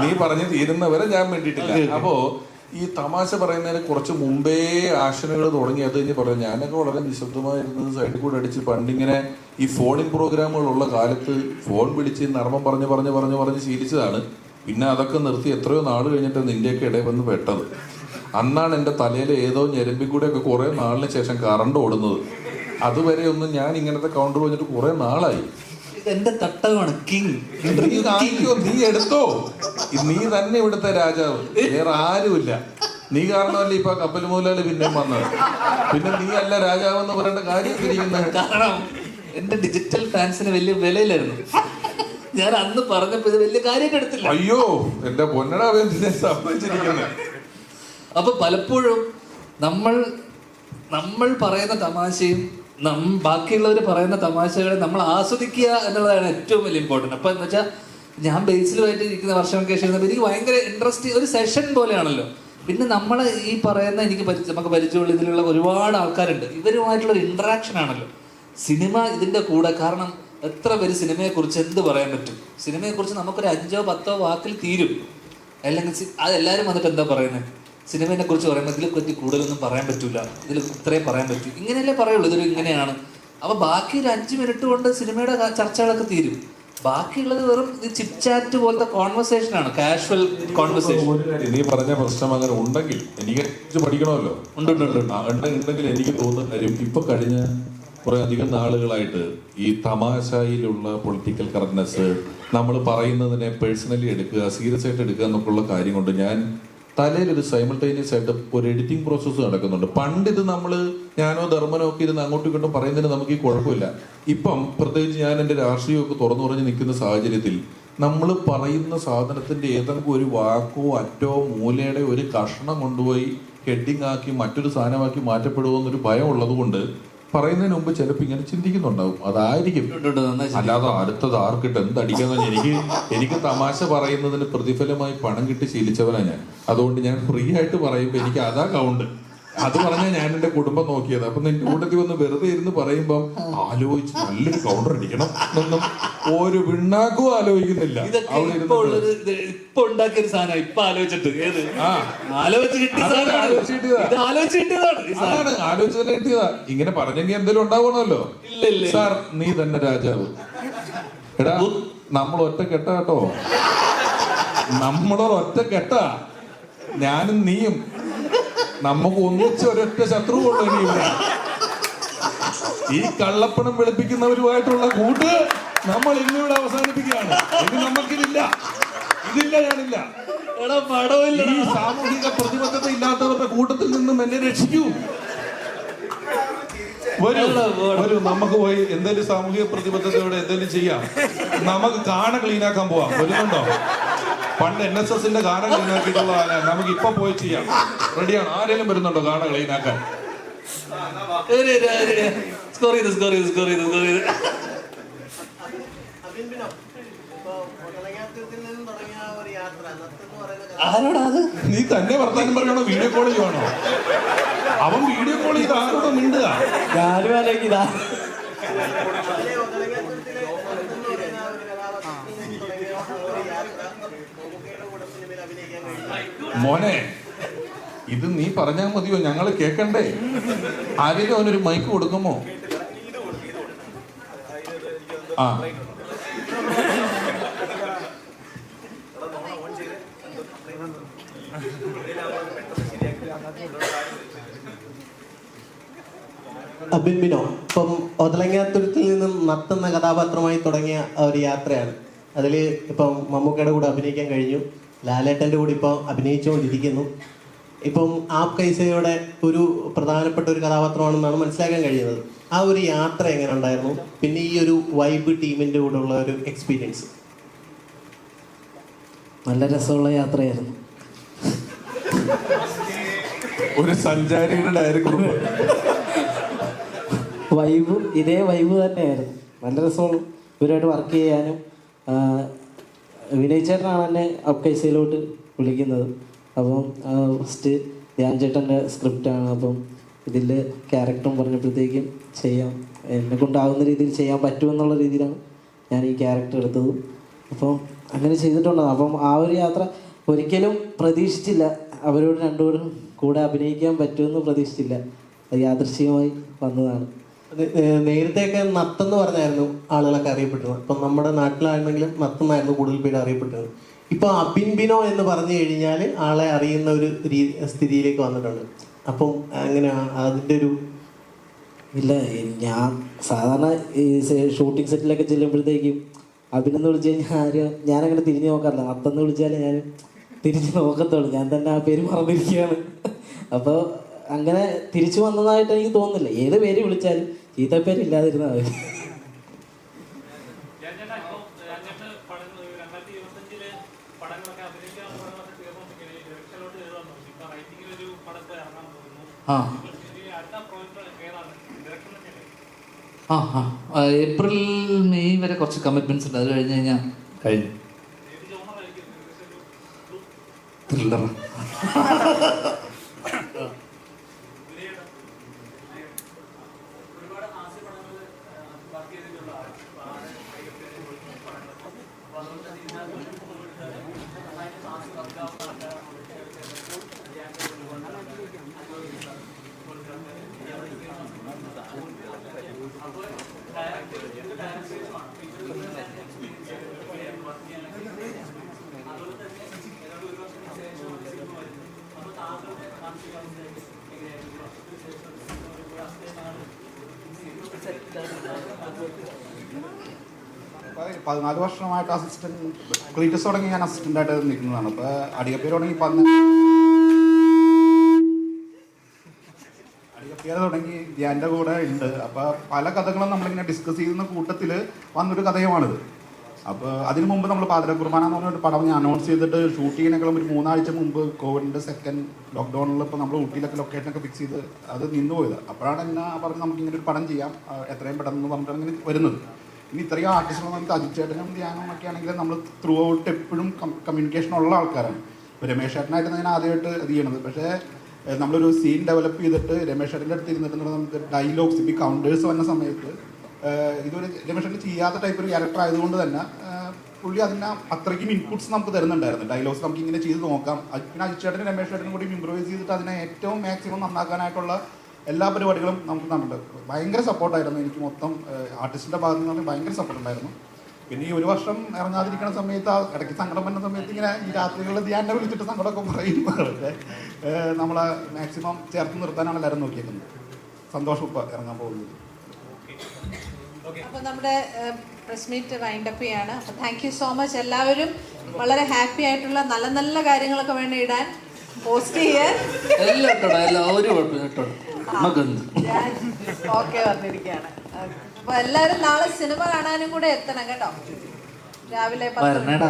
S8: നീ പറഞ്ഞു തീരുന്നവരെ ഞാൻ മിണ്ടിയിട്ടില്ല. അപ്പോ ഈ തമാശ പറയുന്നതിന് കുറച്ച് മുമ്പേ ആക്ഷനുകൾ തുടങ്ങി. അത് കഴിഞ്ഞ് പറയാം, ഞാനൊക്കെ വളരെ നിശബ്ദമായിരുന്നത് സൈഡിൽ കൂടെ അടിച്ച് പണ്ടിങ്ങനെ ഈ ഫോണിൻ പ്രോഗ്രാമുകളുള്ള കാലത്ത് ഫോൺ വിളിച്ച് നർമ്മം പറഞ്ഞ് ശീലിച്ചതാണ്. പിന്നെ അതൊക്കെ നിർത്തി എത്രയോ നാൾ കഴിഞ്ഞിട്ട് നിന്റെയൊക്കെ ഇടയിൽ വന്ന് പെട്ടത്. അന്നാണ് എൻ്റെ തലയിൽ ഏതോ ഞെരമ്പിൽ കൂടെയൊക്കെ കുറേ നാളിന് ശേഷം കറണ്ട് ഓടുന്നത്. അതുവരെ ഒന്നും ഞാൻ ഇങ്ങനത്തെ കൗണ്ടർ വന്നിട്ട് കുറെ നാളായി.
S2: എന്റെ തട്ടമാണ് കിങ്.
S8: നീ എടുത്തോ, നീ തന്നെ ഇവിടുത്തെ രാജാവ്, വേറെ ആരുമില്ല. നീ കാരണമല്ലേ ഇപ്പൊ കപ്പൽ മുതലാളി പിന്നെയും വന്നത്. പിന്നെ നീ അല്ല രാജാവ് എന്ന് പറയേണ്ട കാര്യം തിരിക്കുന്നത്.
S2: കാരണം എന്റെ ഡിജിറ്റൽ ഫാൻസിന് വലിയ വിലയിലായിരുന്നു. ഞാൻ അന്ന് പറഞ്ഞപ്പോ ഇത് വലിയ കാര്യമായിട്ട് എടുത്തില്ല.
S8: അയ്യോ എന്റെ പൊന്നടാ സംഭവിച്ചിരിക്കുന്നത്.
S2: അപ്പൊ പലപ്പോഴും നമ്മൾ പറയുന്ന തമാശയും ബാക്കിയുള്ളവർ പറയുന്ന തമാശകളെ നമ്മൾ ആസ്വദിക്കുക എന്നുള്ളതാണ് ഏറ്റവും വലിയ ഇമ്പോർട്ടൻറ്റ്. അപ്പൊ എന്ന് വെച്ചാൽ ഞാൻ ബേസിലുമായിട്ട് ഇരിക്കുന്ന വർഷം കേസ് എനിക്ക് ഭയങ്കര ഇൻട്രസ്റ്റ്, ഒരു സെഷൻ പോലെയാണല്ലോ. പിന്നെ നമ്മൾ ഈ പറയുന്ന നമുക്ക് പരിചയമുള്ള ഇതിലുള്ള ഒരുപാട് ആൾക്കാരുണ്ട്, ഇവരുമായിട്ടുള്ള ഒരു ഇന്ററാക്ഷൻ ആണല്ലോ സിനിമ ഇതിന്റെ കൂടെ. കാരണം എത്ര പേര് സിനിമയെക്കുറിച്ച് എന്ത് പറയാൻ പറ്റും? സിനിമയെക്കുറിച്ച് നമുക്കൊരു 5-10 വാക്കിൽ തീരും. അല്ലെങ്കിൽ അതെല്ലാവരും വന്നിട്ട് എന്താ പറയുന്നത്, സിനിമയെ കുറിച്ച് പറയുമ്പോൾ ഇതിനെ പറ്റി കൂടുതലൊന്നും പറയാൻ പറ്റൂല, ഇതിൽ ഇത്രയും പറയാൻ പറ്റൂ, ഇങ്ങനെയല്ലേ പറയുള്ളൂ, ഇതൊരു ഇങ്ങനെയാണ്. അപ്പൊ ബാക്കി ഒരു 5 മിനിറ്റ് കൊണ്ട് സിനിമയുടെ ചർച്ചകളൊക്കെ തീരും. ബാക്കിയുള്ളത് വെറും ചിറ്റ് ചാറ്റ് പോലത്തെ കോൺവെർസേഷൻ ആണ്, കാഷ്വൽ കോൺവെർസേഷൻ.
S8: നീ പറഞ്ഞ പ്രശ്നം അങ്ങനെ ഉണ്ടെങ്കിൽ എനിക്ക് പഠിക്കണമല്ലോ. ഉണ്ടെങ്കിൽ എനിക്ക് തോന്നുന്ന കാര്യം, ഇപ്പൊ കഴിഞ്ഞ കുറെ അധികം നാളുകളായിട്ട് ഈ തമാശയിലുള്ള പൊളിറ്റിക്കൽ കറക്റ്റ്നെസ്, നമ്മൾ പറയുന്നതിനെ പേഴ്സണലി എടുക്കുക, സീരിയസ് ആയിട്ട് എടുക്കുക എന്നൊക്കെയുള്ള കാര്യം കൊണ്ട് ഞാൻ തലയിലൊരു സൈമൾട്ടേനിയസ് ആയിട്ട് ഒരു എഡിറ്റിംഗ് പ്രോസസ്സ് നടക്കുന്നുണ്ട്. പണ്ട് ഇത് ഞാനോ ധർമ്മനോ ഒക്കെ ഇരുന്ന് അങ്ങോട്ടും ഇങ്ങോട്ടും പറയുന്നതിന് നമുക്ക് ഈ കുഴപ്പമില്ല. ഇപ്പം പ്രത്യേകിച്ച് ഞാൻ എൻ്റെ രാഷ്ട്രീയമൊക്കെ തുറന്നു പറഞ്ഞ് നിൽക്കുന്ന സാഹചര്യത്തിൽ നമ്മൾ പറയുന്ന സാധനത്തിന്റെ ഏതെങ്കിലും ഒരു വാക്കോ അറ്റോ മൂലയുടെ ഒരു കഷ്ണം കൊണ്ടുപോയി ഹെഡിങ് ആക്കി മറ്റൊരു സാധനമാക്കി മാറ്റപ്പെടുമോ എന്നൊരു ഭയം ഉള്ളത് കൊണ്ട് പറയുന്നതിന് മുമ്പ് ചിലപ്പോൾ ഇങ്ങനെ ചിന്തിക്കുന്നുണ്ടാവും. അതായിരിക്കും, അല്ലാതെ അടുത്തത് ആർക്കിട്ട് എന്തടിക്കാന്ന്. എനിക്ക് തമാശ പറയുന്നതിന് പ്രതിഫലമായി പണം കിട്ടി ശീലിച്ചവനാണ് ഞാൻ. അതുകൊണ്ട് ഞാൻ ഫ്രീ ആയിട്ട് പറയുമ്പോൾ എനിക്ക് അതാ കൗണ്ട്. അത് പറഞ്ഞാൽ ഞാൻ എന്റെ കുടുംബം നോക്കിയത്. അപ്പൊ നിന്റെ കൂട്ടത്തിൽ വന്ന് വെറുതെ ഇരുന്ന് പറയുമ്പം ആലോചിച്ച് നല്ലൊരു കൗണ്ടർ അടിക്കണം എന്നൊന്നും ഒരു വിണ്ണാക്കും ആലോചിക്കുന്നില്ല.
S2: ഇപ്പൊ ഉണ്ടാക്കിയൊരു സാധനം ഇപ്പൊ ആലോചിച്ചിട്ട്
S8: ആലോചിച്ചിട്ട് കിട്ടിയതാ. ഇങ്ങനെ പറഞ്ഞെങ്കിൽ എന്തെങ്കിലും ഉണ്ടാവണമല്ലോ. സാർ നീ തന്നെ രാജാവ്. എടാ നമ്മൾ ഒറ്റ കെട്ട കേട്ടോ, നമ്മളൊരൊറ്റ കെട്ട, ഞാനും നീയും. നമുക്ക് ഒന്നിച്ച് ഒരൊറ്റ ശത്രുവുള്ളൂ ഇനിയില്ല. ഈ കള്ളപ്പണം വെളുപ്പിക്കുന്നവരുമായിട്ടുള്ള കൂട്ട് നമ്മൾ ഇന്നിവിടെ അവസാനിപ്പിക്കുകയാണ്. ഇത് നമുക്കിതില്ല, ഞാനില്ല. ഈ സാമൂഹിക പ്രതിബദ്ധത ഇല്ലാത്തവരുടെ കൂട്ടത്തിൽ നിന്നും എന്നെ രക്ഷിക്കൂ. വരൂ നമുക്ക് പോയി എന്തെങ്കിലും സാമൂഹിക പ്രതിബദ്ധതയോടെ എന്തെങ്കിലും ചെയ്യാം. നമുക്ക് കാണ ക്ലീനാക്കാൻ പോവാം. വരുന്നുണ്ടോ? പണ്ട് NSSന്റെ കാണ ക്ലീനാക്കിയിട്ടുള്ള നമുക്ക് ഇപ്പൊ പോയി ചെയ്യാം. റെഡിയാണ്? ആരെങ്കിലും വരുന്നുണ്ടോ കാണ ക്ലീനാക്കാൻ? നീ തന്നെ വർത്താനം പറയണോ, വീഡിയോ കോൾ ചെയ്യുവാണോ? അവൻ വീഡിയോ കോൾ ചെയ്ത് ആരോടോ മിണ്ടുക. മോനെ ഇത് നീ പറഞ്ഞാൽ മതിയോ, ഞങ്ങൾ കേക്കണ്ടേ? ആരെങ്കിലും അവനൊരു മൈക്ക് കൊടുക്കുമോ? ആ
S14: അബിൻബിനോ ഇപ്പം ഒതലങ്ങാത്തുരുത്തിൽ നിന്നും നത്തെന്ന കഥാപാത്രമായി തുടങ്ങിയ ഒരു യാത്രയാണ്. അതിൽ ഇപ്പം മമ്മൂക്കയുടെ കൂടെ അഭിനയിക്കാൻ കഴിഞ്ഞു, ലാലേട്ടൻ്റെ കൂടെ ഇപ്പോൾ അഭിനയിച്ചുകൊണ്ടിരിക്കുന്നു. ഇപ്പം ആപ് കൈസയുടെ ഒരു പ്രധാനപ്പെട്ട ഒരു കഥാപാത്രമാണെന്നാണ് മനസ്സിലാക്കാൻ കഴിയുന്നത്. ആ ഒരു യാത്ര എങ്ങനെ ഉണ്ടായിരുന്നു? പിന്നെ ഈ ഒരു വൈബ് ടീമിൻ്റെ കൂടെ ഉള്ള ഒരു എക്സ്പീരിയൻസ്?
S15: നല്ല രസമുള്ള യാത്രയായിരുന്നു.
S8: ഒരു സഞ്ചാരിയുടെ ഡയറി ഗ്രൂപ്പ്
S15: വൈബ് ഇതേ വൈബ് തന്നെയായിരുന്നു. നല്ല രസമാണ് ഇവരുമായിട്ട് വർക്ക് ചെയ്യാനും. വിനയ് ചേട്ടനാണ് എന്നെ അപ്കൈസയിലോട്ട് വിളിക്കുന്നത്. അപ്പം ഫസ്റ്റ് ധ്യാൻ ചേട്ടൻ്റെ സ്ക്രിപ്റ്റാണ്. അപ്പം ഇതിൽ ക്യാരക്ടറും പറഞ്ഞപ്പോഴത്തേക്കും ചെയ്യാം, എന്നെ കൊണ്ടാകുന്ന രീതിയിൽ ചെയ്യാൻ പറ്റുമെന്നുള്ള രീതിയിലാണ് ഞാൻ ഈ ക്യാരക്ടർ എടുത്തത്. അപ്പം അങ്ങനെ ചെയ്തിട്ടുണ്ട്. അപ്പം ആ ഒരു യാത്ര ഒരിക്കലും പ്രതീക്ഷിച്ചില്ല, അവരോട് രണ്ടുപേരും കൂടെ അഭിനയിക്കാൻ പറ്റുമെന്ന് പ്രതീക്ഷിച്ചില്ല. അത് യാദൃശ്ചികമായി വന്നതാണ്.
S14: നേരത്തെയൊക്കെ നത്തെന്ന് പറഞ്ഞായിരുന്നു ആളുകളൊക്കെ അറിയപ്പെട്ടിരുന്നത്. ഇപ്പം നമ്മുടെ നാട്ടിലാണെങ്കിലും നത്തെന്നായിരുന്നു കൂടുതൽ പേര് അറിയപ്പെട്ടിരുന്നത്. ഇപ്പോൾ അബിൻബിനോ എന്ന് പറഞ്ഞു കഴിഞ്ഞാൽ ആളെ അറിയുന്ന ഒരു സ്ഥിതിയിലേക്ക് വന്നിട്ടുണ്ട്. അപ്പം അങ്ങനെ അതിൻ്റെ ഒരു
S15: ഇല്ല, ഞാൻ സാധാരണ ഈ ഷൂട്ടിംഗ് സെറ്റിലൊക്കെ ചെല്ലുമ്പോഴത്തേക്കും അഭിനെന്ന് വിളിച്ചു കഴിഞ്ഞാൽ ഞാനങ്ങനെ തിരിഞ്ഞു നോക്കാറില്ല. നത്തെന്ന് വിളിച്ചാൽ ഞാൻ തിരിഞ്ഞ് നോക്കത്തുള്ളൂ. ഞാൻ തന്നെ ആ പേര് മറന്നിരിക്കുകയാണ്. അപ്പോൾ അങ്ങനെ തിരിച്ചു വന്നതായിട്ട് എനിക്ക് തോന്നുന്നില്ല. ഏത് പേര് വിളിച്ചാലും ചീത്തപ്പേരില്ലാതിരുന്നാൽ മതി.
S2: ഏപ്രിൽ മെയ് വരെ കുറച്ച് കമ്മിറ്റ്മെന്റ്സ് ഉണ്ട്. അത് കഴിഞ്ഞ് കഴിഞ്ഞാൽ കഴിഞ്ഞു. ത്രില്ലർ.
S16: പതിനാല് വർഷമായിട്ട് അസിസ്റ്റന്റ് ക്ലീറ്റസ് തുടങ്ങി ഞാൻ അസിസ്റ്റൻ്റായിട്ട് നിൽക്കുന്നതാണ്. അപ്പോൾ അടികപ്പേര് തുടങ്ങി അടികപ്പേര് തുടങ്ങി ധ്യാൻ്റെ കൂടെ ഉണ്ട്. അപ്പോൾ പല കഥകളും നമ്മളിങ്ങനെ ഡിസ്കസ് ചെയ്യുന്ന കൂട്ടത്തിൽ വന്നൊരു കഥയുമാണിത്. അപ്പോൾ അതിന് മുമ്പ് നമ്മൾ പാതിര കുർബാന എന്ന് പറഞ്ഞൊരു പടം ഞാൻ അനൗൺസ് ചെയ്തിട്ട് ഷൂട്ട് ചെയ്യുന്നതിനേക്കാളും ഒരു 3 ആഴ്ച മുമ്പ് കോവിഡിൻ്റെ സെക്കൻഡ് ലോക്ക്ഡൗണിൽ ഇപ്പോൾ നമ്മൾ ഊട്ടിയിലൊക്കെ ലൊക്കേഷനൊക്കെ ഫിക്സ് ചെയ്ത് അത് നിന്ന് പോയത്. അപ്പോഴാണ് എന്നെ പറഞ്ഞ് നമുക്കിങ്ങനെ ഒരു പടം ചെയ്യാം എത്രയും പെട്ടെന്ന് പറഞ്ഞിട്ടാണ് ഇങ്ങനെ വരുന്നത്. ഇനി ഇത്രയും ആർട്ടിസ്റ്റുകൾ നമുക്ക് അജിത് ചേട്ടനും ധ്യാനം ഒക്കെ ആണെങ്കിൽ നമ്മൾ ത്രൂ ഔട്ട് എപ്പോഴും കമ്മ്യൂണിക്കേഷൻ ഉള്ള ആൾക്കാരാണ്. ഇപ്പോൾ രമേശ് ചേട്ടനായിട്ട് ഞാൻ ആദ്യമായിട്ട് ഇത് ചെയ്യണത്. പക്ഷേ നമ്മളൊരു സീൻ ഡെവലപ്പ് ചെയ്തിട്ട് രമേശ് ചേട്ടൻ്റെ അടുത്ത് ഇരുന്നിട്ട് നമുക്ക് ഡയലോഗ്സ് ഇപ്പോൾ കൗണ്ടേഴ്സ് വന്ന സമയത്ത് ഇതൊരു രമേശ് ചേട്ടൻ ചെയ്യാത്ത ടൈപ്പ് ഒരു ക്യാരക്ടർ ആയതുകൊണ്ട് തന്നെ പുള്ളി അതിന് അത്രയ്ക്കും ഇൻപുട്സ് നമുക്ക് തരുന്നുണ്ടായിരുന്നു. ഡയലോഗ്സ് നമുക്ക് ഇങ്ങനെ ചെയ്ത് നോക്കാം. പിന്നെ അജിത് ചേട്ടനും രമേശ് ചേട്ടനും കൂടി ഇംപ്രൂവൈസ് ചെയ്തിട്ട് അതിനെ ഏറ്റവും മാക്സിമം നന്നാക്കാനായിട്ടുള്ള എല്ലാ പരിപാടികളും നമുക്ക് നടന്നിട്ടുണ്ട്. ഭയങ്കര സപ്പോർട്ടായിരുന്നു എനിക്ക് മൊത്തം ആർട്ടിസ്റ്റിൻ്റെ ഭാഗത്ത് നിന്ന് പറഞ്ഞാൽ ഭയങ്കര സപ്പോർട്ടുണ്ടായിരുന്നു. പിന്നെ ഈ ഒരു വർഷം ഇറങ്ങാതിരിക്കുന്ന സമയത്ത് ആ ഇടയ്ക്ക് സങ്കടം വരുന്ന സമയത്ത് ഇങ്ങനെ ഈ രാത്രികളിൽ ധ്യാനെ വിളിച്ചിട്ട് സങ്കടമൊക്കെ പറയും. പക്ഷേ നമ്മളെ മാക്സിമം ചേർത്ത് നിർത്താനാണ് എല്ലാവരും നോക്കിയേക്കുന്നത്. സന്തോഷം ഇപ്പോൾ ഇറങ്ങാൻ പോകുന്നത്.
S5: അപ്പോൾ നമ്മുടെ പ്രസ് മീറ്റ് വൈൻഡപ്പ് ചെയ്യാണ്. അപ്പോൾ താങ്ക് യു സോ മച്ച്. എല്ലാവരും വളരെ ഹാപ്പി ആയിട്ടുള്ള നല്ല നല്ല കാര്യങ്ങളൊക്കെ വേണ്ടി ഇടാൻ പോസ്റ്റ് ചെയ്യാൻ ഓക്കെ പറഞ്ഞിരിക്കുകയാണ്. അപ്പോൾ എല്ലാവരും നാളെ സിനിമ കാണാനും കൂടെ എത്തണം കേട്ടോ. രാവിലെ 10